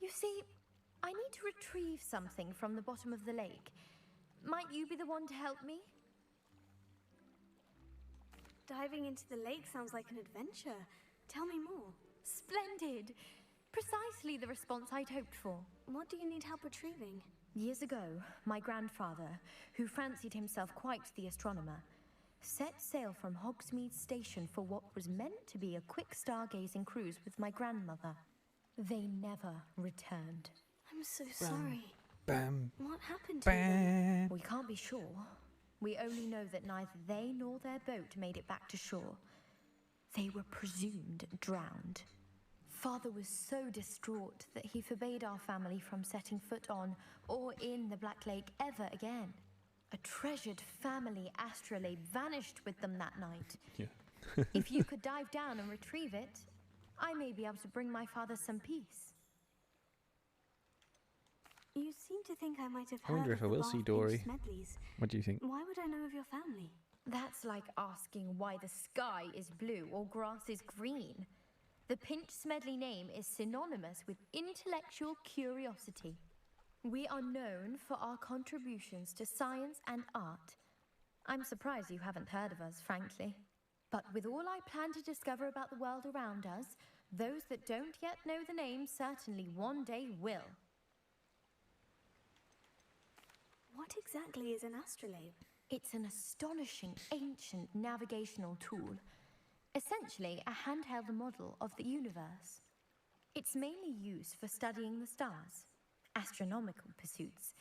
You see, I need to retrieve something from the bottom of the lake. Might you be the one to help me? Diving into the lake sounds like an adventure. Tell me more. Splendid! Precisely the response I'd hoped for. What do you need help retrieving? Years ago, my grandfather, who fancied himself quite the astronomer, set sail from Hogsmeade Station for what was meant to be a quick stargazing cruise with my grandmother. They never returned. I'm so sorry. Bam. What happened to them? We can't be sure. We only know that neither they nor their boat made it back to shore. They were presumed drowned. Father was so distraught that he forbade our family from setting foot on or in the Black Lake ever again. A treasured family astrolabe vanished with them that night. Yeah. If you could dive down and retrieve it, I may be able to bring my father some peace. You seem to think I might have I wonder heard if of I the will Bath see Pinch Dory. Smedleys. What do you think? Why would I know of your family? That's like asking why the sky is blue or grass is green. The Pinch Smedley name is synonymous with intellectual curiosity. We are known for our contributions to science and art. I'm surprised you haven't heard of us, frankly. But with all I plan to discover about the world around us, those that don't yet know the name certainly one day will. What exactly is an astrolabe? It's an astonishing ancient navigational tool. Essentially, a handheld model of the universe. It's mainly used for studying the stars, astronomical pursuits,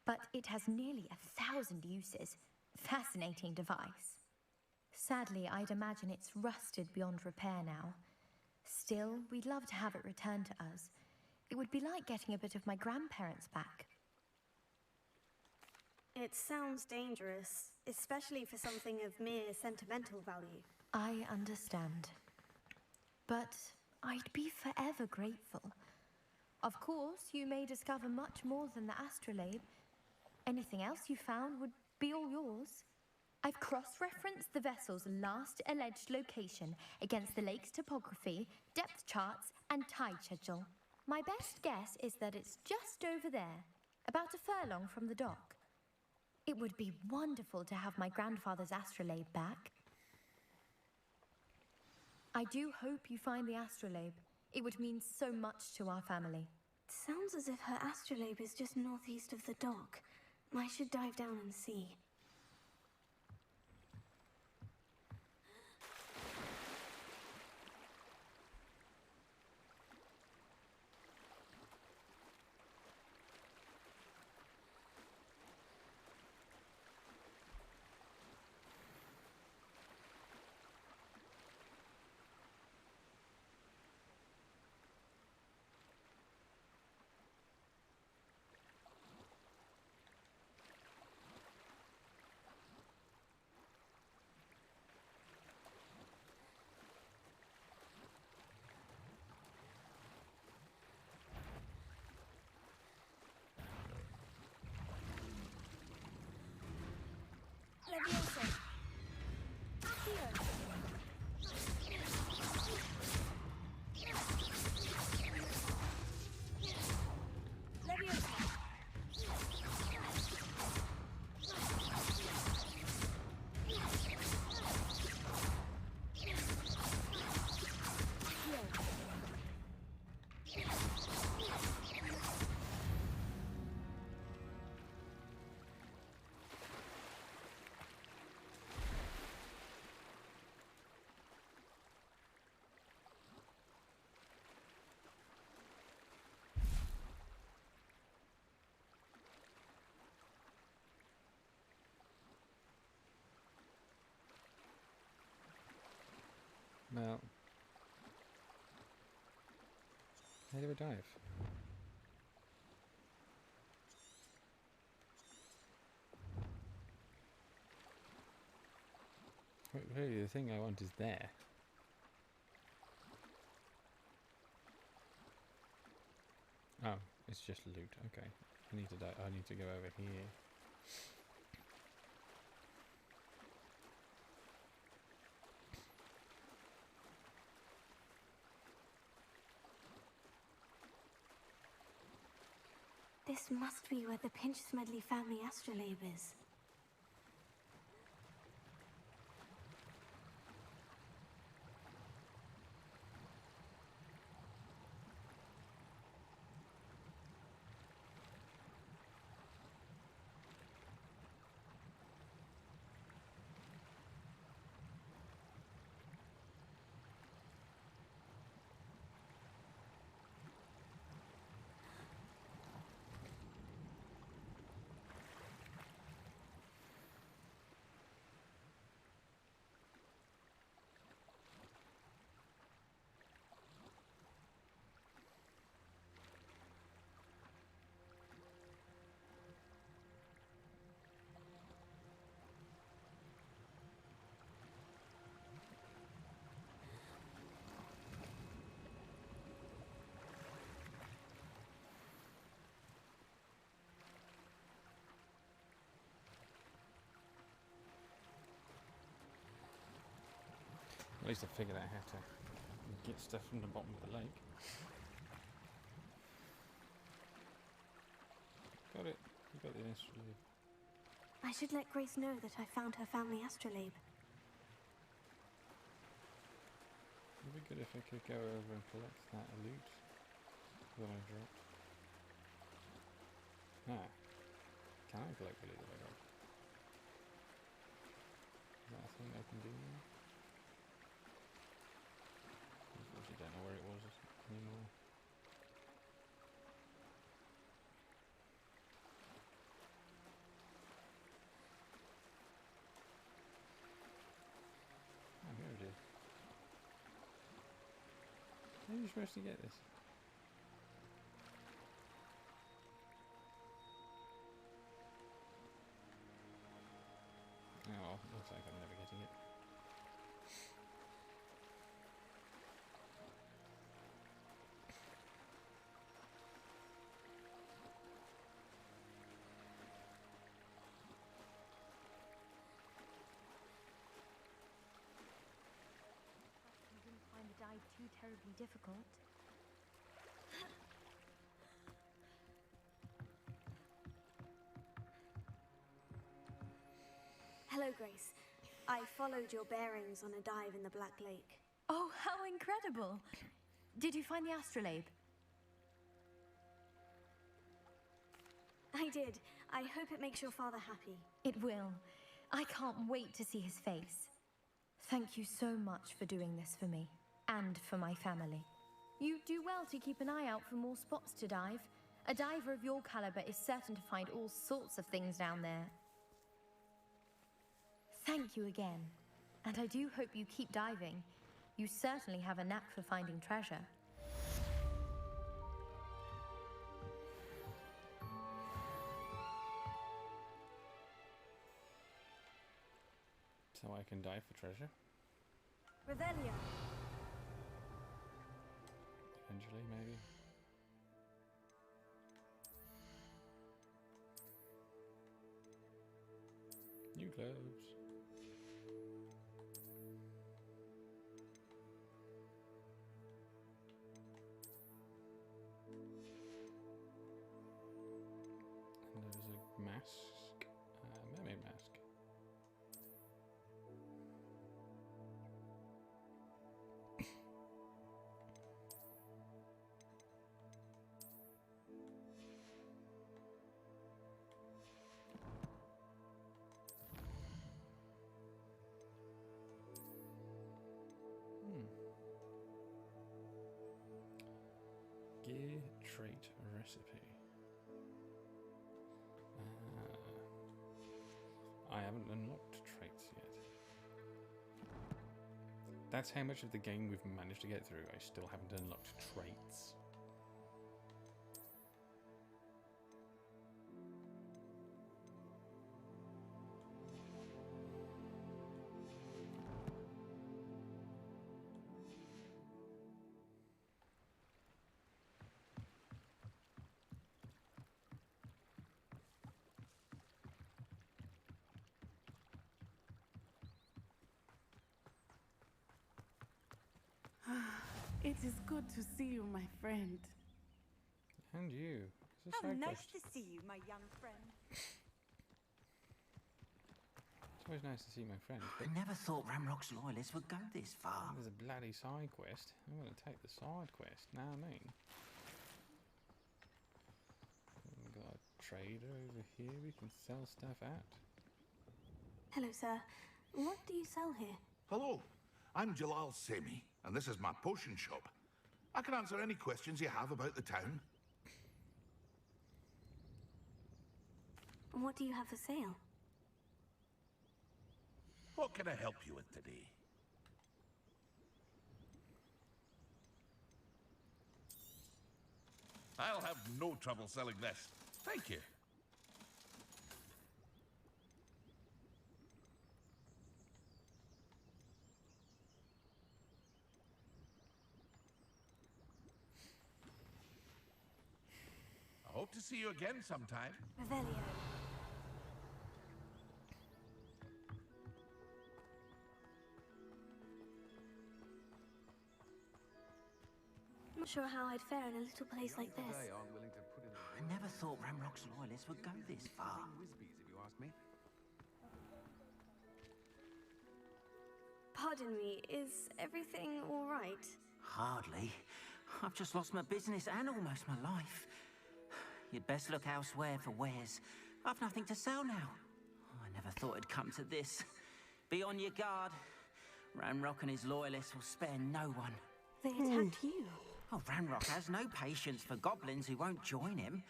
but it has nearly 1,000 uses. Fascinating device. Sadly, I'd imagine it's rusted beyond repair now. Still, we'd love to have it returned to us. It would be like getting a bit of my grandparents back. It sounds dangerous, especially for something of mere sentimental value. I understand. But I'd be forever grateful. Of course, you may discover much more than the astrolabe. Anything else you found would be all yours. I've cross-referenced the vessel's last alleged location against the lake's topography, depth charts, and tide schedule. My best guess is that it's just over there, about a furlong from the dock. It would be wonderful to have my grandfather's astrolabe back. I do hope you find the astrolabe. It would mean so much to our family. It sounds as if her astrolabe is just northeast of the dock. I should dive down and see. Leviosa. Accio. Leviosa. Well, how do we dive? Really, the thing I want is there. Oh, it's just loot. Okay, I need to I need to go over here. This must be where the Pinch Smedley family astrolabe is. At least I figured out how to get stuff from the bottom of the lake. Got it. You got the astrolabe. I should let Grace know that I found her family astrolabe. It'd be good if I could go over and collect that loot that I dropped. Ah. Can I collect the loot that I dropped? Is that a thing I can do now? I don't know where it was anymore. Oh, here it is. How are you supposed to get this? too terribly difficult. Hello, Grace. I followed your bearings on a dive in the Black Lake. Oh, how incredible! Did you find the astrolabe? I did. I hope it makes your father happy. It will. I can't wait to see his face. Thank you so much for doing this for me, and for my family. You do well to keep an eye out for more spots to dive. A diver of your caliber is certain to find all sorts of things down there. Thank you again, and I do hope you keep diving. You certainly have a knack for finding treasure. So I can dive for treasure? Revelio. Eventually, maybe. New clothes. And there's a mask, mermaid mask. Gear trait recipe. I haven't unlocked traits yet. That's how much of the game we've managed to get through. I still haven't unlocked traits. It is good to see you, my friend. And you. It's a How side nice quest. to see you, my young friend. It's always nice to see my friends. I never thought Ramrock's loyalists would go this far. There's a bloody side quest. I'm going to take the side quest. Now I mean. We've got a trader over here. We can sell stuff at. Hello, sir. What do you sell here? Hello, I'm Jalal Semi, and this is my potion shop. I can answer any questions you have about the town. What do you have for sale? What can I help you with today? I'll have no trouble selling this. Thank you. I hope to see you again sometime. Revelio. Not sure how I'd fare in a little place like this. I never thought Ramrock's loyalists would go this far. Pardon me, is everything all right? Hardly. I've just lost my business and almost my life. You'd best look elsewhere for wares. I've nothing to sell now. I never thought it'd come to this. Be on your guard. Ramrock and his loyalists will spare no one. They attacked you. Oh, Ramrock has no patience for goblins who won't join him.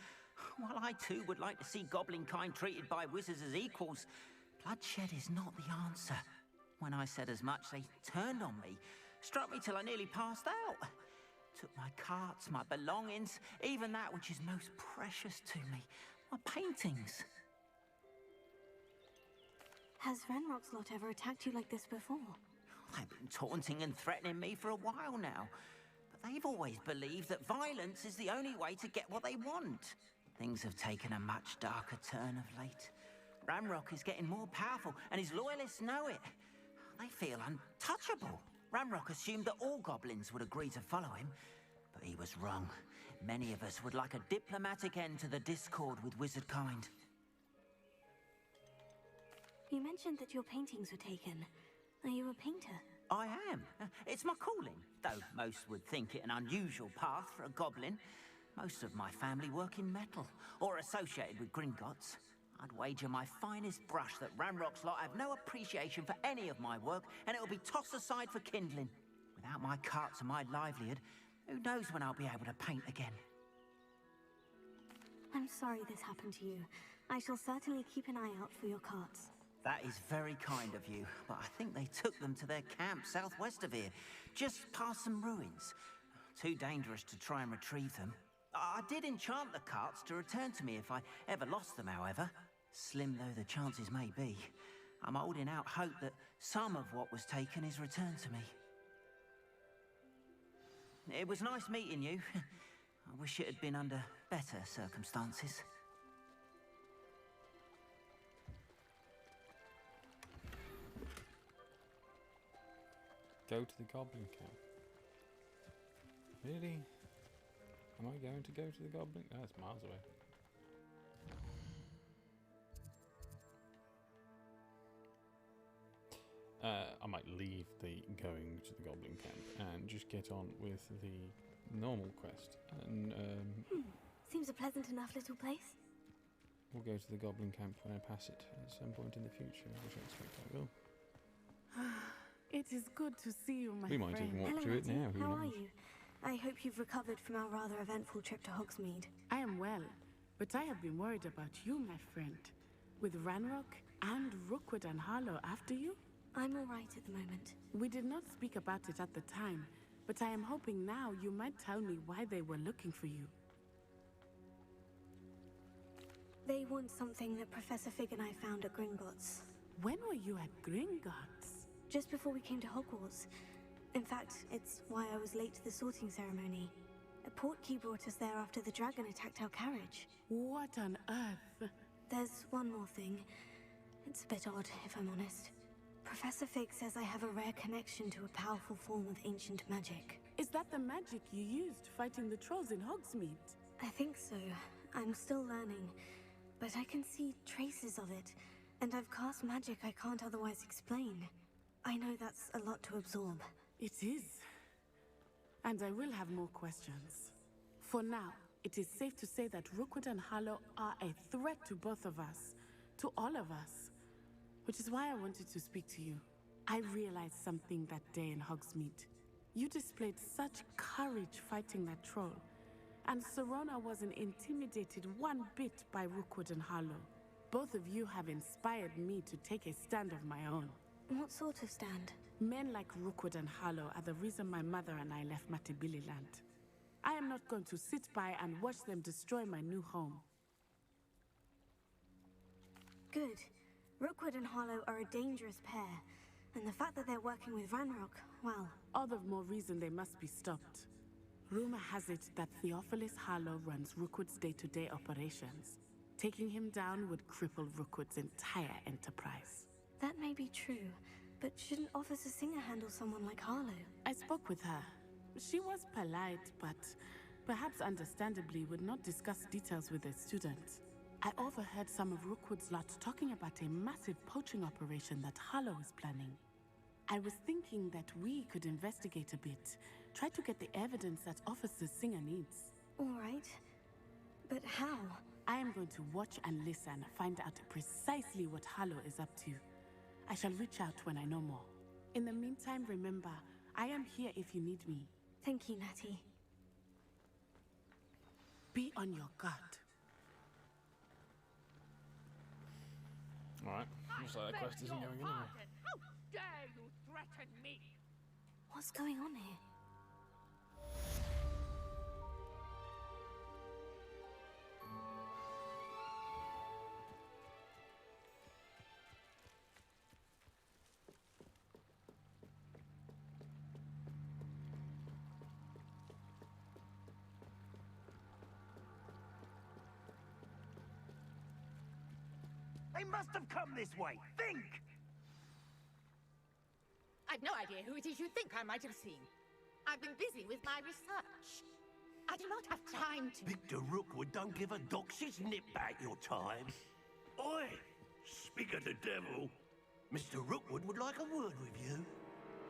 While I too would like to see goblin kind treated by wizards as equals, bloodshed is not the answer. When I said as much, they turned on me, struck me till I nearly passed out. Took my carts, my belongings, even that which is most precious to me, my paintings. Has Ranrock's lot ever attacked you like this before? They've been taunting and threatening me for a while now. But they've always believed that violence is the only way to get what they want. Things have taken a much darker turn of late. Ramrock is getting more powerful, and his loyalists know it. They feel untouchable. Ranrock assumed that all goblins would agree to follow him, but he was wrong. Many of us would like a diplomatic end to the discord with wizard kind. You mentioned that your paintings were taken. Are you a painter? I am. It's my calling, though most would think it an unusual path for a goblin. Most of my family work in metal, or associated with Gringotts. I'd wager my finest brush that Ranrock's lot have no appreciation for any of my work, and it'll be tossed aside for kindling. Without my carts and my livelihood, who knows when I'll be able to paint again? I'm sorry this happened to you. I shall certainly keep an eye out for your carts. That is very kind of you, but I think they took them to their camp southwest of here, just past some ruins. Too dangerous to try and retrieve them. I did enchant the carts to return to me if I ever lost them, however. Slim though the chances may be, I'm holding out hope that some of what was taken is returned to me. It was nice meeting you. I wish it had been under better circumstances. Go to the goblin camp. Really? Am I going to go to the goblin? Oh, that's miles away. I might leave the going to the goblin camp and just get on with the normal quest. And Seems a pleasant enough little place. we'll go to the goblin camp when I pass it at some point in the future, which I expect I will. It is good to see you, my We friend. might even walk Hello, through it Matty. now. Who How knows? are you? I hope you've recovered from our rather eventful trip to Hogsmeade. I am well, but I have been worried about you, my friend. With Ranrock and Rookwood and Harlow after you? I'm all right at the moment. We did not speak about it at the time, but I am hoping now you might tell me why they were looking for you. They want something that Professor Fig and I found at Gringotts. When were you at Gringotts? Just before we came to Hogwarts. In fact, it's why I was late to the sorting ceremony. A portkey brought us there after the dragon attacked our carriage. What on earth? There's one more thing. It's a bit odd, if I'm honest. Professor Fig says I have a rare connection to a powerful form of ancient magic. Is that the magic you used fighting the trolls in Hogsmeade? I think so. I'm still learning, but I can see traces of it, and I've cast magic I can't otherwise explain. I know that's a lot to absorb. It is. And I will have more questions. For now, it is safe to say that Rookwood and Harlow are a threat to both of us. To all of us. Which is why I wanted to speak to you. I realized something that day in Hogsmeade. You displayed such courage fighting that troll. And Serona wasn't intimidated one bit by Rookwood and Harlow. Both of you have inspired me to take a stand of my own. What sort of stand? Men like Rookwood and Harlow are the reason my mother and I left Matabeleland. I am not going to sit by and watch them destroy my new home. Good. Rookwood and Harlow are a dangerous pair, and the fact that they're working with Ranrock, well... All the more reason they must be stopped. Rumor has it that Theophilus Harlow runs Rookwood's day-to-day operations. Taking him down would cripple Rookwood's entire enterprise. That may be true, but shouldn't Officer Singer handle someone like Harlow? I spoke with her. She was polite, but perhaps understandably would not discuss details with a student. I overheard some of Rookwood's lot talking about a massive poaching operation that Harlow is planning. I was thinking that we could investigate a bit, try to get the evidence that Officer Singer needs. All right. But how? I am going to watch and listen, find out precisely what Harlow is up to. I shall reach out when I know more. In the meantime, remember, I am here if you need me. Thank you, Natty. Be on your guard. Alright, looks like that quest isn't going anywhere. How dare you threaten me? What's going on here? They must have come this way. Think! I've no idea who it is you think I might have seen. I've been busy with my research. I do not have time to... Victor Rookwood don't give a doxy's nip back your time. Oi! Speak of the devil, Mr. Rookwood would like a word with you.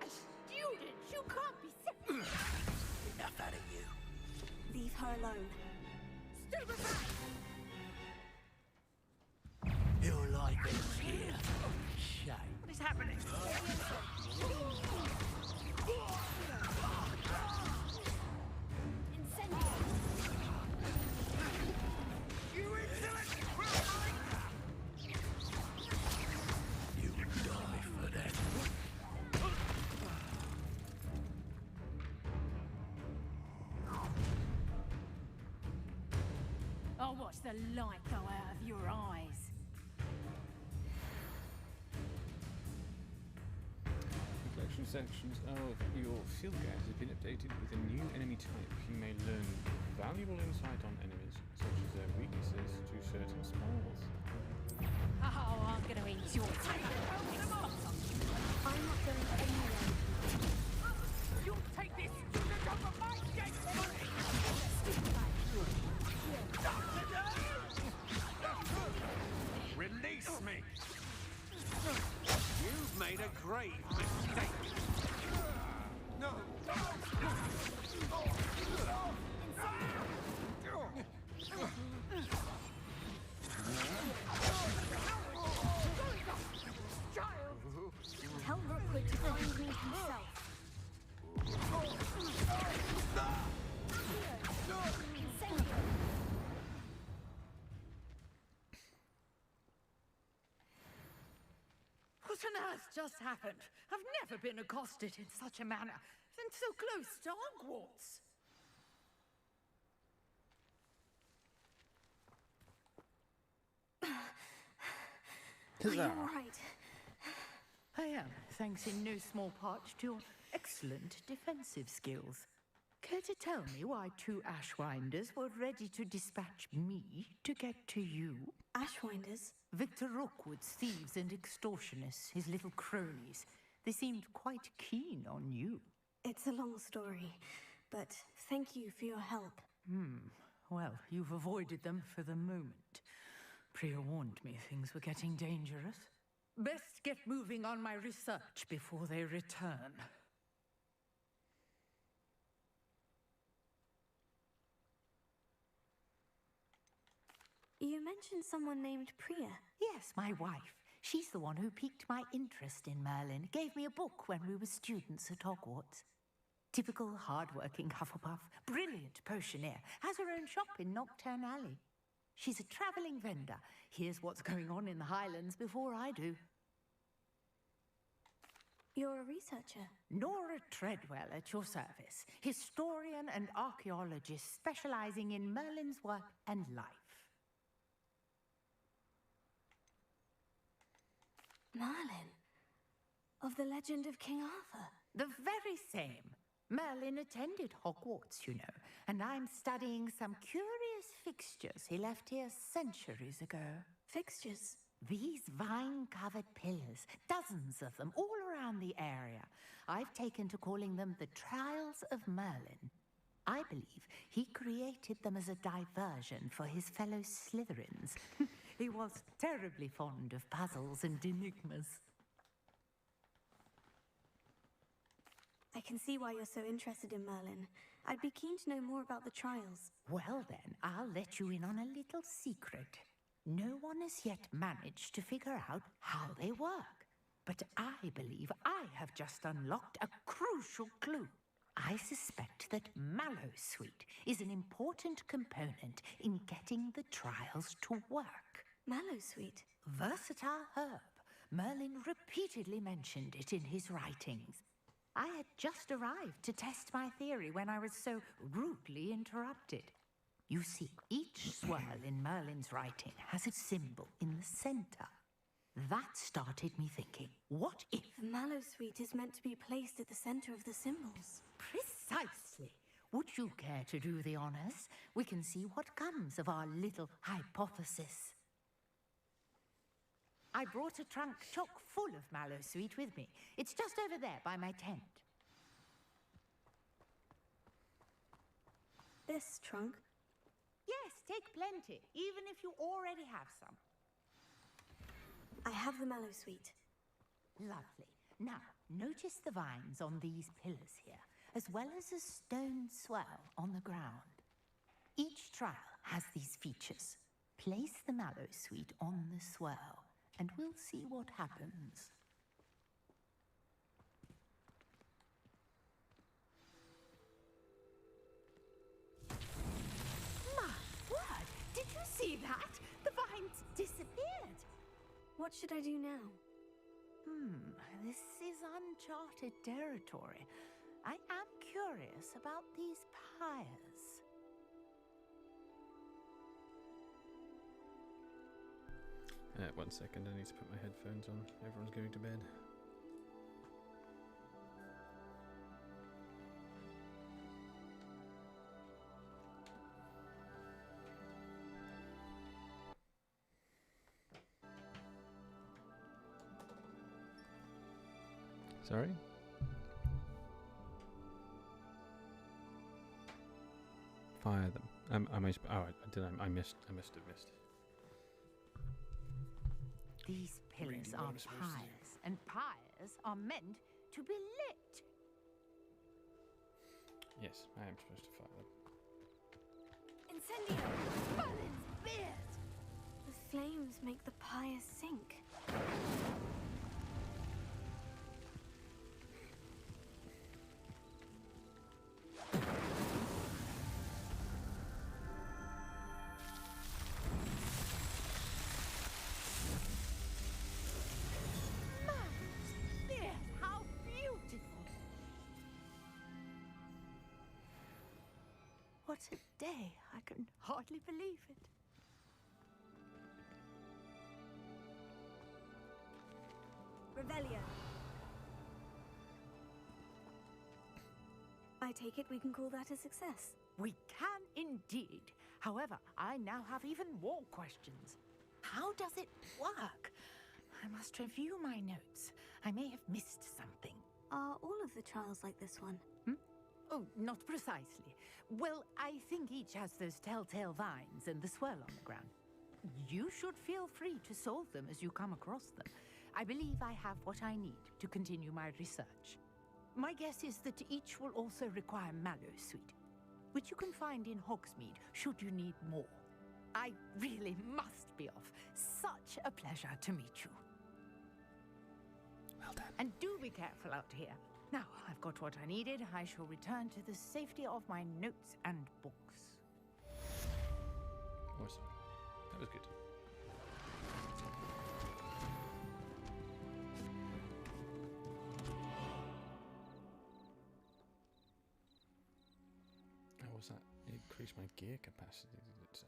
A student? You can't be serious. Enough out of you. Leave her alone. Stand aside! Your life ends here. Shame. What is happening? You insolent! You die for that. I'll watch the light go out of your eyes. The collection sections of your field guides have been updated with a new enemy type. You may learn valuable insight on enemies, such as their weaknesses to certain spells. Oh, I'm gonna eat your tail. I'm not going anywhere. You'll take this student over my dead body! Release me! You've made a grave mistake. No! Tell Rookwood to find me himself. What on earth just happened? I've never been accosted in such a manner, and so close to Hogwarts. Are you all right? I am, thanks in no small part to your excellent defensive skills. Care to tell me why two Ashwinders were ready to dispatch me to get to you? Ashwinders? Victor Rookwood's thieves and extortionists, his little cronies. They seemed quite keen on you. It's a long story, but thank you for your help. Well, you've avoided them for the moment. Priya warned me things were getting dangerous. Best get moving on my research before they return. You mentioned someone named Priya. Yes, my wife. She's the one who piqued my interest in Merlin, gave me a book when we were students at Hogwarts. Typical hard-working Hufflepuff, brilliant potioneer, has her own shop in Nocturne Alley. She's a travelling vendor, hears what's going on in the Highlands before I do. You're a researcher? Nora Treadwell at your service, historian and archaeologist specialising in Merlin's work and life. Merlin? Of the legend of King Arthur? The very same. Merlin attended Hogwarts, you know, and I'm studying some curious fixtures he left here centuries ago. Fixtures? These vine-covered pillars, dozens of them, all around the area. I've taken to calling them the Trials of Merlin. I believe he created them as a diversion for his fellow Slytherins. He was terribly fond of puzzles and enigmas. I can see why you're so interested in Merlin. I'd be keen to know more about the trials. Well then, I'll let you in on a little secret. No one has yet managed to figure out how they work. But I believe I have just unlocked a crucial clue. I suspect that Mallowsweet is an important component in getting the trials to work. Mallowsweet? Versatile herb. Merlin repeatedly mentioned it in his writings. I had just arrived to test my theory when I was so rudely interrupted. You see, each swirl in Merlin's writing has a symbol in the center. That started me thinking, what if... Mallowsweet is meant to be placed at the center of the symbols. Precisely. Would you care to do the honors? We can see what comes of our little hypothesis. I brought a trunk chock full of mallow sweet with me. It's just over there by my tent. This trunk? Yes, take plenty, even if you already have some. I have the mallow sweet. Lovely. Now, notice the vines on these pillars here, as well as a stone swell on the ground. Each trial has these features. Place the mallow sweet on the swell, and we'll see what happens. My word! Did you see that? The vines disappeared. What should I do now? This is uncharted territory. I am curious about these pyres. 1 second, I need to put my headphones on. Everyone's going to bed. Sorry? Fire them. I missed. Oh, I missed. These pillars are pyres, and pyres are meant to be lit. Yes, I am supposed to fire them. Incendio! Balance beard! The flames make the pyre sink. What a day! I can hardly believe it. Revelio. I take it we can call that a success. We can indeed. However, I now have even more questions. How does it work? I must review my notes. I may have missed something. Are all of the trials like this one? Oh, not precisely. Well, I think each has those telltale vines and the swirl on the ground. You should feel free to solve them as you come across them. I believe I have what I need to continue my research. My guess is that each will also require mallow sweet, which you can find in Hogsmeade should you need more. I really must be off. Such a pleasure to meet you. Well done. And do be careful out here. Now, I've got what I needed. I shall return to the safety of my notes and books. Awesome. That was good. How was that? Increase my gear capacity, did it say?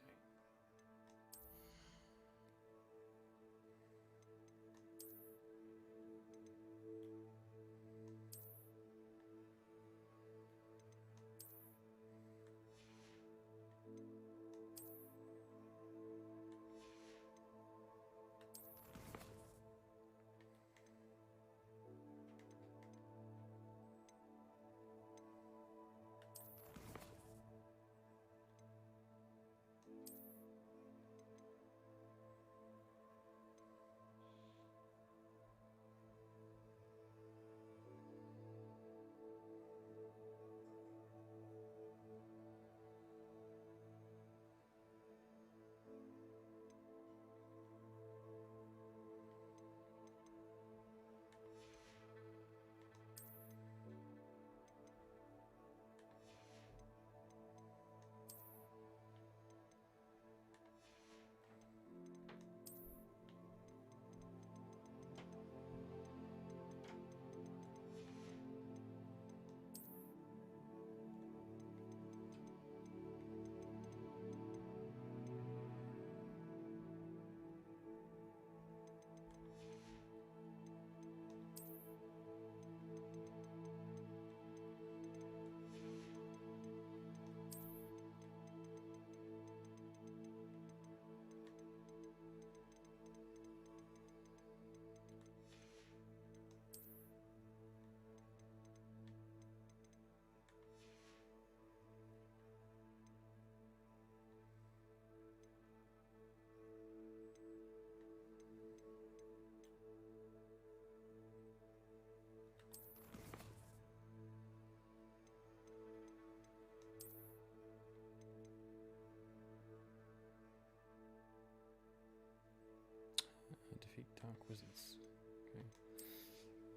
wizards. Okay.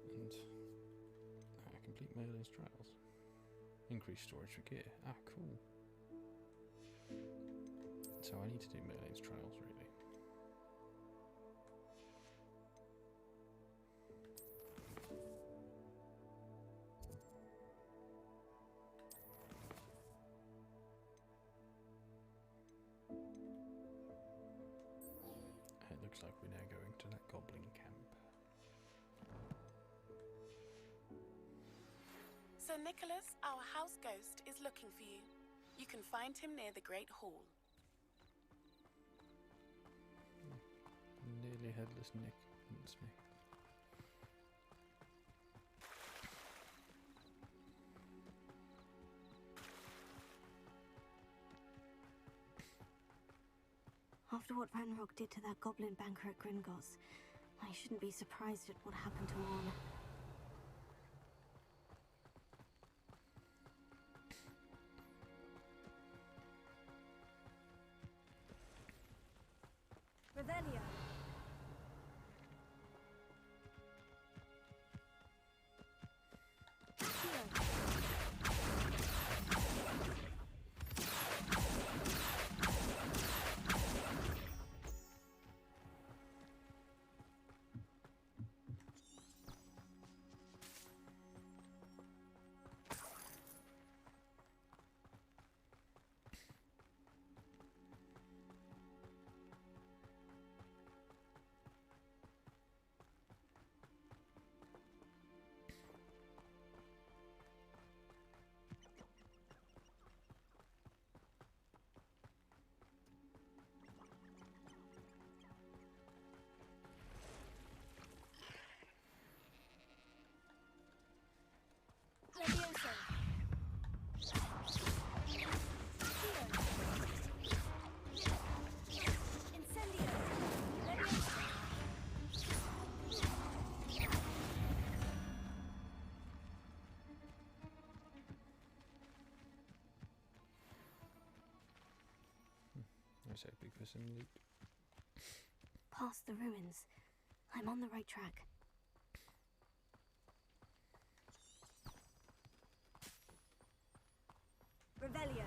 And complete Merlin's trials. Increase storage for gear. Ah, cool. So I need to do Merlin's trials, really. It looks like we're now going to that goblin camp. Sir Nicholas, our house ghost, is looking for you. You can find him near the Great Hall. Nearly headless Nick wants me. After what Ranrock did to that goblin banker at Gringotts, I shouldn't be surprised at what happened to Orn. Revelio. Levioso. Incendio. Levioso. I was hoping for some loot. Past the ruins. I'm on the right track. Revelio.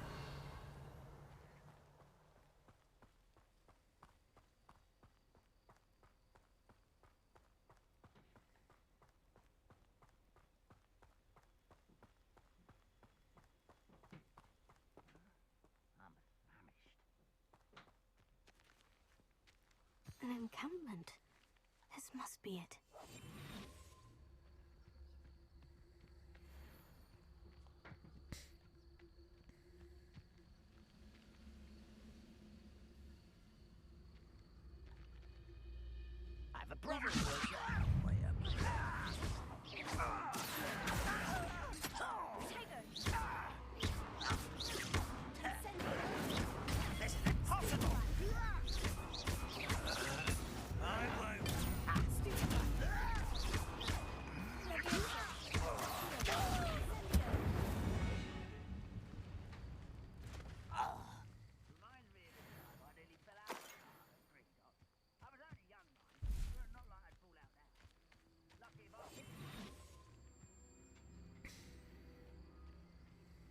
An encampment. This must be it. I have a problem. This is impossible.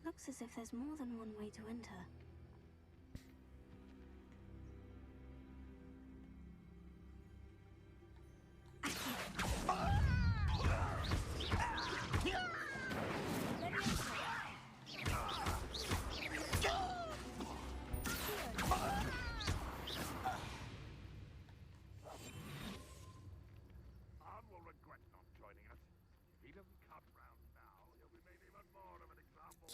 Looks as if there's more than one way to enter. Arn will regret not joining us. If he doesn't cut round now, he'll be made even more of an example.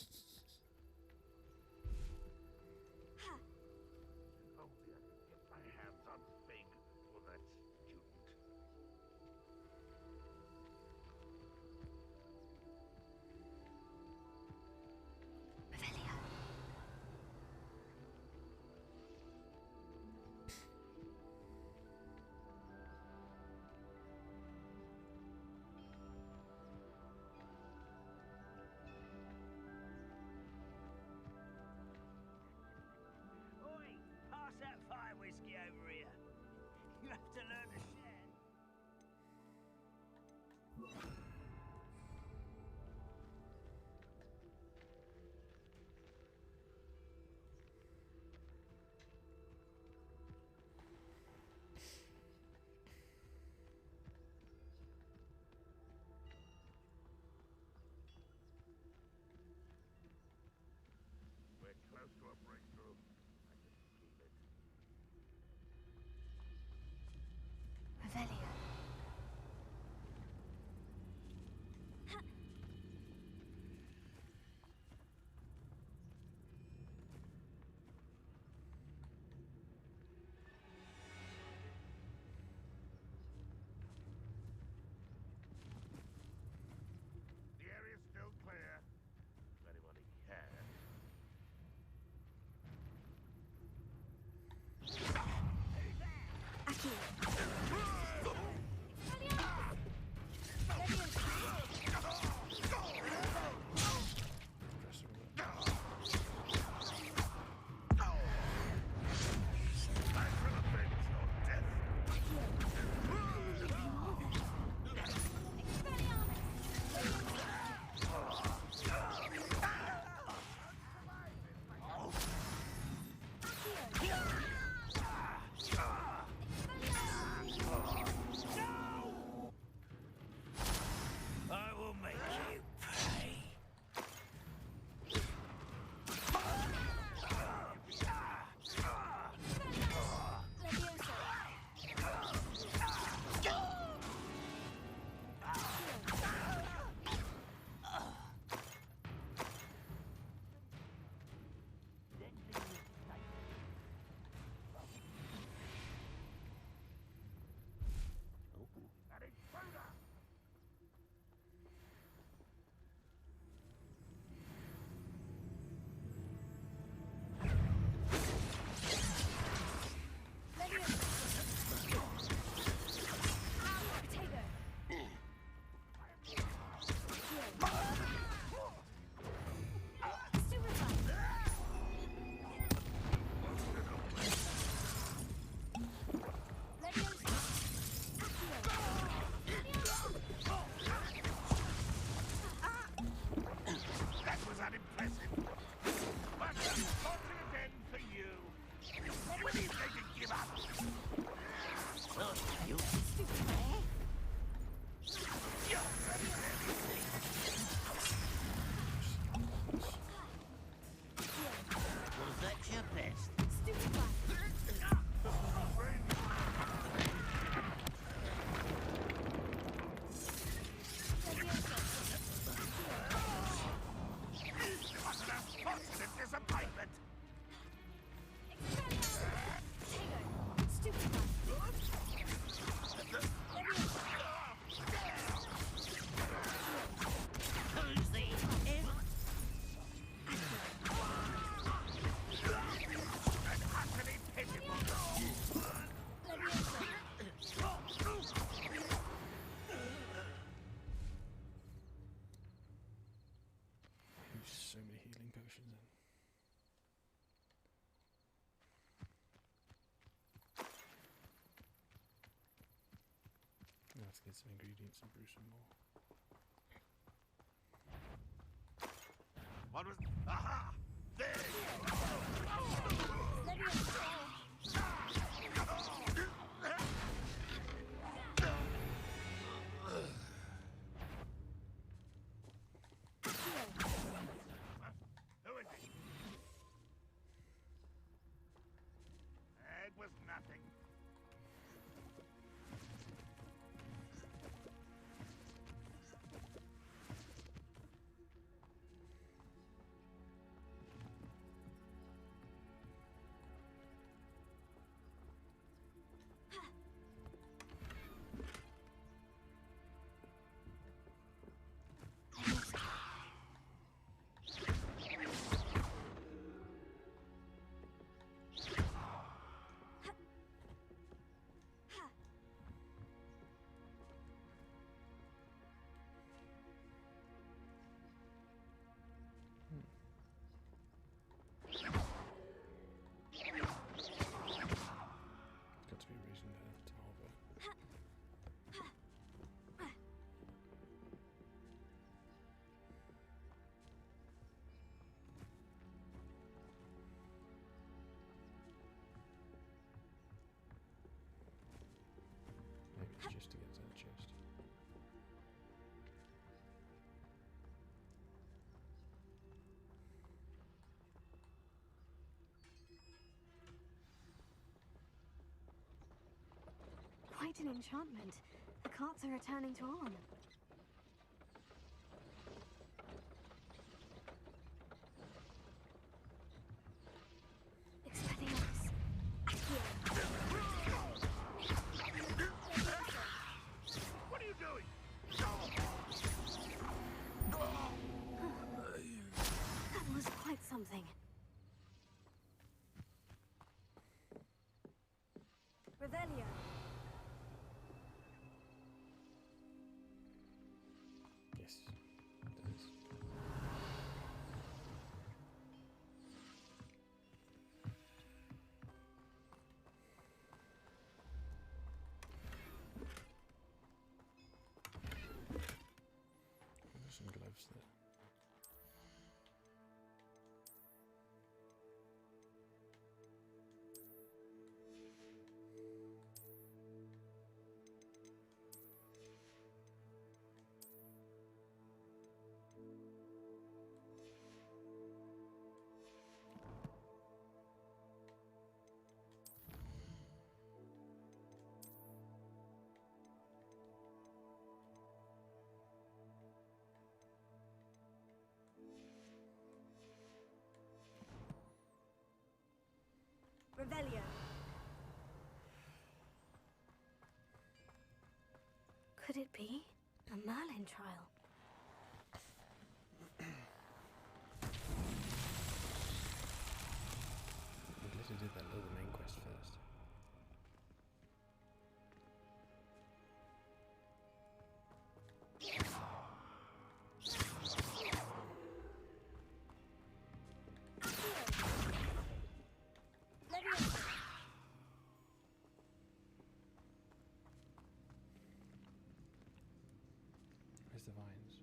Let's get some ingredients and brew some more. What was... Aha! There! Who is it? It was nothing. Got to be a reason to harbor. Maybe it's just to get to that chest. Quite an enchantment. The carts are returning to on. Expelliarmus. What are you doing? That was quite something. Revelio. Yes, it is. There's some gloves there. Revelio. Could it be a Merlin trial? I'm glad I did that little main quest first. Where's the vines?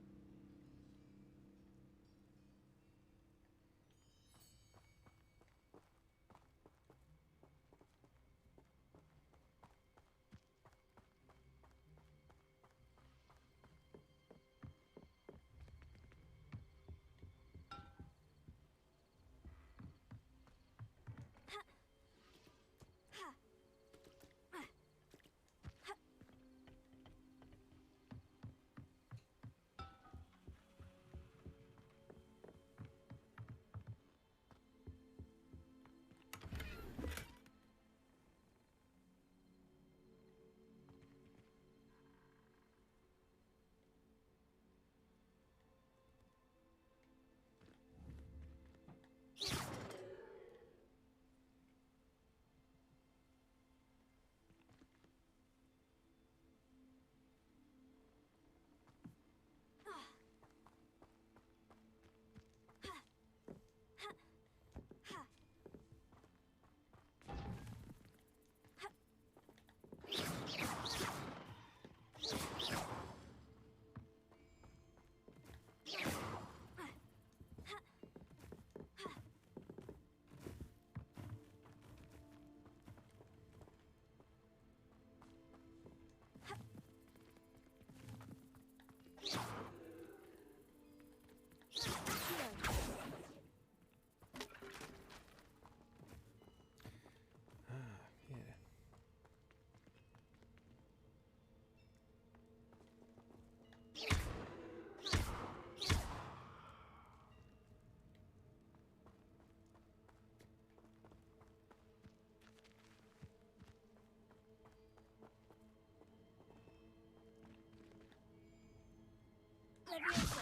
Leviosa.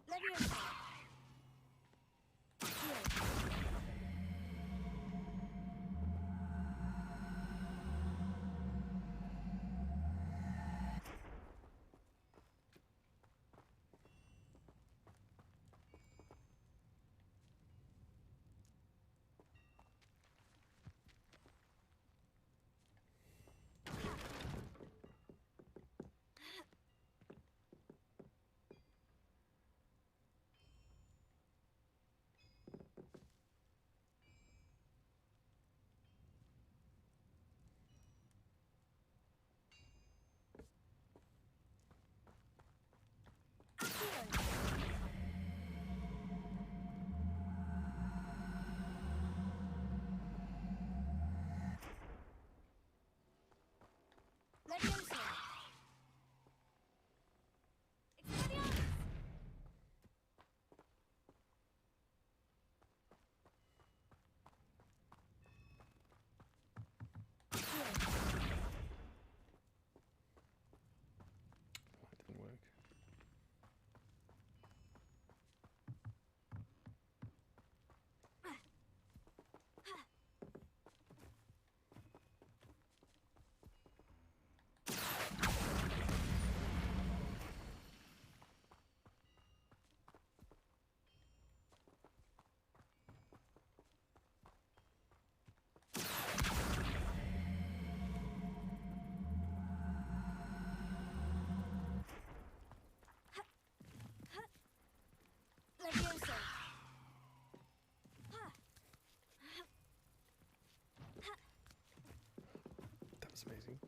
Leviosa. Leviosa. That didn't work. Leviosa. That was amazing.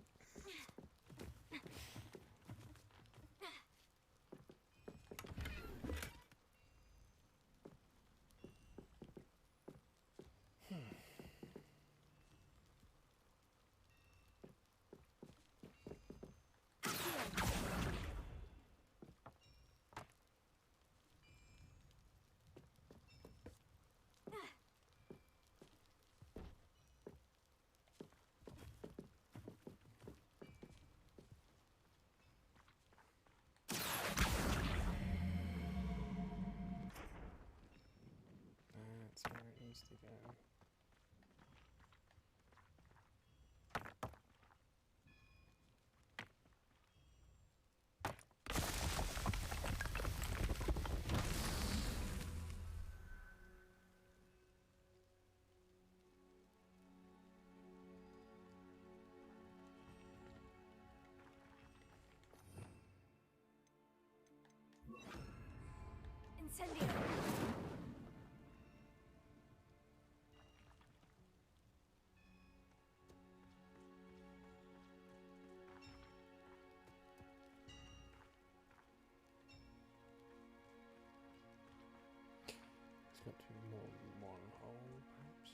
That's where it needs to go. Incendio. It's got to be more than one hole, perhaps.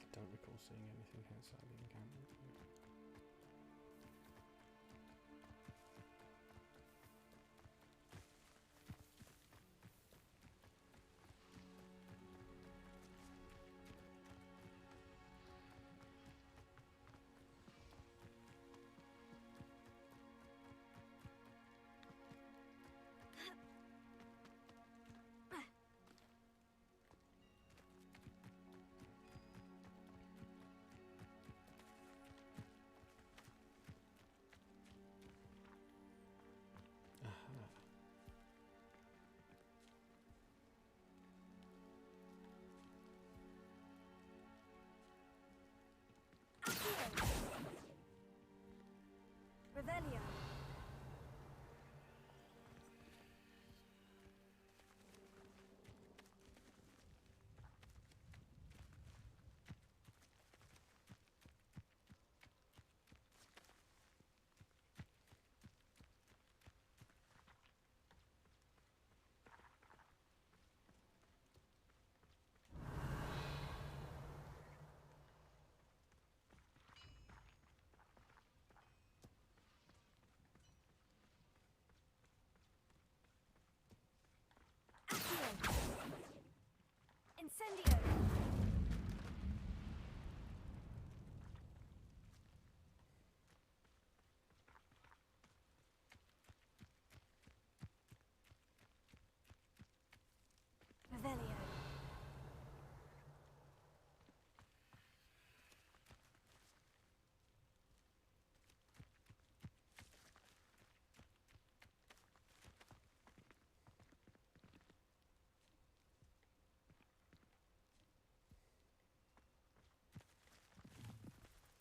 I don't recall seeing anything outside the encampment.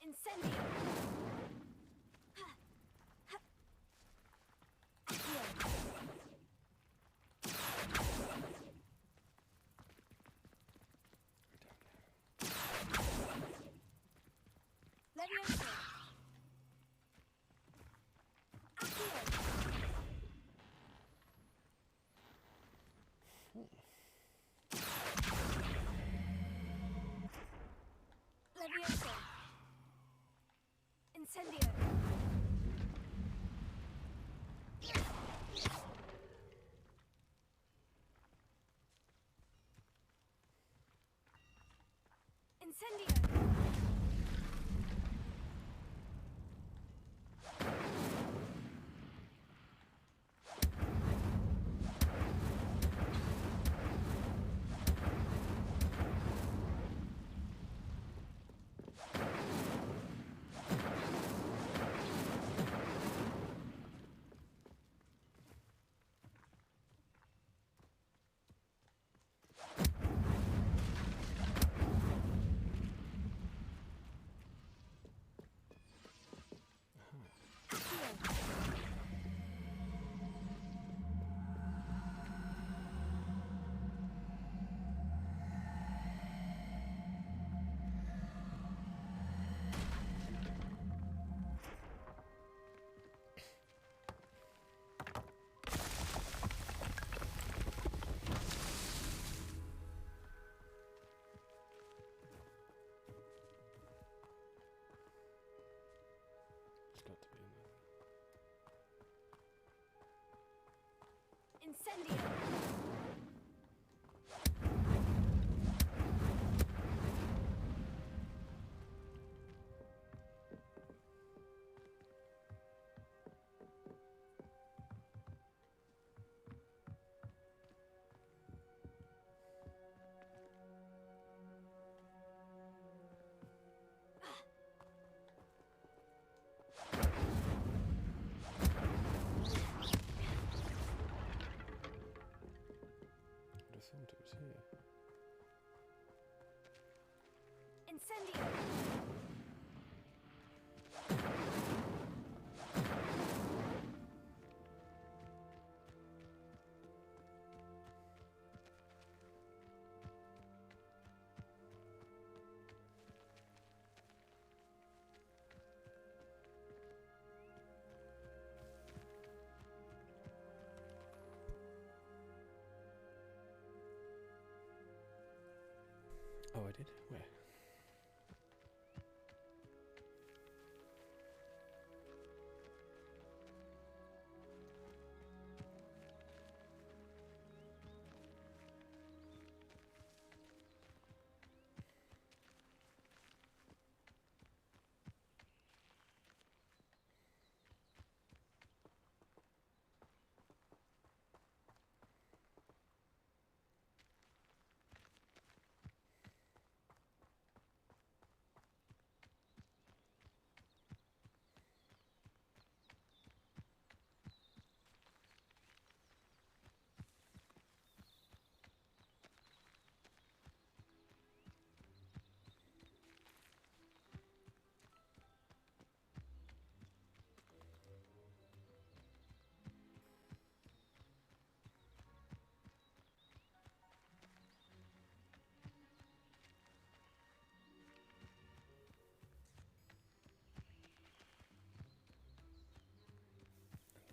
Incendio! Leviosa! Leviosa! Incendio! Incendio! Incendio! Thought it was here. Incendio! Oh, I did? Where?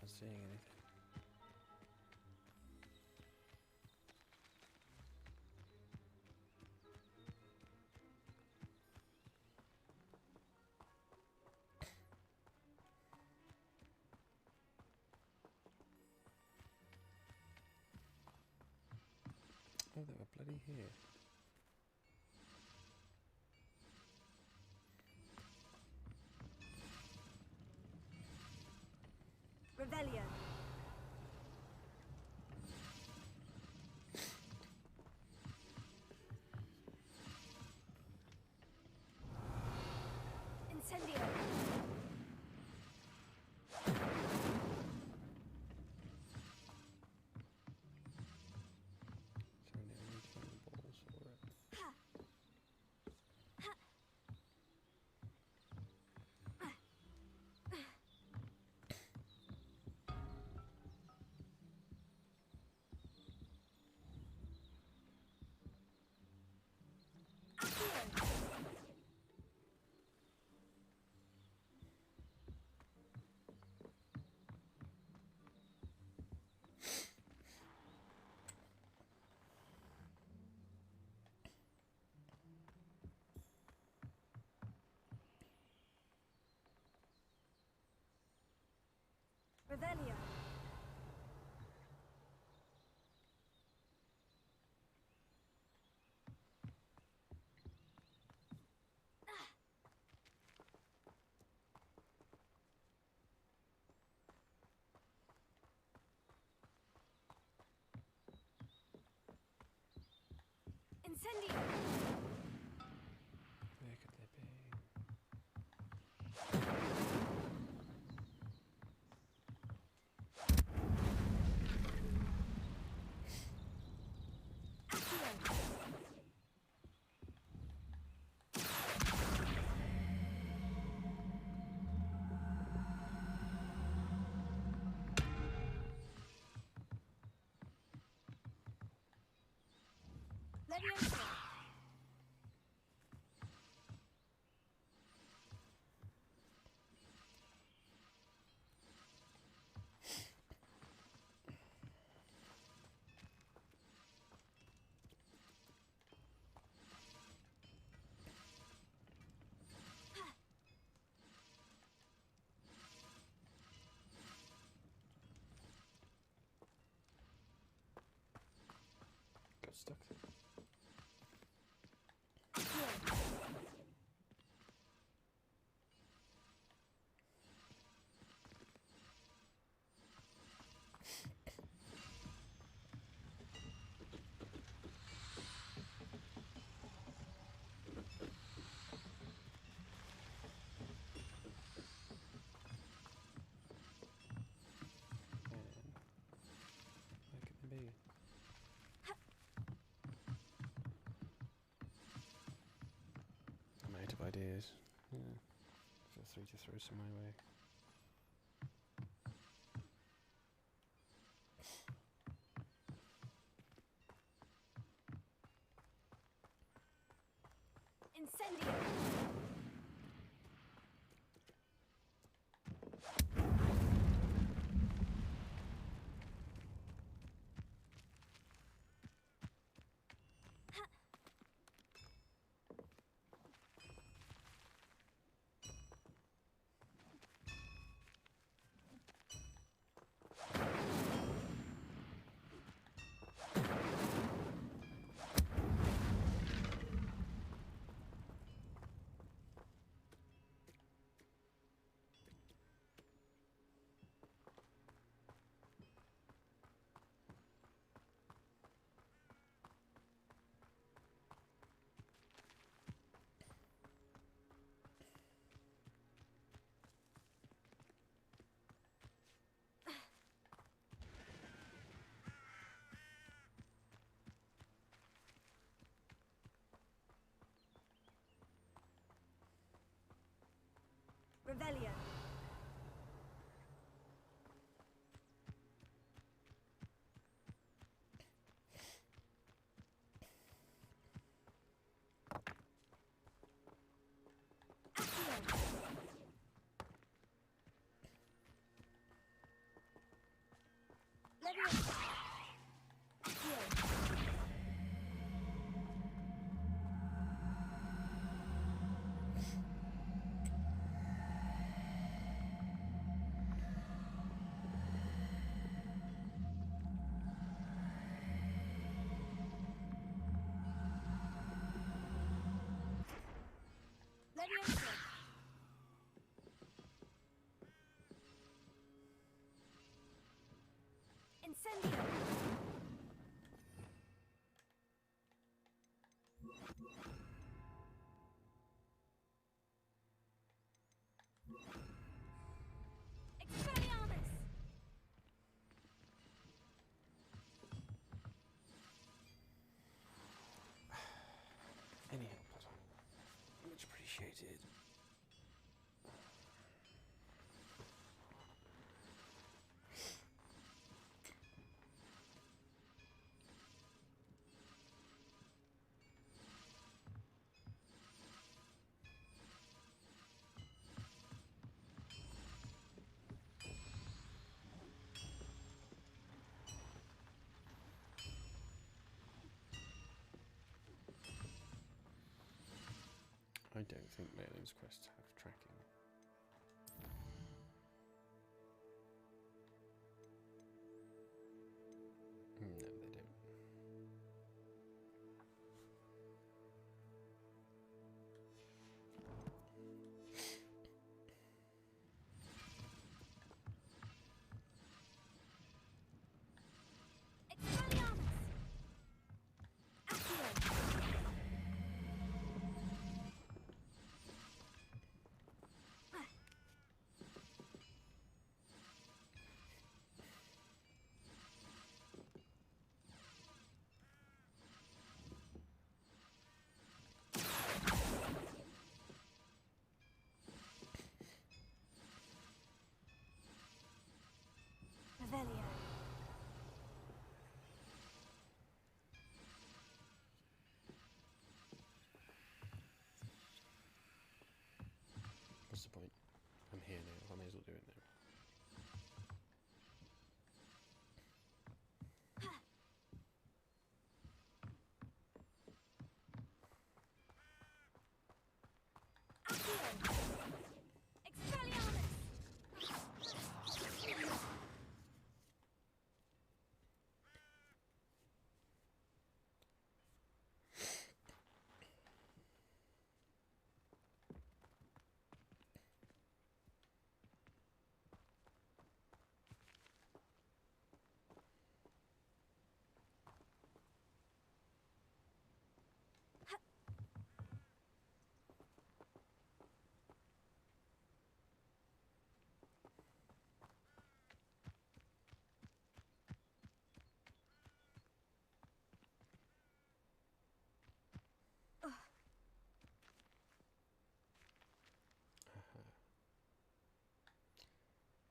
Not seeing anything. Oh, they were bloody here. Revelio. Incendio. So I need balls. Revelio. Incendio. Where could they be? Leviosa. Got stuck there. Where could they be? I'm out of ideas. Yeah. Feel free to throw some my way. Incendio. Revelio. Leviosa. Leviosa. Incendio. Expelliarmus. Any help at all? Much appreciated. I don't think Merlin's quests have tracking. the point? I'm here now. I may as well do it now.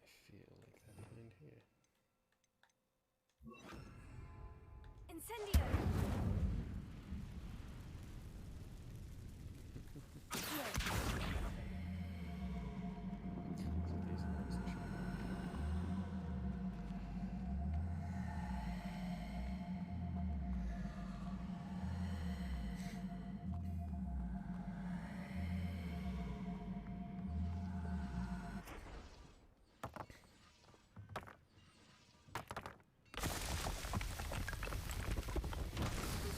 I feel like they're behind here. Incendio!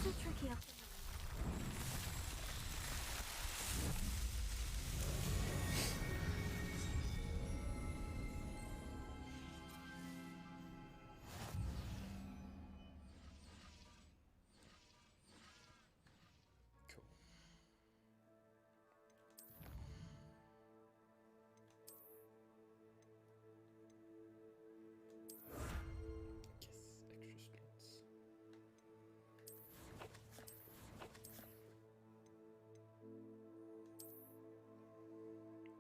So tricky up. Extra slots.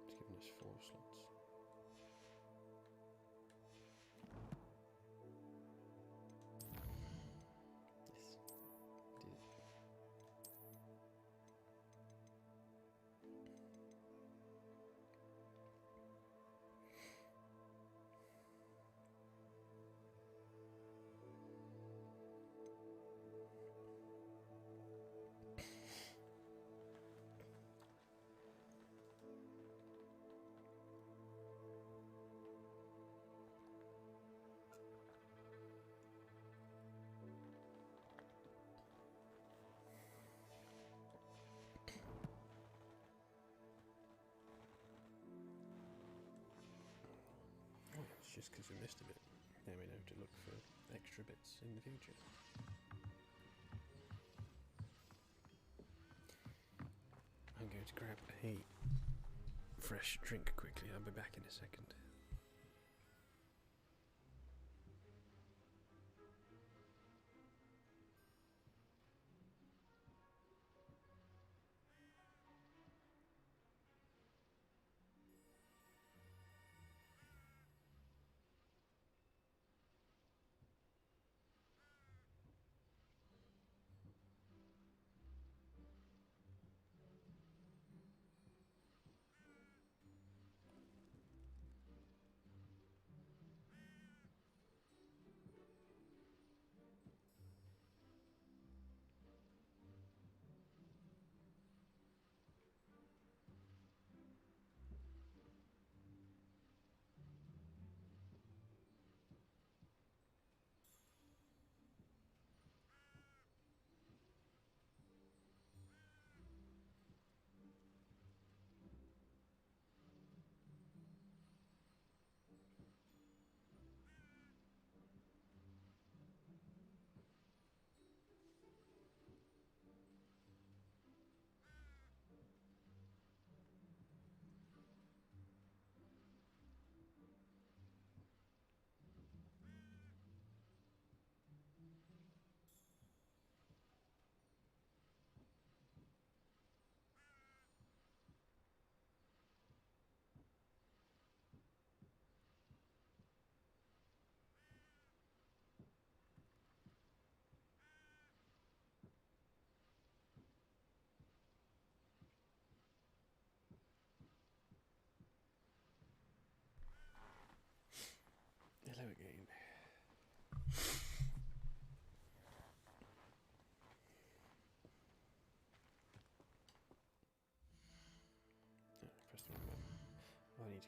It's given us 4 slots. Yes, did it. Oh, it's just because we missed a bit. Now we know to look for extra bits in the future. I'm going to grab a fresh drink quickly. I'll be back in a second.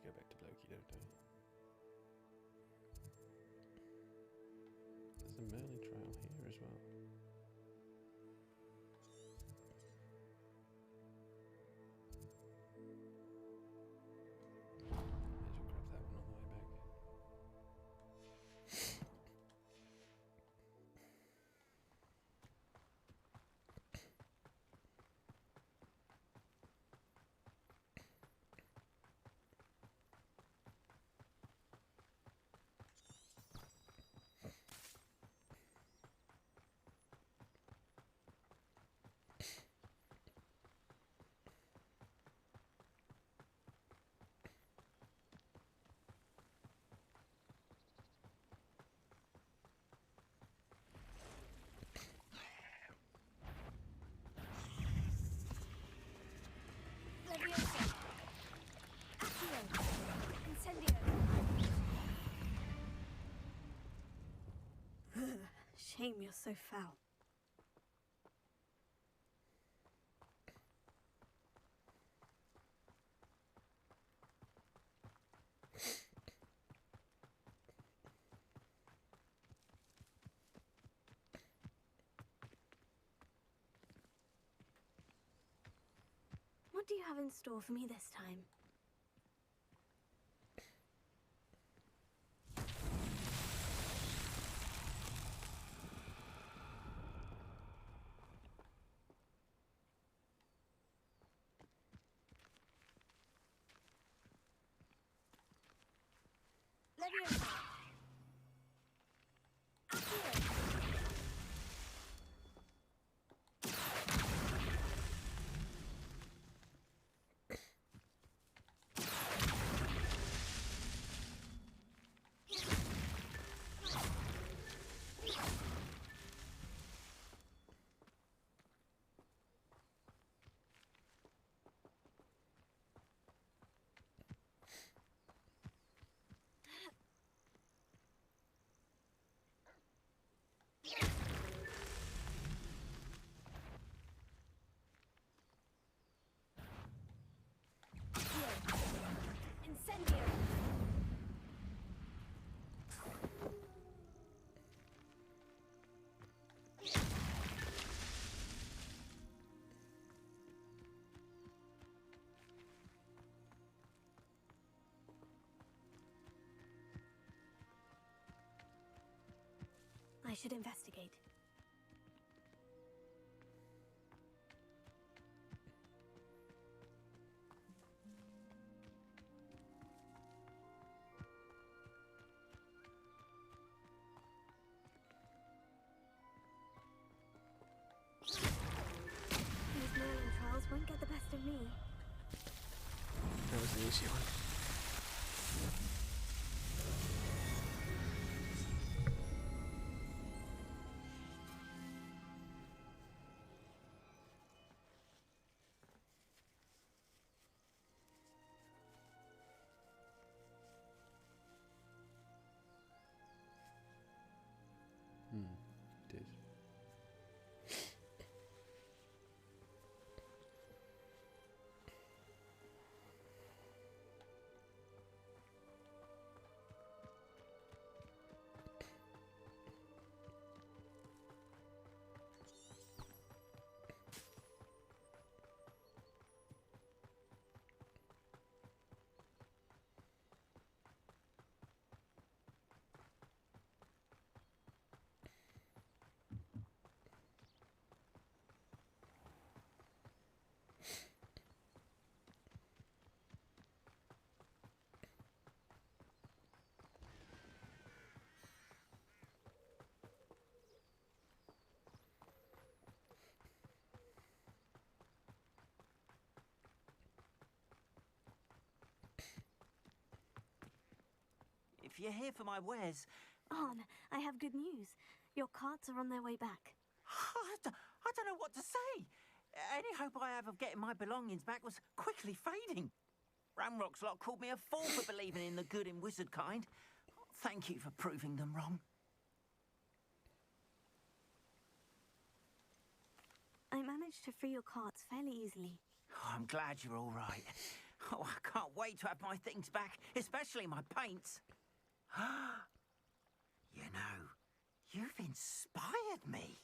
go back to Blokey, don't I? There's a Merlin trial here as well. Shame you're so foul. What do you have in store for me this time? I should investigate. These Merlin trials won't get the best of me. That was the easy one. It is. If you're here for my wares... Arn, I have good news. Your carts are on their way back. I don't know what to say. Any hope I have of getting my belongings back was quickly fading. Ramrock's lot called me a fool for believing in the good in wizard kind. Thank you for proving them wrong. I managed to free your carts fairly easily. I'm glad you're all right. Oh, I can't wait to have my things back, especially my paints. You know, you've inspired me.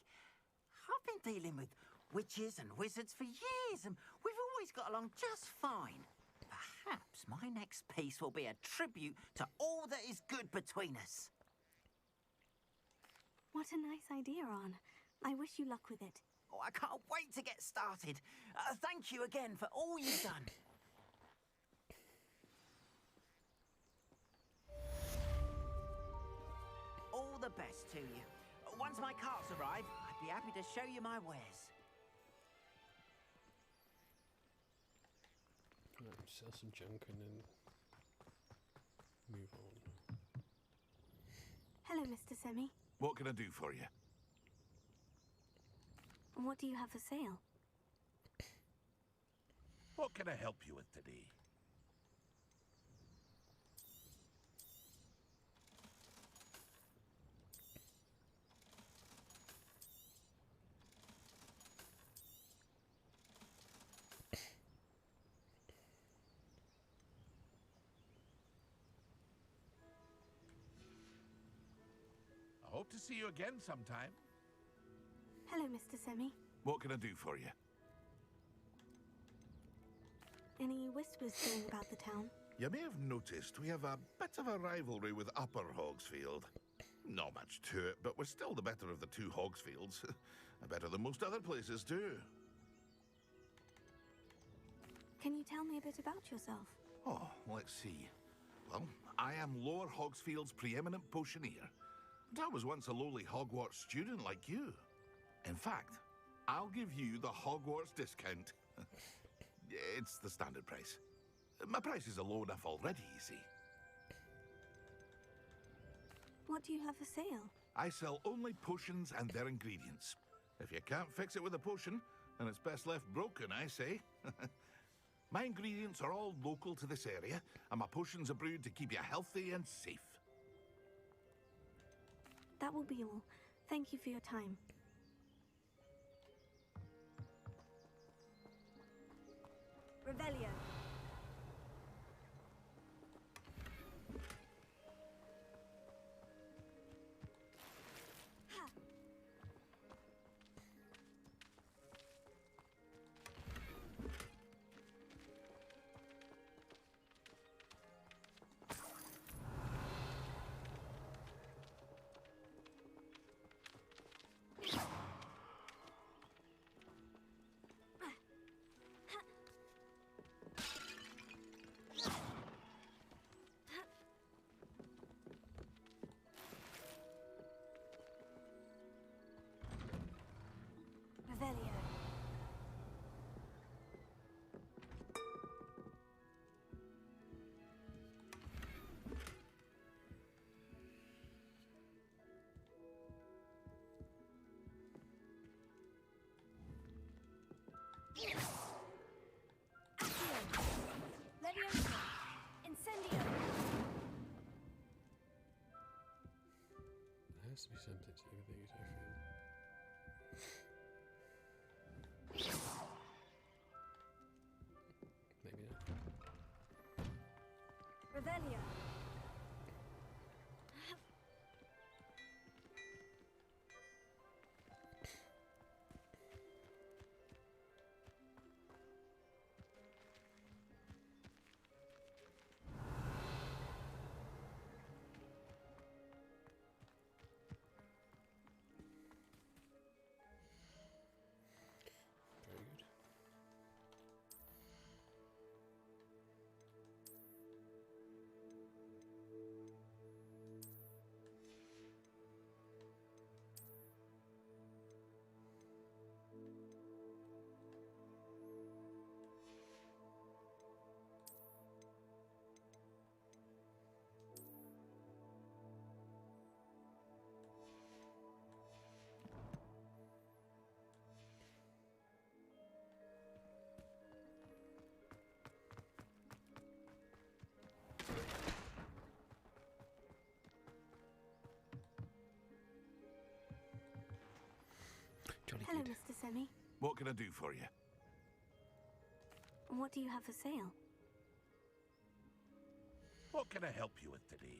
I've been dealing with witches and wizards for years, and we've always got along just fine. Perhaps my next piece will be a tribute to all that is good between us. What a nice idea, Ron. I wish you luck with it. Oh, I can't wait to get started. Thank you again for all you've done. All the best to you. Once my carts arrive, I'd be happy to show you my wares. Right, sell some junk and then move on. Hello, Mr. Semi. What can I do for you? What do you have for sale? What can I help you with today? I hope to see you again sometime. Hello, Mr. Semi. What can I do for you? Any whispers going about the town? You may have noticed we have a bit of a rivalry with Upper Hogsfield. Not much to it, but we're still the better of the two Hogsfields. Better than most other places, too. Can you tell me a bit about yourself? Oh, let's see. Well, I am Lower Hogsfield's preeminent potioneer. And I was once a lowly Hogwarts student like you. In fact, I'll give you the Hogwarts discount. It's the standard price. My prices are low enough already, you see. What do you have for sale? I sell only potions and their ingredients. If you can't fix it with a potion, then it's best left broken, I say. My ingredients are all local to this area, and my potions are brewed to keep you healthy and safe. That will be all. Thank you for your time. Revelio. Revelio. Leviosa. Incendio. There has to be something to do with these, I feel. Maybe not. Revelio. Very good. Jolly Hello, good. Mr. Semi. What can I do for you? What do you have for sale? What can I help you with today?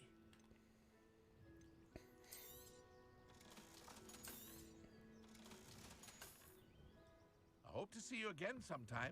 I hope to see you again sometime.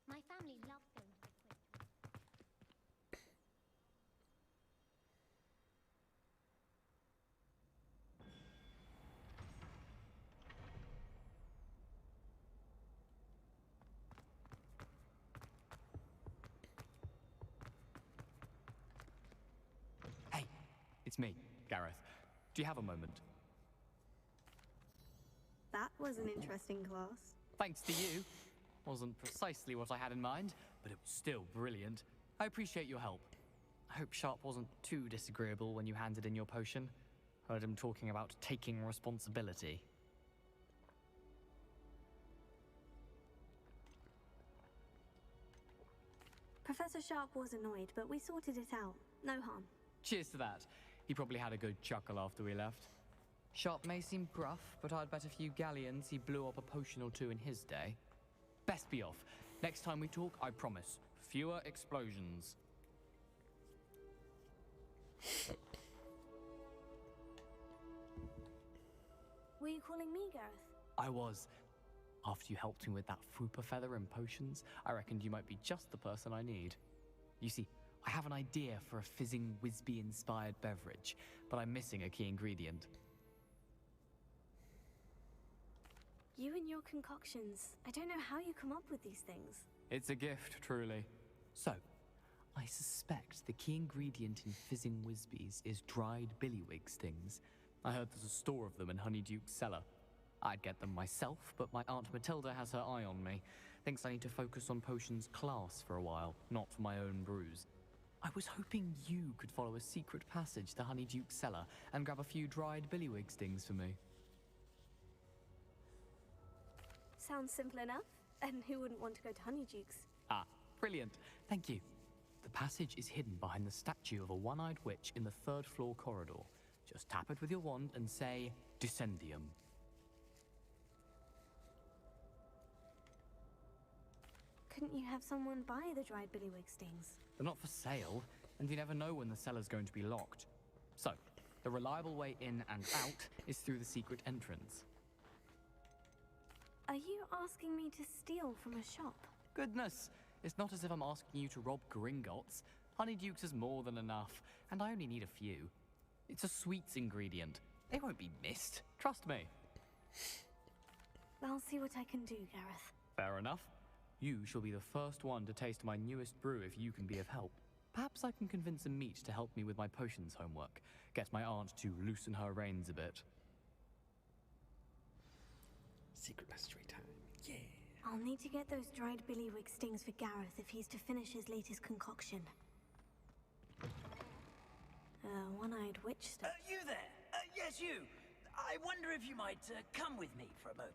My family loves going to the quiz. Hey, it's me, Gareth. Do you have a moment? That was an interesting class. Thanks to you. Wasn't precisely what I had in mind, but it was still brilliant. I appreciate your help. I hope Sharp wasn't too disagreeable when you handed in your potion. Heard him talking about taking responsibility. Professor Sharp was annoyed, but we sorted it out. No harm. Cheers to that. He probably had a good chuckle after we left. Sharp may seem gruff, but I'd bet a few galleons he blew up a potion or two in his day. Best be off. Next time we talk, I promise, fewer explosions. Were you calling me, Gareth? I was. After you helped me with that Fupa feather and potions, I reckoned you might be just the person I need. You see, I have an idea for a fizzing Whizbee-inspired beverage, but I'm missing a key ingredient. You and your concoctions. I don't know how you come up with these things. It's a gift, truly. So, I suspect the key ingredient in fizzing Whizbees is dried billywig stings. I heard there's a store of them in Honeyduke's cellar. I'd get them myself, but my Aunt Matilda has her eye on me. Thinks I need to focus on potions class for a while, not my own brews. I was hoping you could follow a secret passage to Honeyduke's cellar and grab a few dried billywig stings for me. Sounds simple enough. And who wouldn't want to go to Honeyduke's? Ah, brilliant. Thank you. The passage is hidden behind the statue of a one-eyed witch in the third-floor corridor. Just tap it with your wand and say, Descendium. Couldn't you have someone buy the dried billywig stings? They're not for sale, and you never know when the cellar's going to be locked. So, the reliable way in and out is through the secret entrance. Are you asking me to steal from a shop? Goodness, it's not as if I'm asking you to rob Gringotts. Honeyduke's is more than enough, and I only need a few. It's a sweets ingredient. They won't be missed. Trust me. I'll see what I can do, Gareth. Fair enough. You shall be the first one to taste my newest brew if you can be of help. Perhaps I can convince a meat to help me with my potions homework. Get my aunt to loosen her reins a bit. Secret mastery time. Yeah. I'll need to get those dried billywig stings for Gareth if he's to finish his latest concoction. One-eyed witch stuff. You there? Yes, you. I wonder if you might come with me for a moment.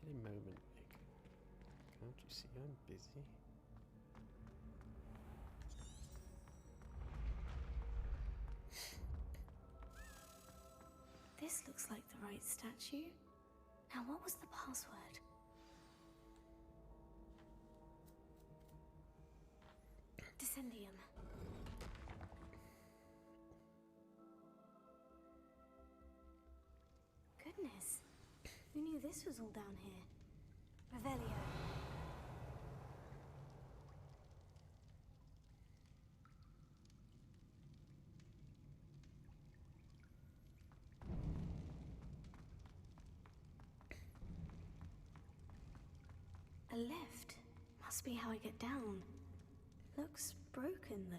Any moment, Nick. Can't you see I'm busy? statue? Now, what was the password? Descendium. Goodness. Who knew this was all down here? Revelio. A lift. Must be how I get down. Looks broken, though.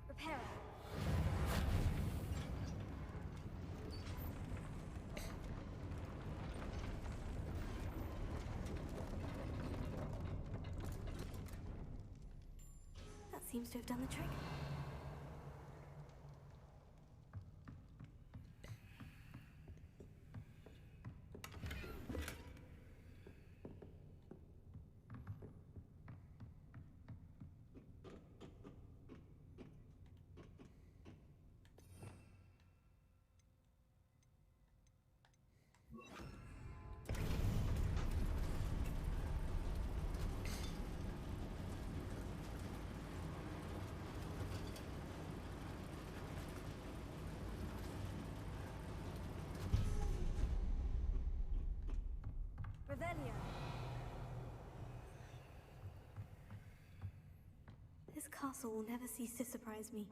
Repair. That seems to have done the trick. Revelio. This castle will never cease to surprise me.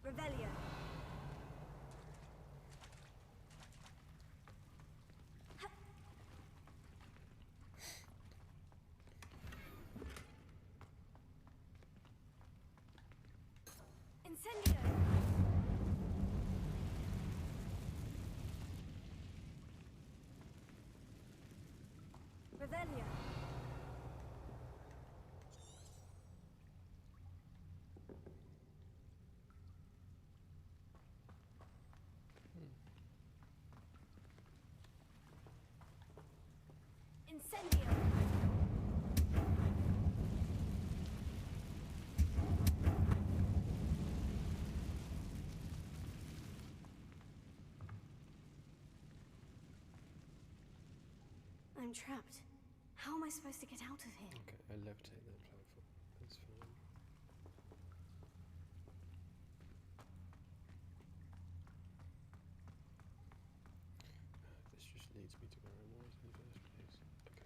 Revelio. Incendio. Revelio. Incendio. I'm trapped. How am I supposed to get out of here? Okay, I levitate that platform. That's fine. This just leads me to where I was in the first place. Okay.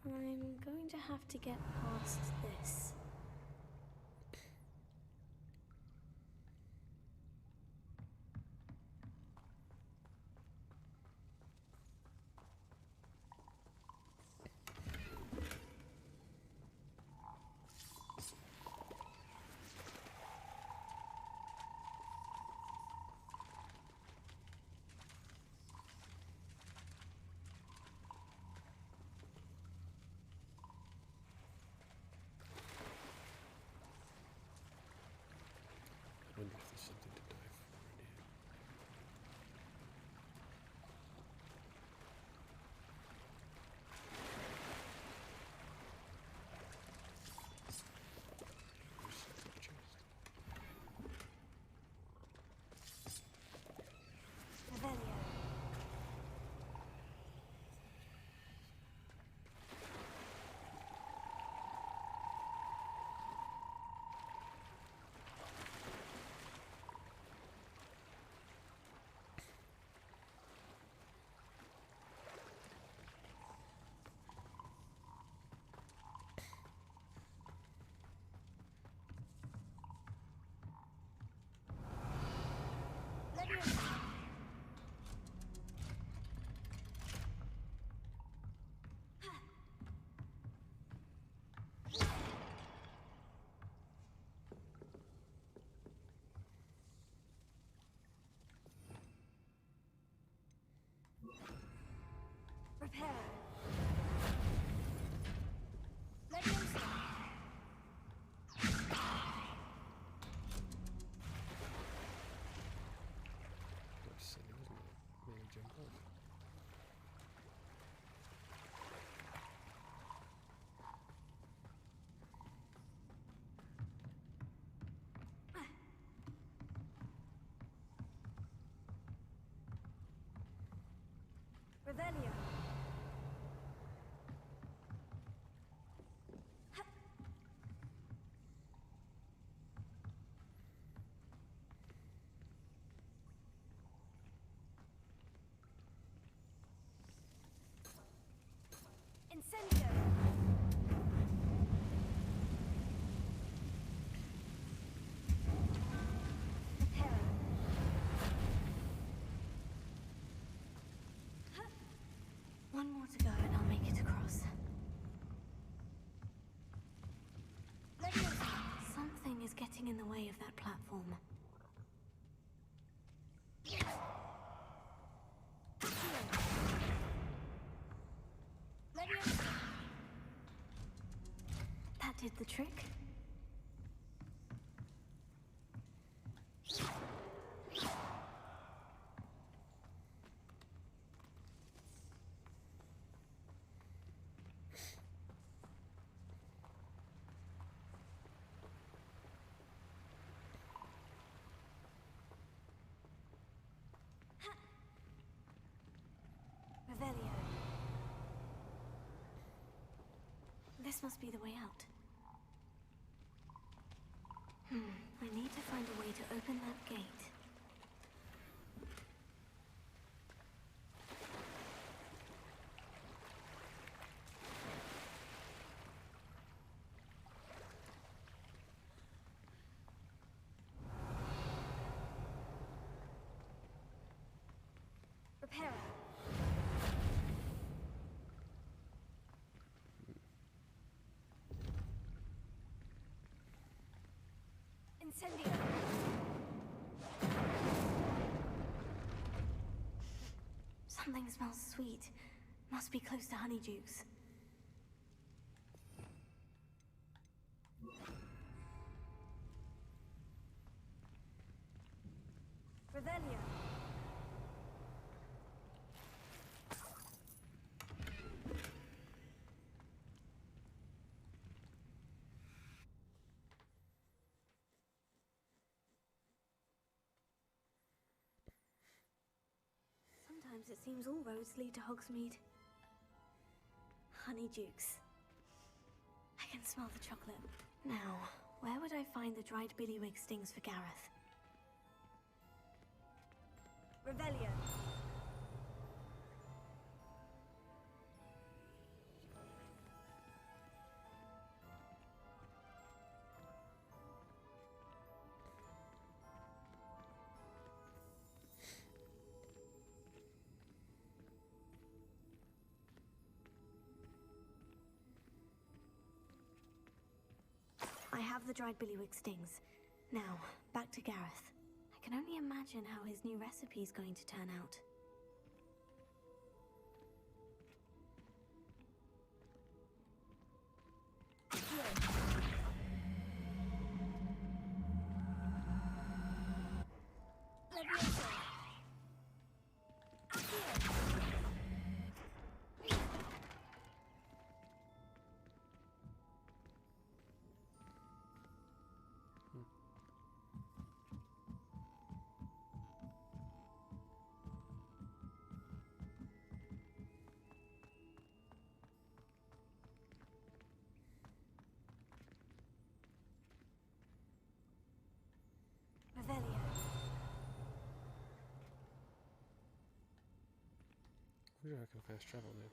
I'm going to have to get past this. Prepare. That's silly, isn't it? Really jump off. Revelio. Incendio. One more to go and I'll make it across. Something is getting in the way of that platform. That did the trick. Revelio. This must be the way out. I need to find a way to open that gate. Repair. Incendio. Something smells sweet. Must be close to Honeydukes. Revelio. Sometimes it seems all roads lead to Hogsmeade. Honeydukes. I can smell the chocolate. Now, where would I find the dried billywig stings for Gareth? Revelio. I have the dried billywig stings. Now, back to Gareth. I can only imagine how his new recipe is going to turn out. Revelio. I wonder if I can fast travel now.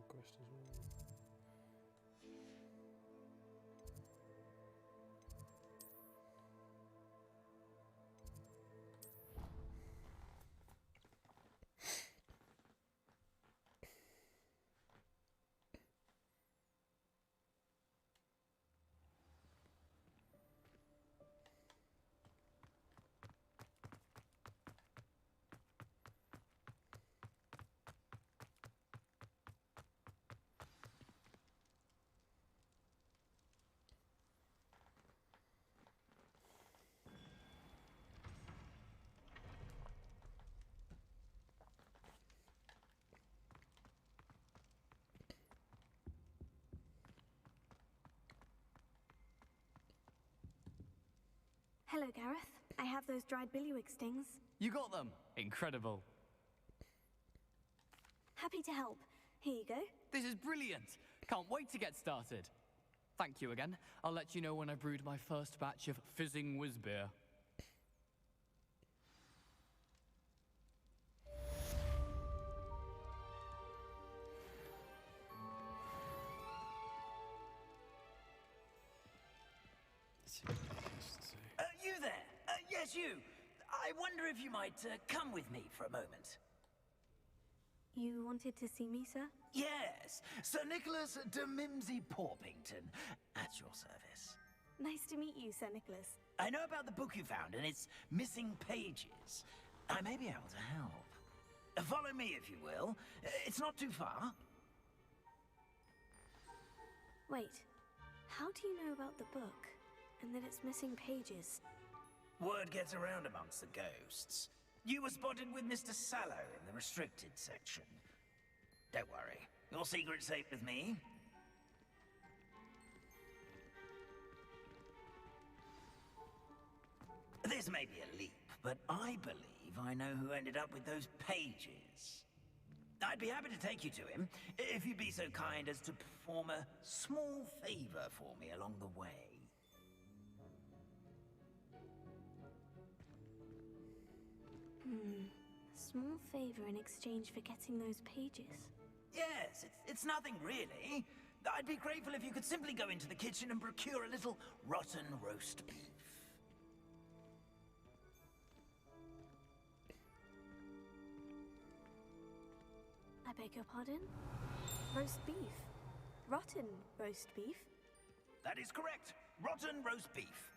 quest as well. Hello, Gareth. I have those dried billywig stings. You got them! Incredible. Happy to help. Here you go. This is brilliant! Can't wait to get started. Thank you again. I'll let you know when I brewed my first batch of fizzing whiz beer. You there? Yes, you. I wonder if you might come with me for a moment. You wanted to see me, sir? Yes, Sir Nicholas de Mimsy Porpington, at your service. Nice to meet you, Sir Nicholas. I know about the book you found and its missing pages. I may be able to help. Follow me, if you will. It's not too far. Wait, how do you know about the book? And that it's missing pages? Word gets around amongst the ghosts. You were spotted with Mr. Sallow in the restricted section. Don't worry, your secret's safe with me. This may be a leap, but I believe I know who ended up with those pages. I'd be happy to take you to him, if you'd be so kind as to perform a small favor for me along the way. Small favor in exchange for getting those pages. Yes, it's nothing really. I'd be grateful if you could simply go into the kitchen and procure a little rotten roast beef. I beg your pardon? Roast beef? Rotten roast beef? That is correct. Rotten roast beef.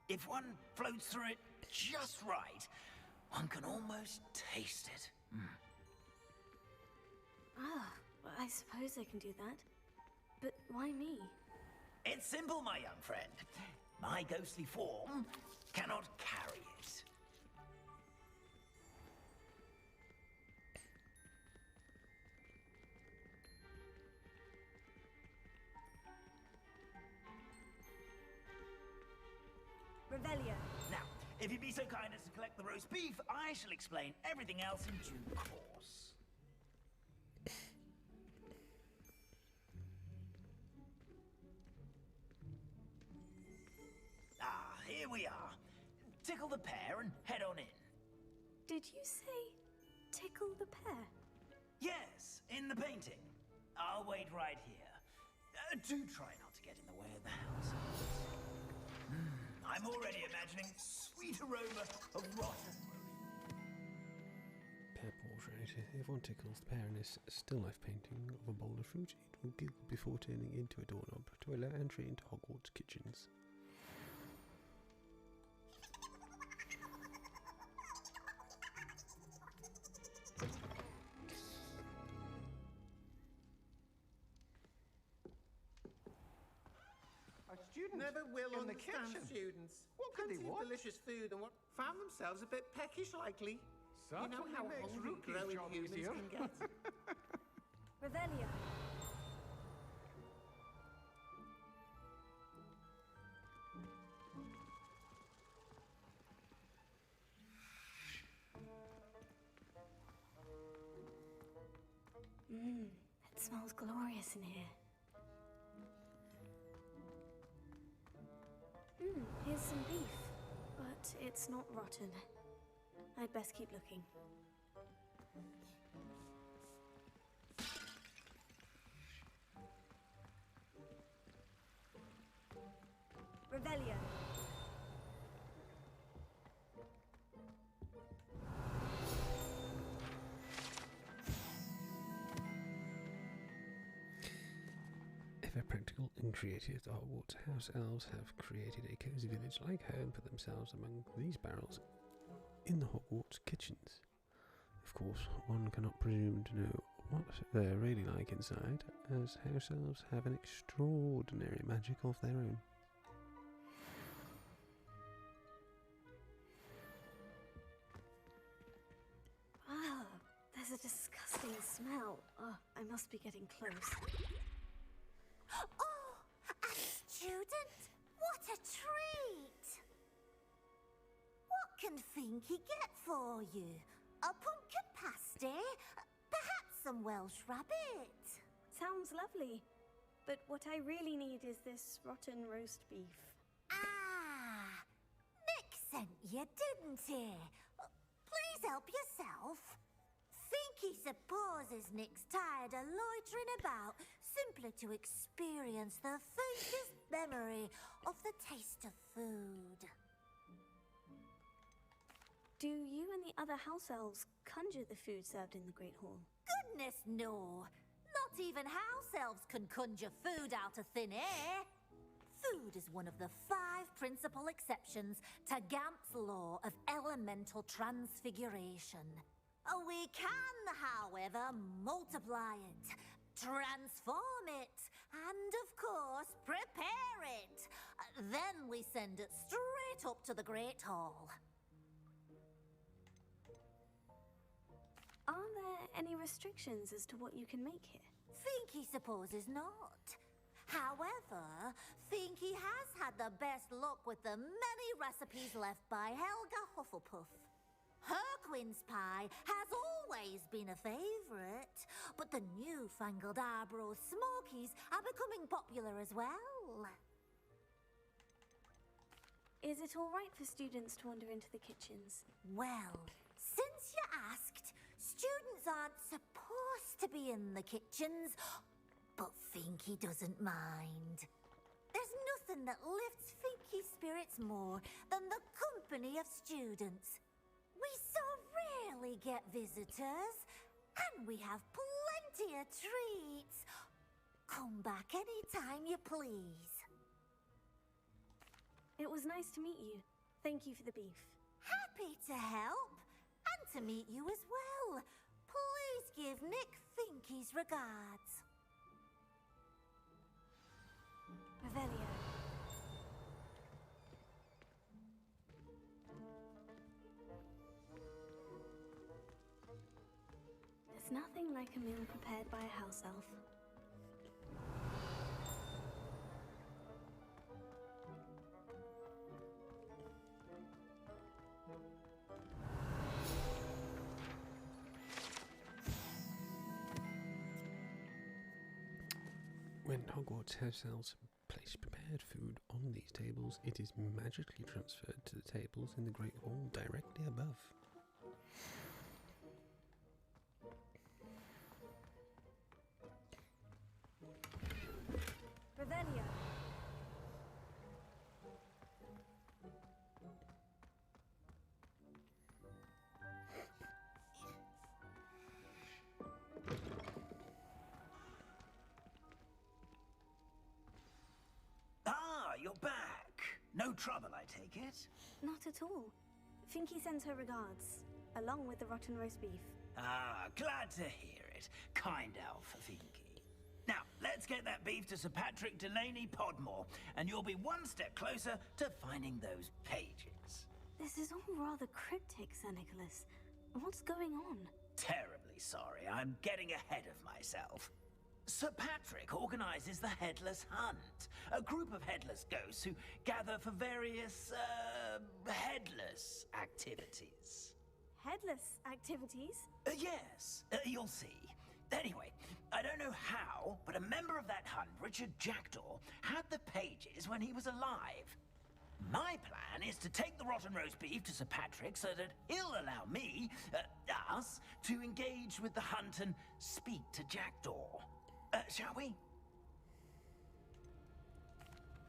If one floats through it just right, one can almost taste it. Ah, well, I suppose I can do that. But why me? It's simple, my young friend. My ghostly form cannot carry it. Revelio. Now, if you'd be so kind as to collect the roast beef, I shall explain everything else in due course. Ah, here we are. Tickle the pear and head on in. Did you say tickle the pear? Yes, in the painting. I'll wait right here. Do try not to get in the way of the house. I'm already imagining sweet aroma of rotten. Pear portrait. If one tickles the pear in this still life painting of a bowl of fruit, it will giggle before turning into a doorknob to allow entry into Hogwarts kitchens. Students never will in the understand kitchen. students. What could they Plenty of want? delicious food and what found themselves a bit peckish likely. You know Certainly how makes hungry Rookie's growing job humans easier. can get. Revelio. It smells glorious in here. Here's some beef, but it's not rotten. I'd best keep looking. they're practical and creative. The Hogwarts house elves have created a cozy village-like home for themselves among these barrels in the Hogwarts kitchens. Of course, one cannot presume to know what they're really like inside, as house elves have an extraordinary magic of their own. Oh, there's a disgusting smell. Oh, I must be getting close. Oh, a student? What a treat! What can Finky get for you? A pumpkin pasty? Perhaps some Welsh rabbit? Sounds lovely. But what I really need is this rotten roast beef. Ah, Nick sent you, didn't he? Please help yourself. Finky supposes Nick's tired of loitering about simply to experience the faintest memory of the taste of food. Do you and the other house elves conjure the food served in the Great Hall? Goodness, no. Not even house elves can conjure food out of thin air. Food is one of the 5 principal exceptions to Gamp's law of elemental transfiguration. We can, however, multiply it, transform it, and of course, prepare it. Then we send it straight up to the Great Hall. Are there any restrictions as to what you can make here? Finky supposes not. However, Finky has had the best luck with the many recipes left by Helga Hufflepuff. Her quince pie has always been a favourite, but the newfangled Arbroath Smokies are becoming popular as well. Is it all right for students to wander into the kitchens? Well, since you asked, students aren't supposed to be in the kitchens, but Finky doesn't mind. There's nothing that lifts Finky's spirits more than the company of students. We so rarely get visitors, and we have plenty of treats. Come back any time you please. It was nice to meet you. Thank you for the beef. Happy to help, and to meet you as well. Please give Nick Finky's regards. Revelio. There's nothing like a meal prepared by a house elf. When Hogwarts house elves place prepared food on these tables, it is magically transferred to the tables in the Great Hall directly above. Revelio. Ah, you're back. No trouble, I take it? Not at all. Finky sends her regards, along with the rotten roast beef. Ah, glad to hear it. Kind elf, Finky. Now, let's get that beef to Sir Patrick Delaney Podmore, and you'll be one step closer to finding those pages. This is all rather cryptic, Sir Nicholas. What's going on? Terribly sorry, I'm getting ahead of myself. Sir Patrick organizes the Headless Hunt, a group of headless ghosts who gather for various, headless activities. Headless activities? Yes, you'll see. Anyway, I don't know how, but a member of that hunt, Richard Jackdaw, had the pages when he was alive. My plan is to take the rotten roast beef to Sir Patrick so that he'll allow me, us, to engage with the hunt and speak to Jackdaw. Shall we?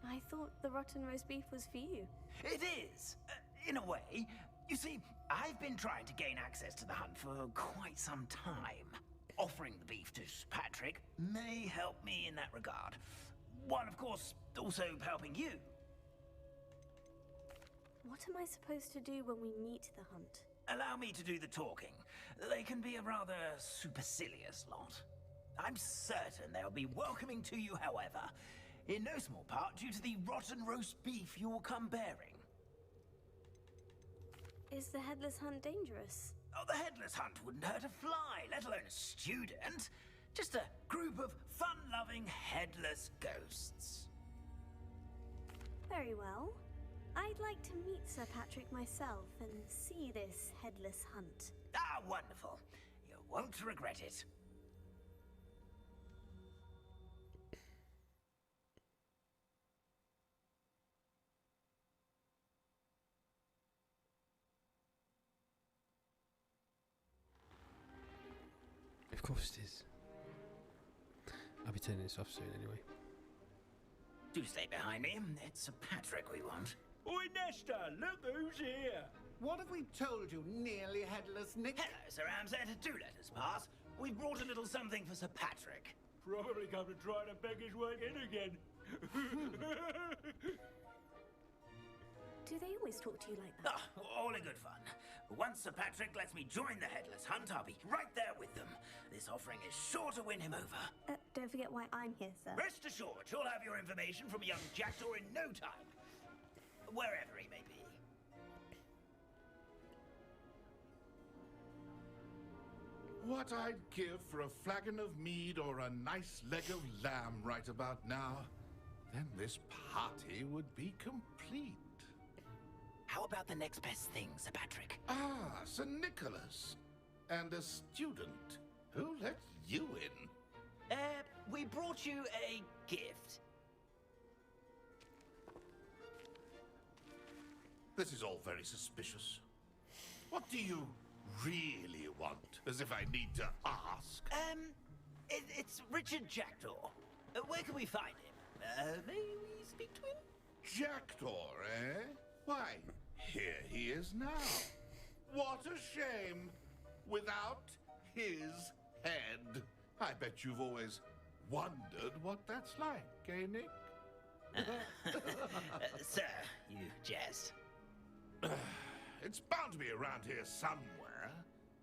I thought the rotten roast beef was for you. It is, in a way. You see, I've been trying to gain access to the hunt for quite some time. Offering the beef to Sir Patrick may help me in that regard. while of course also helping you. What am I supposed to do when we meet the hunt? Allow me to do the talking. They can be a rather supercilious lot. I'm certain they'll be welcoming to you, however, in no small part due to the rotten roast beef you will come bearing. Is the headless hunt dangerous? Oh, the headless hunt wouldn't hurt a fly, let alone a student. Just a group of fun-loving headless ghosts. Very well. I'd like to meet Sir Patrick myself and see this headless hunt. Ah, wonderful. You won't regret it. Of course it is. I'll be turning this off soon anyway. Do stay behind me. It's Sir Patrick we want. Oi, Nesta, look who's here. What have we told you, nearly headless Nick? Hello, Sir Ramsed. Do let us pass. We brought a little something for Sir Patrick. Probably come to try to beg his way in again. Do they always talk to you like that? Ah, all in good fun. Once Sir Patrick lets me join the headless hunt, I'll be right there with them. This offering is sure to win him over. Don't forget why I'm here, sir. Rest assured, you'll have your information from young Jackdaw in no time. Wherever he may be. What I'd give for a flagon of mead or a nice leg of lamb right about now, then this party would be complete. How about the next best thing, Sir Patrick? Ah, Sir Nicholas. And a student. Who let you in? We brought you a gift. This is all very suspicious. What do you really want? As if I need to ask. It's Richard Jackdaw. Where can we find him? May we speak to him? Jackdaw, eh? Why, here he is now. What a shame. Without his head. I bet you've always wondered what that's like, eh, Nick? Sir, you jest. It's bound to be around here somewhere.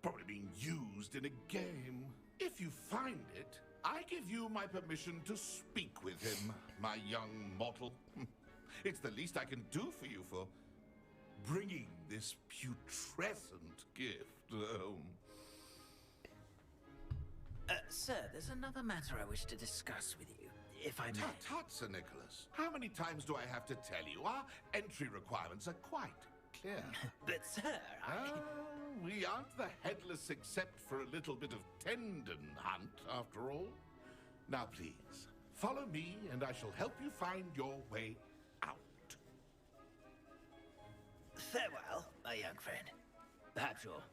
Probably being used in a game. If you find it, I give you my permission to speak with him, my young mortal. It's the least I can do for you for bringing this putrescent gift home. Sir, there's another matter I wish to discuss with you, if I may. Tut, Sir Nicholas. How many times do I have to tell you? Our entry requirements are quite clear. But, sir, we aren't the headless except for a little bit of tendon hunt, after all. Now, please, follow me, and I shall help you find your way out. Farewell, my young friend. Perhaps your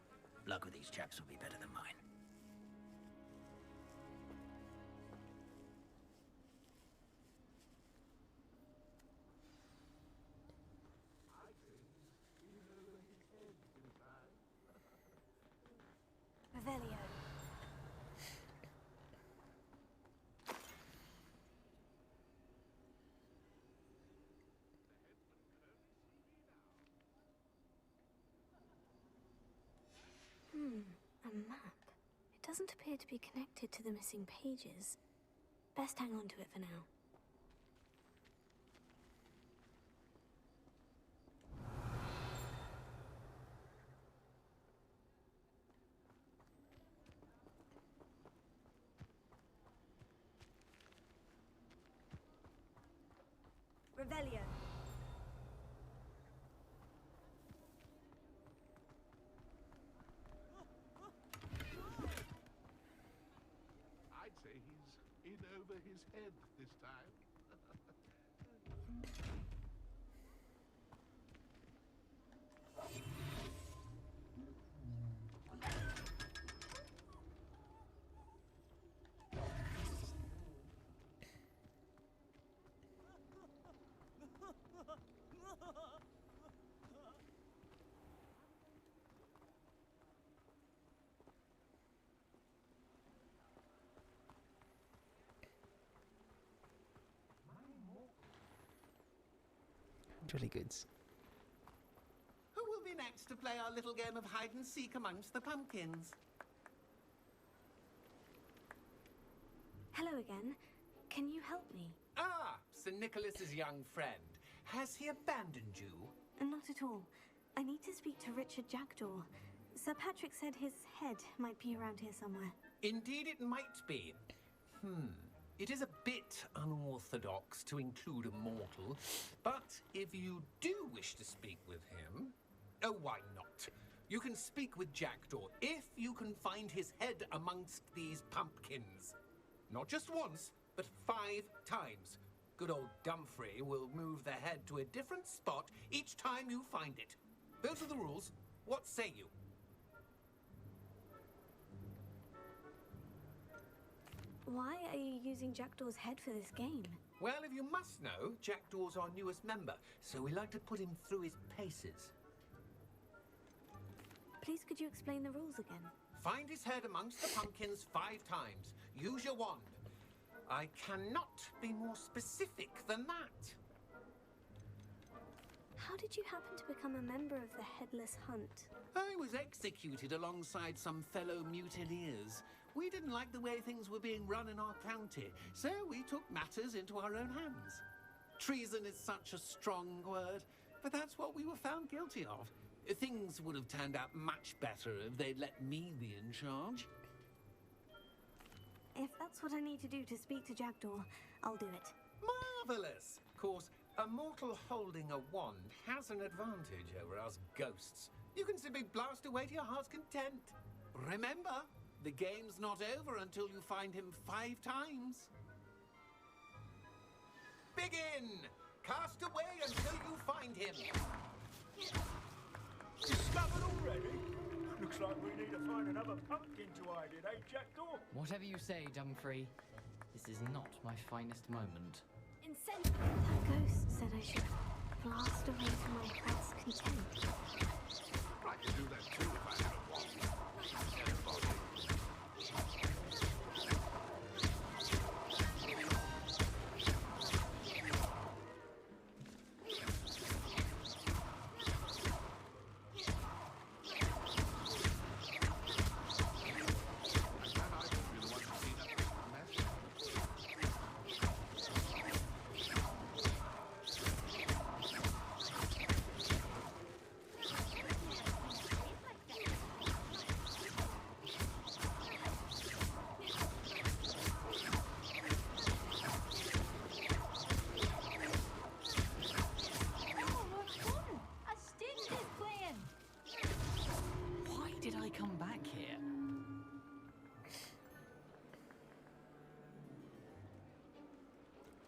luck with these chaps will be better than mine. Revelio. A map. It doesn't appear to be connected to the missing pages. Best hang on to it for now. Revelio. I'd say he's in over his head this time. Jolly goods. Who will be next to play our little game of hide and seek amongst the pumpkins? Hello again. Can you help me? Ah, Sir Nicholas's young friend. Has he abandoned you? Not at all. I need to speak to Richard Jackdaw. Sir Patrick said his head might be around here somewhere. Indeed it might be. It is a bit unorthodox to include a mortal, but if you do wish to speak with him, oh, why not? You can speak with Jackdaw if you can find his head amongst these pumpkins. Not just once, but 5 times. Good old Dumfrey will move the head to a different spot each time you find it. Those are the rules. What say you? Why are you using Jackdaw's head for this game? Well, if you must know, Jackdaw's our newest member, so we like to put him through his paces. Please could you explain the rules again? Find his head amongst the pumpkins 5 times. Use your wand. I cannot be more specific than that. How did you happen to become a member of the Headless Hunt? I was executed alongside some fellow mutineers. We didn't like the way things were being run in our county, so we took matters into our own hands. Treason is such a strong word, but that's what we were found guilty of. Things would have turned out much better if they'd let me be in charge. If that's what I need to do to speak to Jackdaw, I'll do it. Marvelous! Of course, a mortal holding a wand has an advantage over us ghosts. You can simply blast away to your heart's content. Remember, the game's not over until you find him 5 times. Begin! Cast away until you find him. Discovered already? Looks like we need to find another pumpkin to hide in, eh, Jackdaw? Whatever you say, Dumfrey. This is not my finest moment. Incentive! That ghost said I should blast away to my heart's content. I could do that too if I had a wand.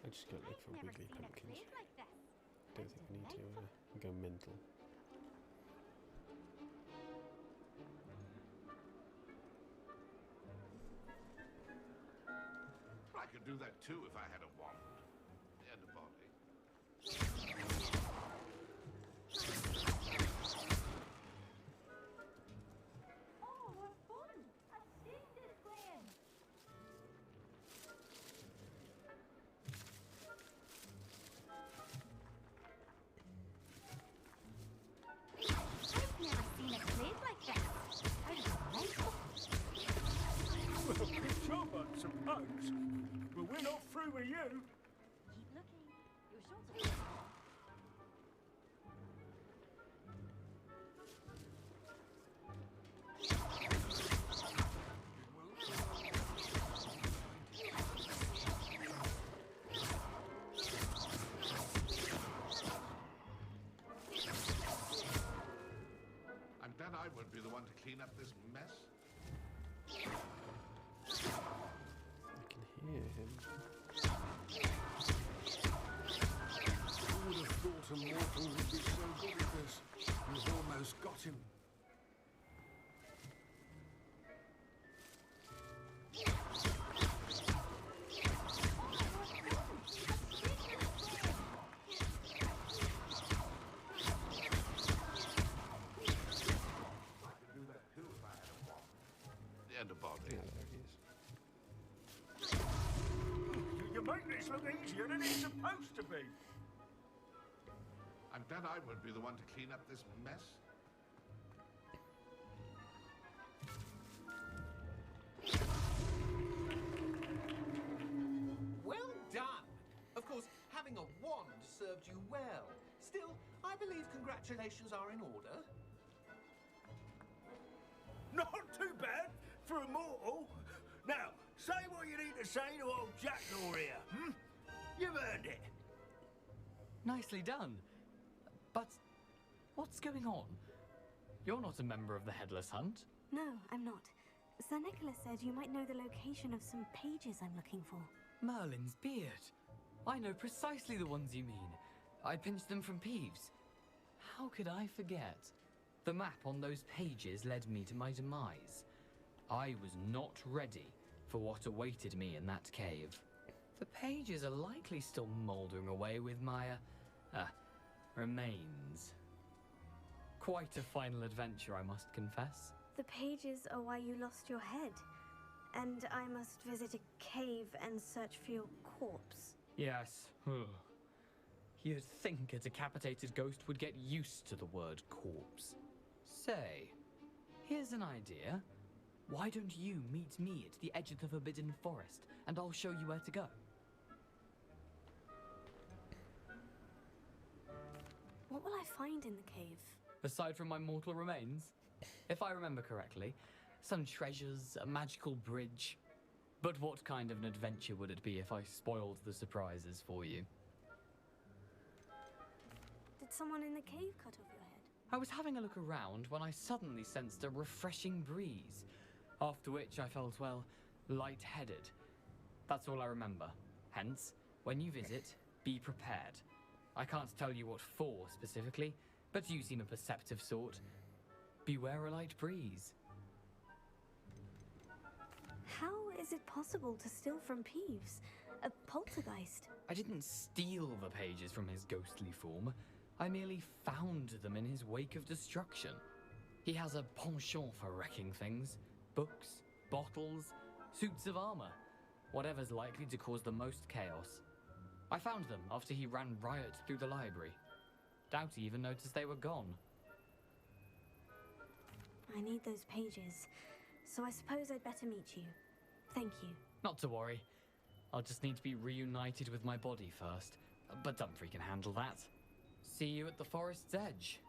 I just got look for wiggly pumpkins. Don't think I need to go mental. I could do that too if I had a wand and a body. Oh, what fun! I've seen this plan! I've never seen it played like that. I like it. Well, good job, I suppose. But we're not through with you. Keep looking. You're sure to. I'm glad I won't be the one to clean up this mess. I can hear him. Who would have thought a mortal would be so good at this? We've almost got him. And a body. Yeah, there he is. You make this look easier than it's supposed to be. I'm glad I would be the one to clean up this mess. Well done! Of course, having a wand served you well. Still, I believe congratulations are in order. Not too bad for a mortal. Now, say what you need to say to old Jackdaw here, hmm? You've earned it. Nicely done. But what's going on? You're not a member of the Headless Hunt. No, I'm not. Sir Nicholas said you might know the location of some pages I'm looking for. Merlin's beard. I know precisely the ones you mean. I pinched them from Peeves. How could I forget? The map on those pages led me to my demise. I was not ready for what awaited me in that cave. The pages are likely still mouldering away with my, remains. Quite a final adventure, I must confess. The pages are why you lost your head. And I must visit a cave and search for your corpse. Yes. You'd think a decapitated ghost would get used to the word corpse. Say, here's an idea. Why don't you meet me at the edge of the Forbidden Forest, and I'll show you where to go? What will I find in the cave? Aside from my mortal remains, if I remember correctly, some treasures, a magical bridge. But what kind of an adventure would it be if I spoiled the surprises for you? Did someone in the cave cut off your head? I was having a look around when I suddenly sensed a refreshing breeze, after which I felt, well, lightheaded. That's all I remember. Hence, when you visit, be prepared. I can't tell you what for specifically, but you seem a perceptive sort. Beware a light breeze. How is it possible to steal from Peeves? A poltergeist? I didn't steal the pages from his ghostly form. I merely found them in his wake of destruction. He has a penchant for wrecking things. Books, bottles, suits of armor. Whatever's likely to cause the most chaos. I found them after he ran riot through the library. Doubt he even noticed they were gone. I need those pages, so I suppose I'd better meet you. Thank you. Not to worry. I'll just need to be reunited with my body first. But Dumfries can handle that. See you at the forest's edge.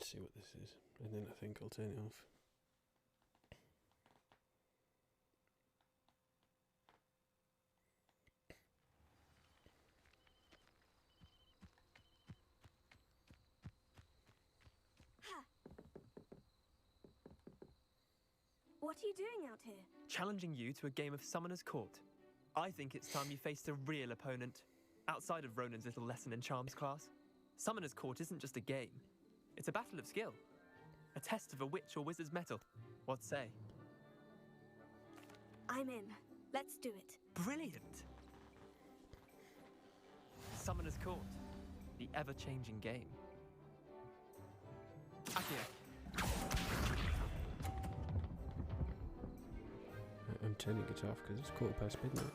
See what this is, and then I think I'll turn it off. What are you doing out here? Challenging you to a game of Summoner's Court. I think it's time you faced a real opponent, outside of Ronan's little lesson in charms class. Summoner's Court isn't just a game. It's a battle of skill. A test of a witch or wizard's mettle. What say? I'm in. Let's do it. Brilliant! Summoner's Court. The ever-changing game. Accio. I'm turning it off because it's midnight.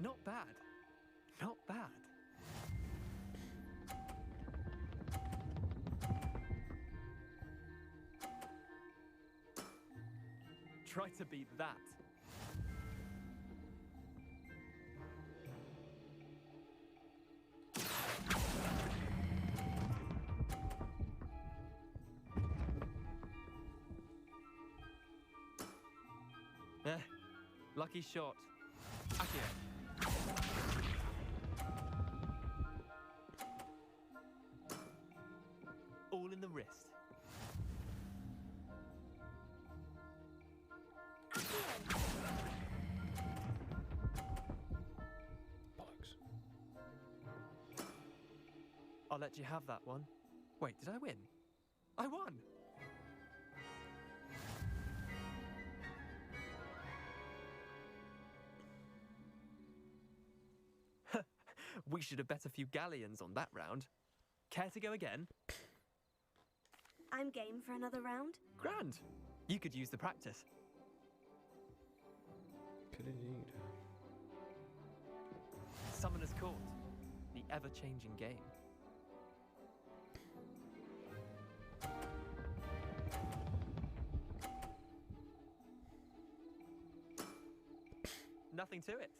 Not bad. Not bad. Try to beat that. Lucky shot. Akio. All in the wrist. Bollocks. I'll let you have that one. Wait, did I win? I won! We should have bet a few galleons on that round. Care to go again? I'm game for another round. Grand. You could use the practice. Could indeed. Summoner's Court. The ever-changing game. Nothing to it.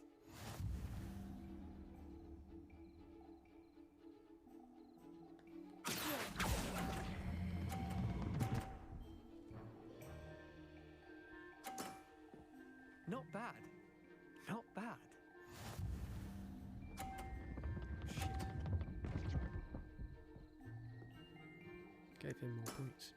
Not bad. Not bad. Shit. Gave him more points.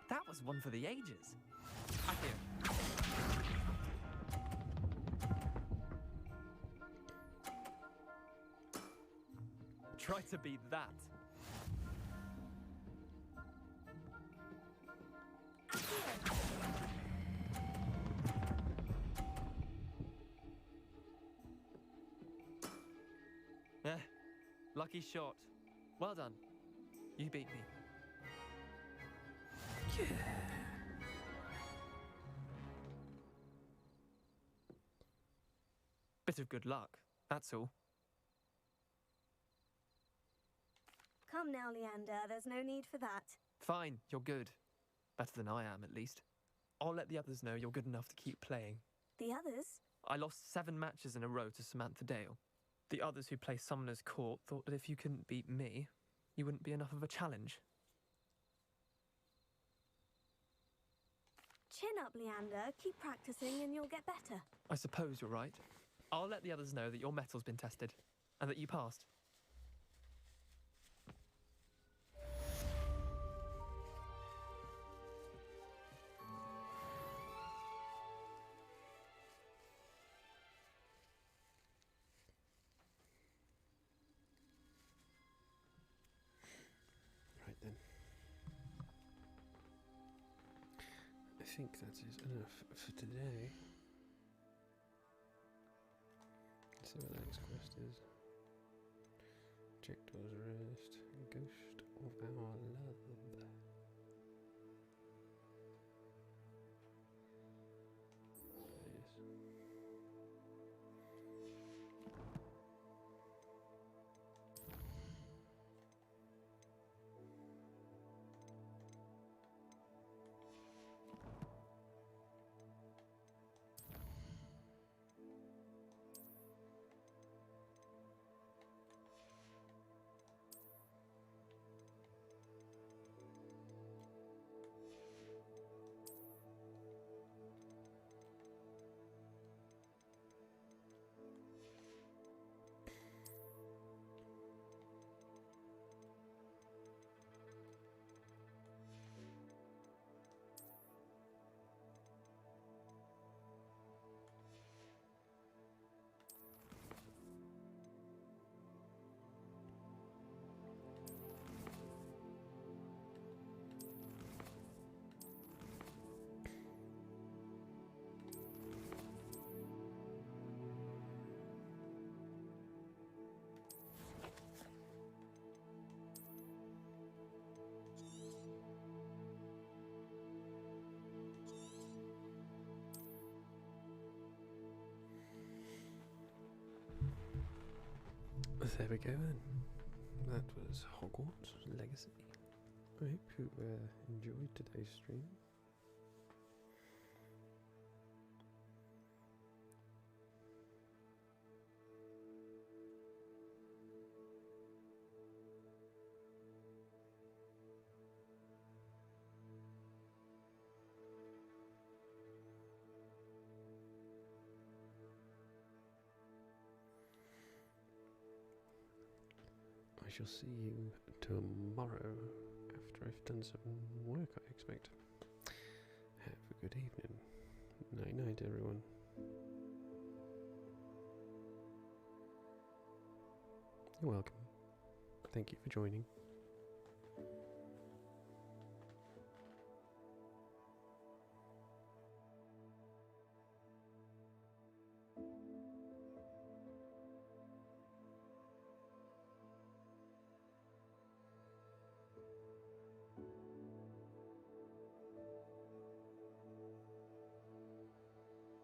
That was one for the ages. Akio. Try to beat that. Lucky shot. Well done. You beat me. Yeah. Bit of good luck, that's all. Come now, Leander, there's no need for that. Fine, you're good. Better than I am, at least. I'll let the others know you're good enough to keep playing. The others? I lost 7 matches in a row to Samantha Dale. The others who play Summoner's Court thought that if you couldn't beat me, you wouldn't be enough of a challenge. Chin up, Leander. Keep practicing and you'll get better. I suppose you're right. I'll let the others know that your metal's been tested, and that you passed. Right then. I think that is enough for today. Let's see what the next quest is. Jackdaw's Rest, Ghost of Our Love. Yes. There we go then. That was Hogwarts Legacy. I hope you enjoyed today's stream. I shall see you tomorrow after I've done some work, I expect. Have a good evening. Night night, everyone. You're welcome. Thank you for joining.